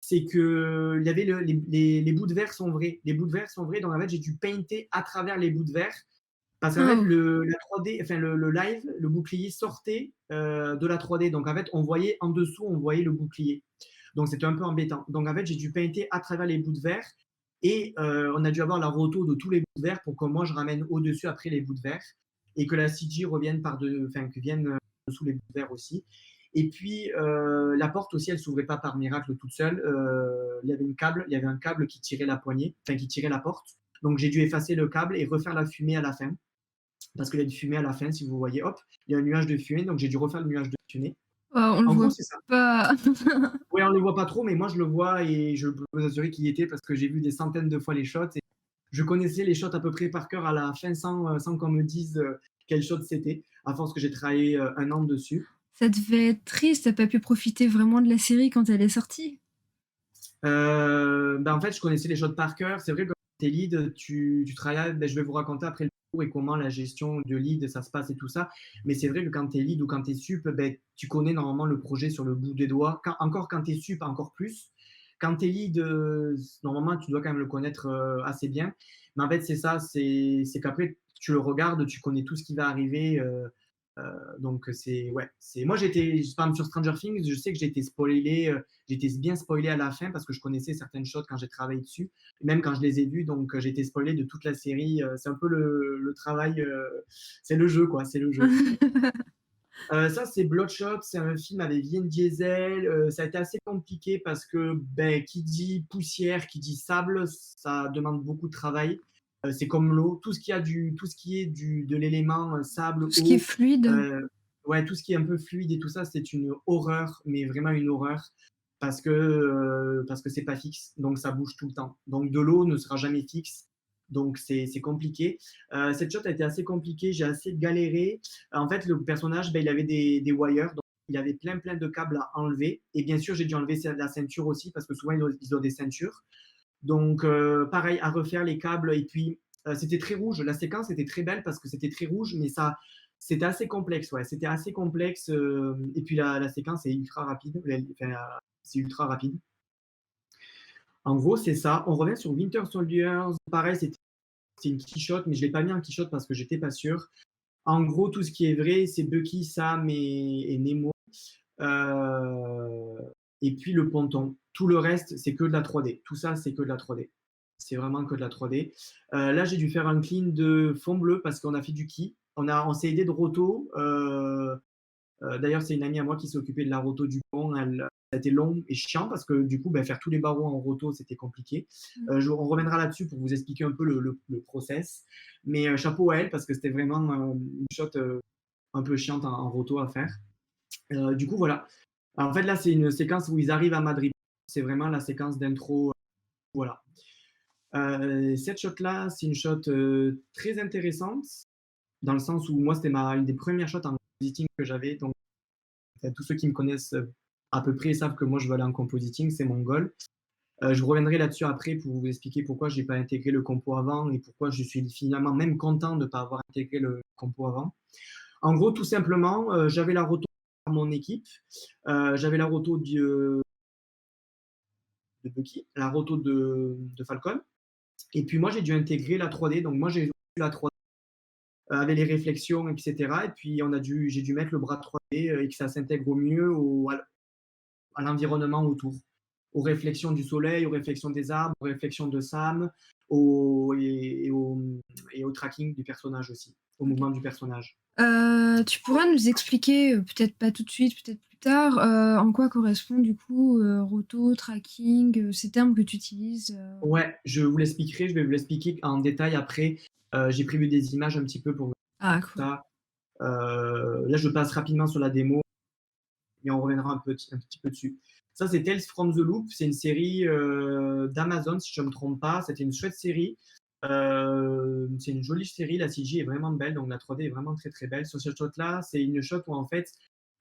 c'est que il y avait les bouts de verre sont vrais. Les bouts de verre sont vrais, donc en fait, j'ai dû painter à travers les bouts de verre. Parce qu'en fait, la 3D, enfin le live, le bouclier sortait de la 3D. Donc en fait, on voyait en dessous, on voyait le bouclier. Donc c'était un peu embêtant. Donc en fait, j'ai dû painter à travers les bouts de verre. Et on a dû avoir la roto de tous les bouts de verre pour que moi, je ramène au-dessus après les bouts de verre. Et que la CG revienne que vienne dessous les bouts de verre aussi. Et puis, la porte aussi, elle ne s'ouvrait pas par miracle toute seule. Il y avait un câble qui tirait la poignée, enfin qui tirait la porte. Donc, j'ai dû effacer le câble et refaire la fumée à la fin. Parce qu'il y a une fumée à la fin, si vous voyez, hop, il y a un nuage de fumée. Donc, j'ai dû refaire le nuage de fumée. On le voit pas. Oui, on ne le voit pas trop, mais moi, je le vois et je peux vous assurer qu'il y était parce que j'ai vu des centaines de fois les shots. Et je connaissais les shots à peu près par cœur à la fin sans qu'on me dise quel shot c'était, à force que j'ai travaillé 1 an dessus. Ça devait être triste, t'as pas pu profiter vraiment de la série quand elle est sortie. En fait, je connaissais les shots par cœur. C'est vrai que quand tu es lead, tu travailles. Je vais vous raconter après le cours et comment la gestion de lead, ça se passe et tout ça. Mais c'est vrai que quand tu es lead ou quand tu es sup, tu connais normalement le projet sur le bout des doigts. Encore quand tu es sup, encore plus. Quand tu es lead, normalement, tu dois quand même le connaître assez bien. Mais en fait, c'est ça, c'est qu'après, tu le regardes, tu connais tout ce qui va arriver. Donc moi j'étais par exemple sur Stranger Things, je sais que j'ai été bien spoilé à la fin parce que je connaissais certaines choses quand j'ai travaillé dessus, même quand je les ai vues, donc j'ai été spoilé de toute la série. C'est un peu le travail, c'est le jeu quoi, c'est le jeu. Ça c'est Bloodshot, c'est un film avec Vin Diesel. Ça a été assez compliqué parce que qui dit poussière, qui dit sable, ça demande beaucoup de travail. C'est comme l'eau, tout ce qui est de l'élément sable, tout ce qui est fluide. Tout ce qui est un peu fluide et tout ça, c'est une horreur, mais vraiment une horreur, parce que c'est pas fixe, donc ça bouge tout le temps. Donc de l'eau ne sera jamais fixe, donc c'est compliqué. Cette shot a été assez compliquée, j'ai assez galéré. En fait, le personnage, il avait des wires, donc il y avait plein de câbles à enlever. Et bien sûr, j'ai dû enlever la ceinture aussi parce que souvent, ils ont des ceintures. Donc, pareil, à refaire les câbles. Et puis, c'était très rouge. La séquence était très belle parce que c'était très rouge, mais c'était assez complexe. Ouais, c'était assez complexe. Et puis, la séquence est ultra rapide. Enfin, c'est ultra rapide. En gros, c'est ça. On revient sur Winter Soldier. Pareil, c'est une key-shot, mais je ne l'ai pas mis en key-shot parce que j'étais pas sûr. En gros, tout ce qui est vrai, c'est Bucky, Sam et Nemo. Et puis le ponton. Tout le reste, c'est que de la 3D. Tout ça, c'est que de la 3D. C'est vraiment que de la 3D. Là, j'ai dûü faire un clean de fond bleu parce qu'on a fait du ki. On s'est aidé de roto. D'ailleurs, c'est une amie à moi qui s'est occupée de la roto du pont. Ça a été long et chiant parce que du coup, faire tous les barreaux en roto, c'était compliqué. On reviendra là-dessus pour vous expliquer un peu le process. Mais chapeau à elle parce que c'était vraiment une shot un peu chiante en roto à faire. Du coup, voilà. Alors, en fait, là, c'est une séquence où ils arrivent à Madrid. C'est vraiment la séquence d'intro. Voilà. Cette shot-là, c'est une shot très intéressante dans le sens où moi, c'était une des premières shots en compositing que j'avais. Donc, tous ceux qui me connaissent à peu près savent que moi, je veux aller en compositing. C'est mon goal. Je reviendrai là-dessus après pour vous expliquer pourquoi je n'ai pas intégré le compo avant et pourquoi je suis finalement même content de ne pas avoir intégré le compo avant. En gros, tout simplement, j'avais la roto de mon équipe, j'avais la roto de Bucky, la roto de Falcon, et puis moi, j'ai dû intégrer la 3D. Donc moi, j'ai eu la 3D avec les réflexions, etc. Et puis j'ai dû mettre le bras 3D et que ça s'intègre au mieux à l'environnement autour, aux réflexions du soleil, aux réflexions des arbres, aux réflexions de Sam, et au tracking du personnage aussi, au mouvement du personnage. Tu pourras nous expliquer, peut-être pas tout de suite, peut-être plus tard, en quoi correspond du coup roto, tracking, ces termes que tu utilises Ouais, je vais vous l'expliquer en détail après. J'ai prévu des images un petit peu pour Ah, cool. ça. Là, je passe rapidement sur la démo et on reviendra un petit peu dessus. Ça, c'est Tales from the Loop. C'est une série d'Amazon, si je ne me trompe pas. C'était une chouette série. C'est une jolie série. La CG est vraiment belle, donc la 3D est vraiment très très belle. Sur cette shot-là, c'est une shot où en fait,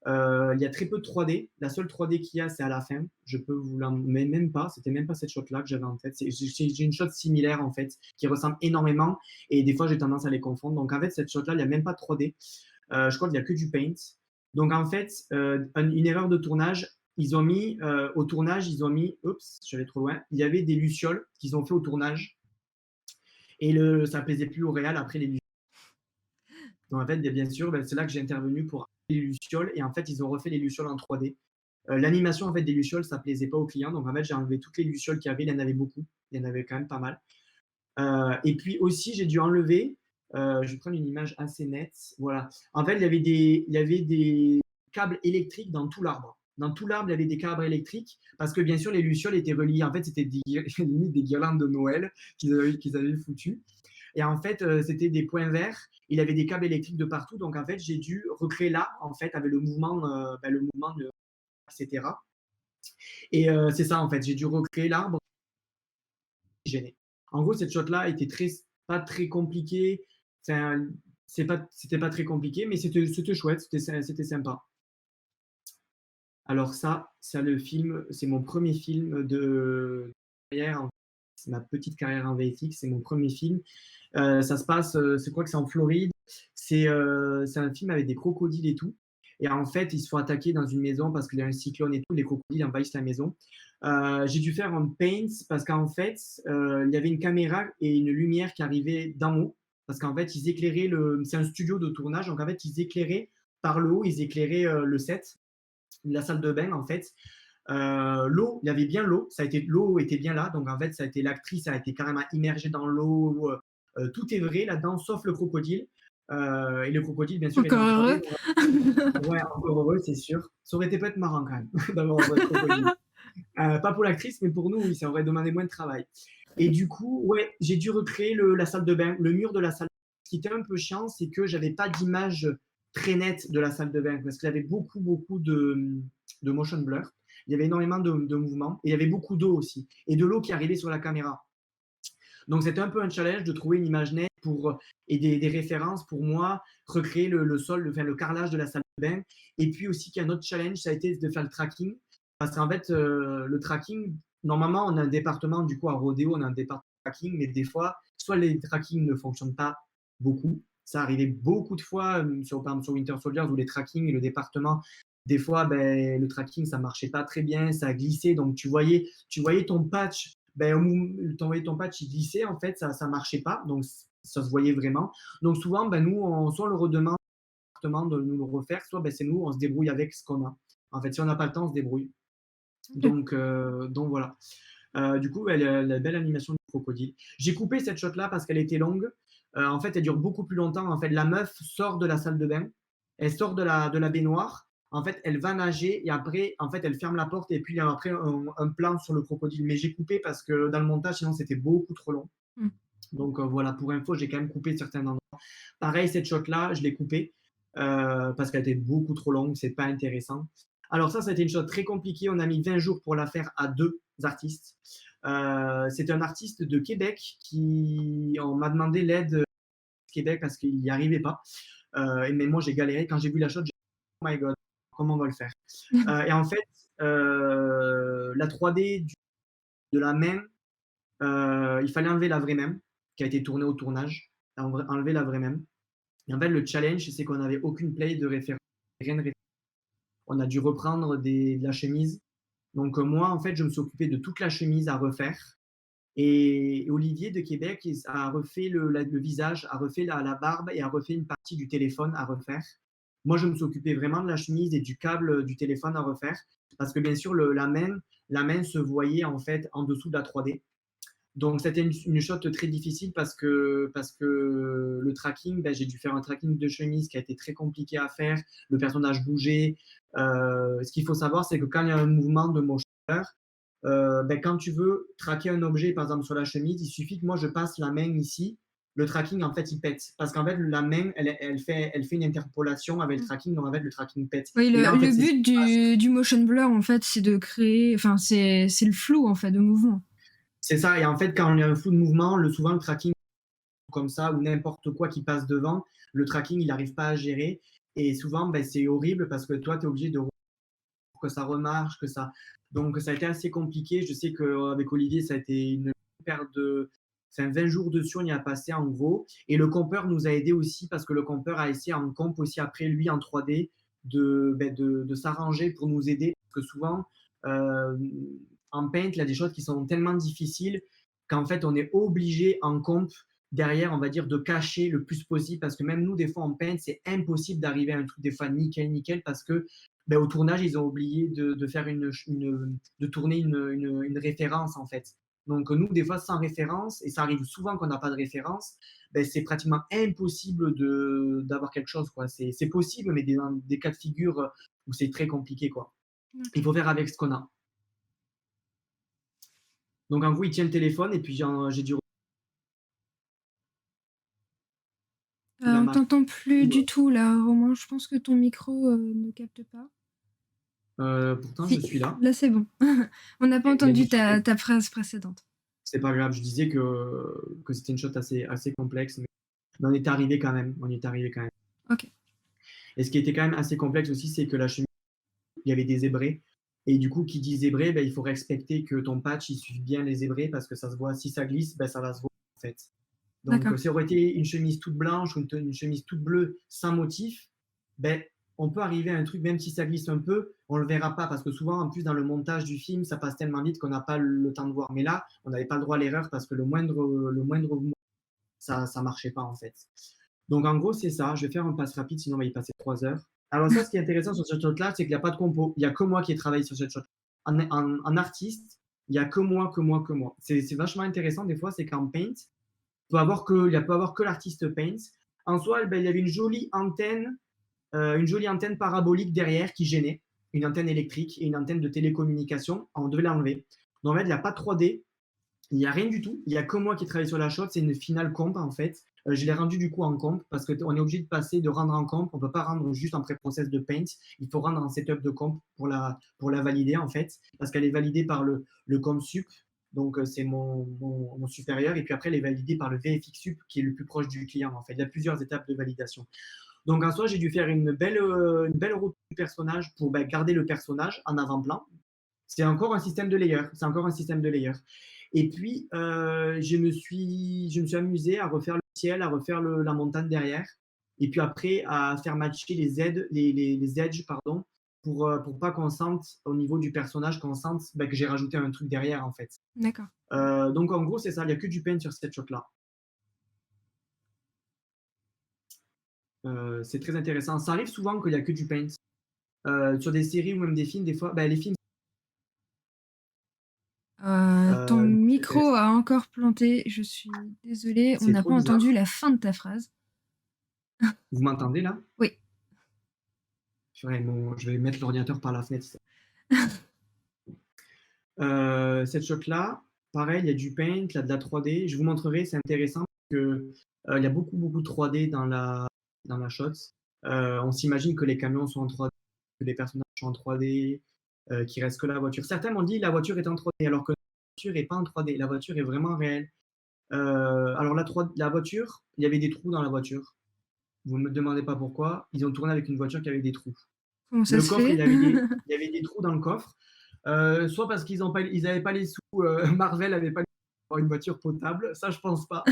il y a très peu de 3D. La seule 3D qu'il y a, c'est à la fin. Je peux vous mais même pas. C'était même pas cette shot-là que j'avais en tête. J'ai une shot similaire en fait, qui ressemble énormément. Et des fois, j'ai tendance à les confondre. Donc en fait, cette shot-là, il n'y a même pas de 3D. Je crois qu'il n'y a que du paint. Donc en fait, une erreur de tournage. Ils ont mis au tournage, oups, j'allais trop loin. Il y avait des lucioles qu'ils ont fait au tournage. Et ça ne plaisait plus au réal après les lucioles. Donc en fait, bien sûr, c'est là que j'ai intervenu pour les lucioles. Et en fait, ils ont refait les lucioles en 3D. L'animation en fait, des lucioles, ça ne plaisait pas aux clients. Donc en fait, j'ai enlevé toutes les lucioles qu'il y avait. Il y en avait beaucoup. Il y en avait quand même pas mal. Et puis aussi, j'ai dû enlever. Je vais prendre une image assez nette. Voilà. En fait, il y avait des câbles électriques dans tout l'arbre. Dans tout l'arbre, il y avait des câbles électriques parce que bien sûr, les lucioles étaient reliées. En fait, c'était limite des guirlandes de Noël qu'ils avaient foutues. Et en fait, c'était des points verts. Il y avait des câbles électriques de partout. Donc, en fait, j'ai dû recréer là, en fait, avec le mouvement etc. Et c'est ça, en fait. J'ai dû recréer l'arbre. Gêné. En gros, cette shot-là était pas très compliquée. Enfin, c'était pas très compliqué, mais c'était chouette, c'était sympa. Alors ça, c'est mon premier film de carrière. C'est ma petite carrière en VFX, c'est mon premier film. Ça se passe, c'est quoi que c'est en Floride. C'est un film avec des crocodiles et tout. Et en fait, ils se font attaquer dans une maison parce qu'il y a un cyclone et tout. Les crocodiles envahissent la maison. J'ai dû faire un paint parce qu'en fait, il y avait une caméra et une lumière qui arrivait d'en haut. Parce qu'en fait, ils éclairaient c'est un studio de tournage. Donc en fait, ils éclairaient par le haut, ils éclairaient le set, la salle de bain en fait. L'eau, il y avait bien l'eau. L'eau était bien là. Donc en fait, l'actrice a été carrément immergée dans l'eau. Tout est vrai là-dedans, sauf le crocodile. Et le crocodile, bien sûr, encore heureux. Ouais, encore heureux, c'est sûr. Ça aurait été peut-être marrant quand même d'avoir un vrai crocodile. Pas pour l'actrice, mais pour nous, oui, ça aurait demandé moins de travail. Et du coup, ouais, j'ai dû recréer la salle de bain, le mur de la salle. Ce qui était un peu chiant, c'est que j'avais pas d'image très nette de la salle de bain parce qu'il y avait beaucoup de motion blur. Il y avait énormément de mouvements et il y avait beaucoup d'eau aussi et de l'eau qui arrivait sur la caméra. Donc c'était un peu un challenge de trouver une image nette et des références pour moi, recréer le sol, enfin, le carrelage de la salle de bain. Et puis aussi, qu'il y a un autre challenge, ça a été de faire le tracking. Parce qu'en fait, le tracking, normalement, on a un département, du coup, à Rodeo, on a un département de tracking, mais des fois, soit les trackings ne fonctionnent pas beaucoup. Ça arrivait beaucoup de fois, par exemple, sur Winter Soldier, où les trackings, le département, des fois, ben, le tracking, ça marchait pas très bien, ça glissait. Donc, tu voyais ton patch, ben, ton patch, il glissait, en fait, ça marchait pas. Donc, ça se voyait vraiment. Donc, souvent, ben, nous, soit on le redemande de nous le refaire, soit ben, c'est nous, on se débrouille avec ce qu'on a. En fait, si on n'a pas le temps, on se débrouille. Ok. Donc voilà. Du coup, la belle animation du crocodile. J'ai coupé cette shot-là parce qu'elle était longue. En fait, elle dure beaucoup plus longtemps. En fait, la meuf sort de la salle de bain, elle sort de la baignoire. En fait, elle va nager et après, en fait, elle ferme la porte et puis il y a après un plan sur le crocodile. Mais j'ai coupé parce que dans le montage, sinon c'était beaucoup trop long. Mm. Donc voilà, pour info, j'ai quand même coupé certains endroits. Pareil, cette shot-là, je l'ai coupée parce qu'elle était beaucoup trop longue, c'est pas intéressant. Alors ça a été une shot très compliquée. On a mis 20 jours pour la faire à 2 artistes. C'est un artiste de Québec on m'a demandé l'aide de Québec parce qu'il n'y arrivait pas. Mais moi, j'ai galéré. Quand j'ai vu la shot, j'ai dit, oh my god, comment on va le faire? Et en fait, la 3D de la main, il fallait enlever la vraie main qui a été tournée au tournage, enlever la vraie main. Et en fait, le challenge, c'est qu'on n'avait aucune play de référence, rien de référence. On a dû reprendre de la chemise. Donc moi, en fait, je me suis occupé de toute la chemise à refaire. Et Olivier de Québec a refait le visage, a refait la barbe et a refait une partie du téléphone à refaire. Moi, je me suis occupé vraiment de la chemise et du câble du téléphone à refaire. Parce que bien sûr, la main se voyait en fait en dessous de la 3D. Donc, c'était une shot très difficile parce que le tracking, ben, j'ai dû faire un tracking de chemise qui a été très compliqué à faire. Le personnage bougeait. Ce qu'il faut savoir, c'est que quand il y a un mouvement de motion blur, ben, quand tu veux traquer un objet, par exemple sur la chemise, il suffit que moi je passe la main ici. Le tracking, en fait, il pète. Parce qu'en fait, la main, elle fait une interpolation avec le tracking, donc en fait, le tracking pète. Oui, Et là, en fait, le c'est but du motion blur, en fait, c'est de créer. Enfin, c'est le flou, en fait, de mouvement. ça. Et en fait, quand il y a un flou de mouvement, souvent le tracking comme ça ou n'importe quoi qui passe devant, le tracking, il n'arrive pas à gérer. Et souvent, ben, c'est horrible parce que toi, tu es obligé de que ça remarche, que ça. Donc, ça a été assez compliqué. Je sais qu'avec Olivier, ça a été une perte de. Enfin, 20 jours dessus, on y a passé en gros. Et le compeur nous a aidé aussi parce que le compeur a essayé en comp aussi après, lui, en 3D, de s'arranger pour nous aider. Parce que souvent, euh, en Paint, il y a des choses qui sont tellement difficiles qu'en fait, on est obligé en comp derrière, on va dire, de cacher le plus possible parce que même nous, des fois, en Paint, c'est impossible d'arriver à un truc des fois nickel parce que ben, au tournage, ils ont oublié de faire de tourner une référence en fait. Donc nous, des fois, sans référence, et ça arrive souvent qu'on n'a pas de référence, ben, c'est pratiquement impossible d'avoir quelque chose. C'est possible, mais dans des cas de figure où c'est très compliqué. Quoi. Il faut faire avec ce qu'on a. Donc en gros, il tient le téléphone et puis j'ai dû la On marque. t'entend plus du tout, là, Romain. Je pense que ton micro ne capte pas. Pourtant, je Si, suis là. là, c'est bon. On n'a pas Mais entendu ta phrase précédente. c'est pas grave. Je disais que c'était une shot assez complexe, mais on y est arrivé quand même. On y est arrivé quand même. Ok. Et ce qui était quand même assez complexe aussi, c'est que la chemise, il y avait des zébrés. Et du coup, qui dit zébré, ben, il faut respecter que ton patch, il suive bien les zébrés parce que ça se voit. Si ça glisse, ben, ça va se voir en fait. Donc, D'accord. ça aurait été une chemise toute blanche ou une chemise toute bleue sans motif, ben, on peut arriver à un truc, même si ça glisse un peu, on ne le verra pas parce que souvent, en plus, dans le montage du film, ça passe tellement vite qu'on n'a pas le temps de voir. Mais là, on n'avait pas le droit à l'erreur parce que le moindre ça ne marchait pas en fait. Donc en gros, c'est ça. Je vais faire un pass rapide, sinon on va y passer 3 heures. Alors ça, ce qui est intéressant sur cette shot-là, c'est qu'il n'y a pas de compo. Il n'y a que moi qui ai travaillé sur cette shot. En artiste, il n'y a que moi. C'est vachement intéressant des fois, c'est qu'en Paint, il peut avoir que l'artiste Paint. En soi, ben, il y avait une jolie antenne parabolique derrière qui gênait, une antenne électrique et une antenne de télécommunication. On devait l'enlever. Donc en fait, il n'y a pas de 3D, il n'y a rien du tout. Il n'y a que moi qui travaille sur la shot. C'est une finale comp en fait. Je l'ai rendu du coup en comp parce qu'on est obligé de rendre en comp. On ne peut pas rendre juste en pré-process de Paint. Il faut rendre en setup de comp pour la valider en fait parce qu'elle est validée par le comp sup. Donc, c'est mon supérieur. Et puis après, elle est validée par le VFX Sup, qui est le plus proche du client, en fait. Il y a plusieurs étapes de validation. Donc, en soi, j'ai dû faire une belle route du personnage pour garder le personnage en avant-plan. C'est encore un système de layer. C'est encore un système de layer. Et puis, je me suis amusé à refaire le ciel, à refaire la montagne derrière. Et puis après, à faire matcher les edges, pardon, pour pas qu'on sente au niveau du personnage, qu'on sente que j'ai rajouté un truc derrière, en fait. D'accord. Donc, en gros, c'est ça. Il n'y a que du paint sur cette shot-là. C'est très intéressant. Ça arrive souvent qu'il n'y a que du paint. Sur des séries ou même des films, des fois, les films, Ton c'est micro a encore planté. Je suis désolée, on c'est n'a trop pas entendu bizarre. la fin de ta phrase. Vous m'entendez là? Oui. Je vais mettre l'ordinateur par la fenêtre. Cette shot-là, pareil, il y a du paint, il y a de la 3D. Je vous montrerai, c'est intéressant parce que il y a beaucoup de 3D dans la shot. On s'imagine que les camions sont en 3D, que les personnages sont en 3D, qu'il reste que la voiture. Certains m'ont dit la voiture est en 3D, alors que la voiture n'est pas en 3D. La voiture est vraiment réelle. Alors la voiture, il y avait des trous dans la voiture. Vous ne me demandez pas pourquoi. Ils ont tourné avec une voiture qui avait des trous. Comment ça Le se coffre, fait? il y avait des trous dans le coffre. Soit parce qu'ils n'avaient pas les sous, Marvel n'avait pas les sous pour une voiture potable, ça je pense pas.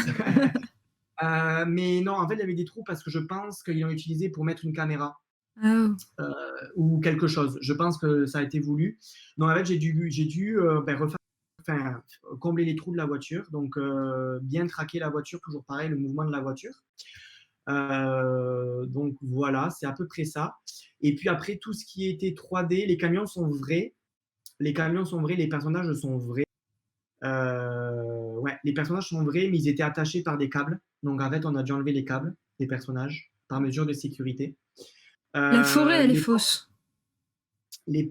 Mais non, en fait, il y avait des trous parce que je pense qu'ils l'ont utilisé pour mettre une caméra Ah, ou quelque chose. Je pense que ça a été voulu. Donc en fait, j'ai dû combler les trous de la voiture, donc bien traquer la voiture, toujours pareil, le mouvement de la voiture. Donc voilà, c'est à peu près ça. Et puis après, tout ce qui était 3D, les camions sont vrais. Les camions sont vrais, les personnages sont vrais. Ouais, les personnages sont vrais, mais ils étaient attachés par des câbles. Donc en fait, on a dû enlever les câbles des personnages par mesure de sécurité. la forêt, elle est Les, fausse. les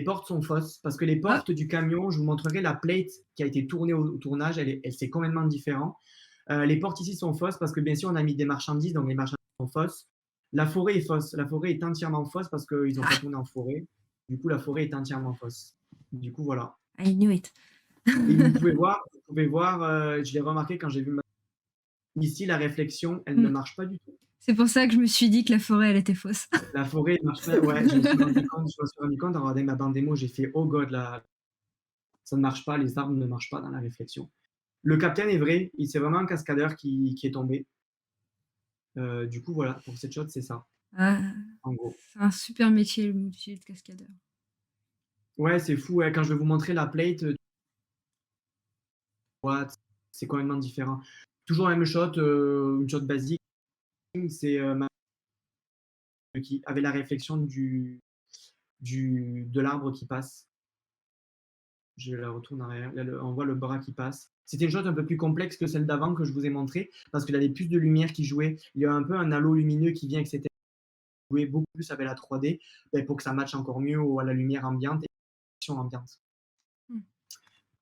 portes sont fausses parce que les Ah, portes du camion, je vous montrerai la plate qui a été tournée au tournage, c'est complètement différent. Les portes ici sont fausses parce que bien sûr, on a mis des marchandises, donc les marchandises sont fausses. La forêt est fausse. La forêt est entièrement fausse parce qu'ils n'ont pas tourné en forêt. Du coup, la forêt est entièrement fausse. Du coup, voilà. I knew it. Et vous pouvez voir, je l'ai remarqué quand j'ai vu ici, la réflexion, elle ne marche pas du tout. C'est pour ça que je me suis dit que la forêt, elle était fausse. La forêt ne marche pas. Ouais, je me suis rendu compte en regardant ma bande démo, j'ai fait oh god, là, ça ne marche pas, les arbres ne marchent pas dans la réflexion. Le capitaine est vrai, c'est vraiment un cascadeur qui est tombé. Du coup, voilà, pour cette shot, c'est ça, Ah, en gros. c'est un super métier, le métier de cascadeur. Ouais, c'est fou. Ouais. Quand je vais vous montrer la plate, c'est complètement différent. Toujours la même shot, une shot basique. C'est qui avait la réflexion de l'arbre qui passe. Je la retourne en arrière. Là, on voit le bras qui passe. C'était une shot un peu plus complexe que celle d'avant que je vous ai montré parce qu'il y avait plus de lumière qui jouait. Il y a un peu un halo lumineux qui vient, etc. Jouer beaucoup plus avec la 3D pour que ça matche encore mieux à la lumière ambiante et à la ambiante.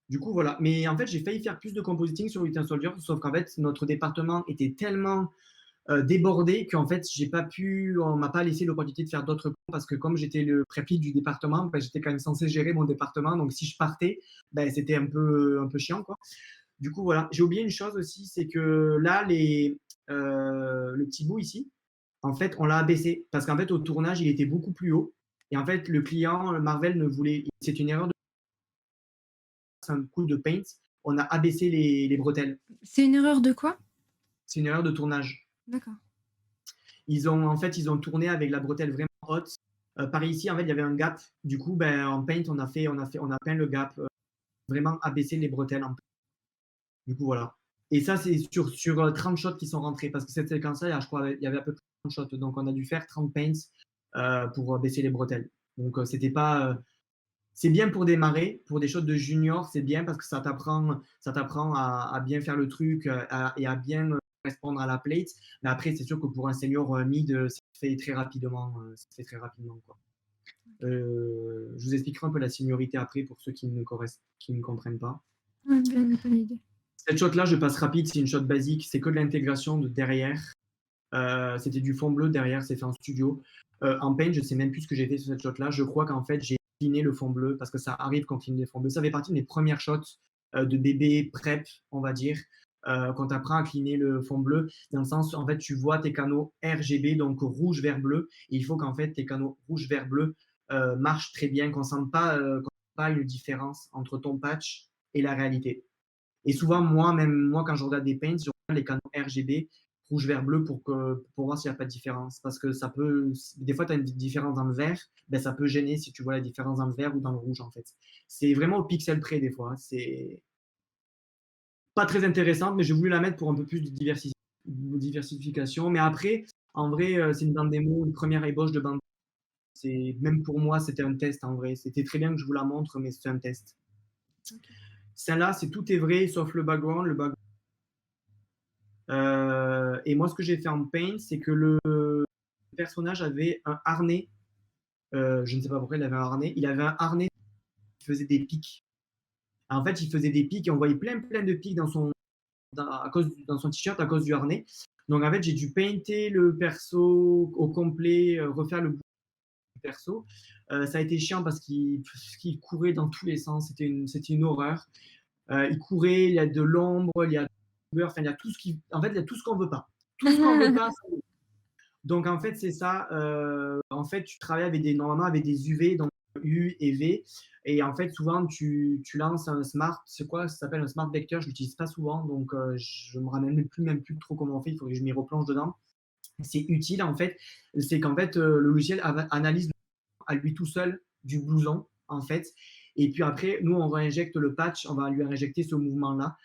Du coup, voilà. Mais en fait, j'ai failli faire plus de compositing sur Winter Soldier, sauf qu'en fait, notre département était tellement débordé qu'en fait, on m'a pas laissé l'opportunité de faire d'autres plans parce que comme j'étais le prépi du département, j'étais quand même censé gérer mon département. Donc, si je partais, c'était un peu chiant, quoi. Du coup, voilà. J'ai oublié une chose aussi, c'est que là, le petit bout ici, en fait, on l'a abaissé parce qu'en fait, au tournage, il était beaucoup plus haut. Et en fait, le client, Marvel, ne voulait. C'est une erreur un coup de paint. On a abaissé les bretelles. C'est une erreur de quoi? C'est une erreur de tournage. D'accord. Ils ont tourné avec la bretelle vraiment haute. Par ici, en fait, il y avait un gap. Du coup, en paint, on a peint le gap, vraiment abaissé les bretelles. Du coup, voilà. Et ça, c'est sur 30 shots qui sont rentrés. Parce que cette séquence-là, je crois, il y avait à peu près 30 shots. Donc, on a dû faire 30 paints pour baisser les bretelles. Donc, c'était pas. C'est bien pour démarrer, pour des shots de junior, c'est bien parce que ça t'apprend à bien faire le truc et à bien correspondre à la plate. Mais après, c'est sûr que pour un senior mid, ça se fait très rapidement. Quoi. Je vous expliquerai un peu la seniorité après pour ceux qui ne comprennent pas. Ouais, bonne idée. Cette shot-là, je passe rapide, c'est une shot basique, c'est que de l'intégration de derrière. C'était du fond bleu derrière, c'est fait en studio. En paint, je ne sais même plus ce que j'ai fait sur cette shot-là. Je crois qu'en fait, j'ai cliné le fond bleu parce que ça arrive quand on cline les fonds bleus. Ça fait partie de mes premières shots de bébé prep, on va dire, quand tu apprends à cleaner le fond bleu, dans le sens, en fait, tu vois tes canaux RGB, donc rouge, vert, bleu, et il faut qu'en fait tes canaux rouge, vert, bleu marchent très bien, qu'on ne sente pas une différence entre ton patch et la réalité. Et souvent, moi, quand je regarde des paints, je regarde les canaux RGB, rouge, vert, bleu, pour voir s'il n'y a pas de différence. Parce que ça peut, des fois, tu as une différence dans le vert, ben, ça peut gêner si tu vois la différence dans le vert ou dans le rouge, en fait. C'est vraiment au pixel près, des fois. C'est pas très intéressante, mais j'ai voulu la mettre pour un peu plus de diversification. Mais après, en vrai, c'est une bande démo, une première ébauche de bande. Même pour moi, c'était un test en vrai. C'était très bien que je vous la montre, mais c'était un test. Celle-là, tout est vrai, sauf le background. Et moi, ce que j'ai fait en Paint, c'est que le personnage avait un harnais. Je ne sais pas pourquoi il avait un harnais. Il avait un harnais qui faisait des pics. En fait, il faisait des pics et on voyait plein de pics dans son t-shirt à cause du harnais. Donc, en fait, j'ai dû painter le perso au complet, refaire le bout du perso. Ça a été chiant parce qu'il courait dans tous les sens. C'était une horreur. Il courait, il y a de l'ombre, il y a enfin, il y a tout ce qui, en fait, il y a tout ce qu'on veut pas. Tout ce qu'on veut pas. Donc, en fait, c'est ça. En fait, tu travailles normalement avec des UV, donc U et V. Et en fait, souvent, tu lances un smart, c'est quoi? Ça s'appelle un smart vector. Je l'utilise pas souvent, donc je me ramène même plus trop comment on fait. Il faudrait que je m'y replonge dedans. C'est utile, en fait. C'est qu'en fait, le logiciel analyse à lui tout seul du blouson, en fait. Et puis après, nous, on réinjecte le patch, on va lui réinjecter ce mouvement-là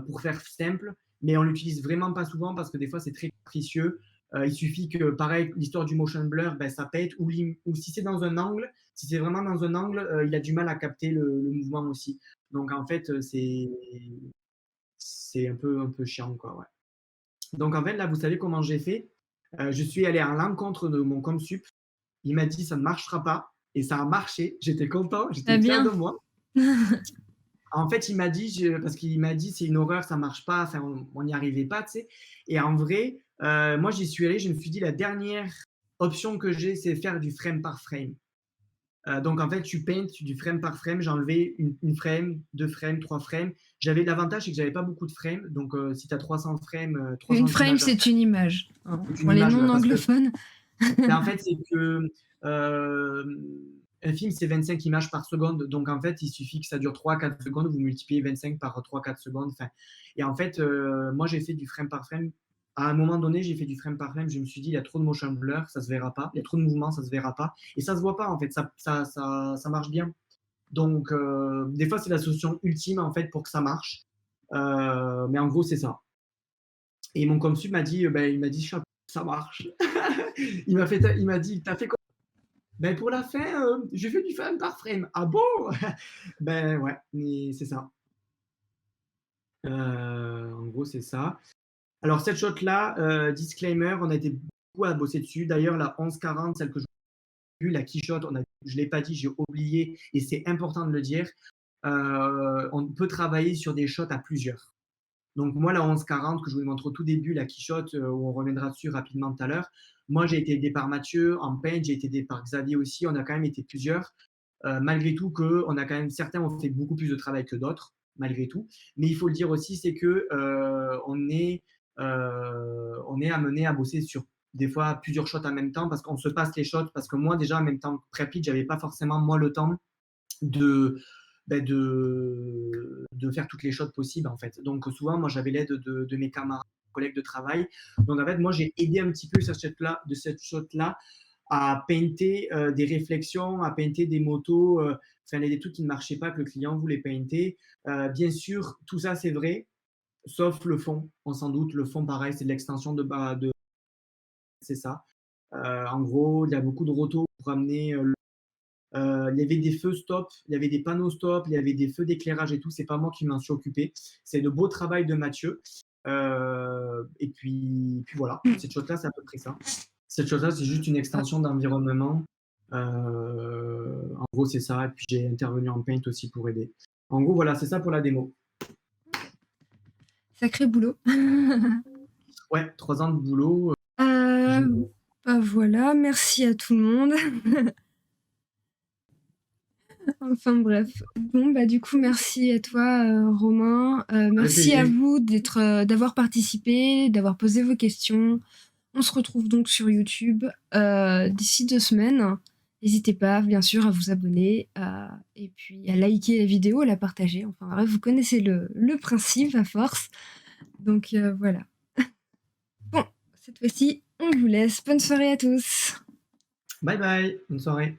pour faire simple, mais on l'utilise vraiment pas souvent parce que des fois, c'est très capricieux. Il suffit que, pareil, l'histoire du motion blur, ben, ça pète, ou si c'est dans un angle, si c'est vraiment dans un angle, il a du mal à capter le mouvement aussi. Donc, en fait, c'est un peu chiant, quoi, ouais. Donc, en fait, là, vous savez comment j'ai fait? Je suis allé à l'encontre de mon comsup. Il m'a dit ça ne marchera pas et ça a marché. J'étais content, Ah j'étais fier de bien. moi. En fait, il m'a dit, parce qu'il m'a dit c'est une horreur, ça marche pas, enfin, on n'y arrivait pas, tu sais. Et en vrai, moi j'y suis allé, je me suis dit la dernière option que j'ai, c'est faire du frame par frame. Donc en fait, tu paints du frame par frame. J'ai enlevé une frame, deux frames, trois frames. J'avais l'avantage, c'est que j'avais pas beaucoup de frames. Donc si tu as 300 frames, Une 300 frame, images à c'est faire, une image, hein, c'est une pour les image, ouais, parce que non-anglophones. ben, en fait, c'est que euh, un film, c'est 25 images par seconde. Donc, en fait, il suffit que ça dure 3-4 secondes. Vous multipliez 25 par 3-4 secondes. Enfin, et en fait, moi, j'ai fait du frame par frame. À un moment donné, j'ai fait du frame par frame. Je me suis dit, il y a trop de motion blur, ça se verra pas. Il y a trop de mouvements, ça se verra pas. Et ça se voit pas, en fait. Ça marche bien. Donc, des fois, c'est la solution ultime, en fait, pour que ça marche. Mais en gros, c'est ça. Et mon comsup m'a dit, il m'a dit, ça marche. Il m'a dit, t'as fait quoi? Ben pour la fin, j'ai fait du frame par frame. Ah bon? Ben ouais, mais c'est ça. En gros, c'est ça. Alors cette shot-là, disclaimer, on a été beaucoup à bosser dessus. D'ailleurs, la 1140, celle que je vue, la keyshot, je ne l'ai pas dit, j'ai oublié, et c'est important de le dire. On peut travailler sur des shots à plusieurs. Donc moi, la 1140 que je vous montre au tout début, la Quichotte, où on reviendra dessus rapidement tout à l'heure, moi j'ai été aidé par Mathieu en paint, j'ai été aidé par Xavier aussi, on a quand même été plusieurs, malgré tout on a quand même, certains ont fait beaucoup plus de travail que d'autres, malgré tout. Mais il faut le dire aussi, c'est que on est amené à bosser sur des fois plusieurs shots en même temps parce qu'on se passe les shots, parce que moi déjà en même temps pré-pitch, j'avais pas forcément moi le temps de, de faire toutes les shots possibles en fait. Donc souvent, moi j'avais l'aide de mes camarades, collègues de travail. Donc en fait, moi j'ai aidé un petit peu de cette shot-là à painter des réflexions, à painter des motos, enfin des trucs qui ne marchaient pas, que le client voulait painter. Bien sûr, tout ça c'est vrai, sauf le fond. On s'en doute, le fond pareil, c'est de l'extension c'est ça. En gros, il y a beaucoup de rotos pour amener il y avait des feux stop, il y avait des panneaux stop, il y avait des feux d'éclairage et tout. C'est pas moi qui m'en suis occupé. C'est de beau travail de Mathieu. Et puis voilà, cette chose-là, c'est à peu près ça. Cette chose-là, c'est juste une extension d'environnement. En gros, c'est ça. Et puis j'ai intervenu en paint aussi pour aider. En gros, voilà, c'est ça pour la démo. Sacré boulot. Ouais, 3 ans de boulot. Bah voilà, merci à tout le monde. Enfin bref. Bon, bah du coup, merci à toi, Romain. Avec Merci à plaisir. vous d'avoir participé, d'avoir posé vos questions. On se retrouve donc sur YouTube d'ici 2 semaines. N'hésitez pas, bien sûr, à vous abonner et puis à liker la vidéo, à la partager. Enfin bref, vous connaissez le principe à force. Donc voilà. Bon, cette fois-ci, on vous laisse. Bonne soirée à tous. Bye bye, bonne soirée.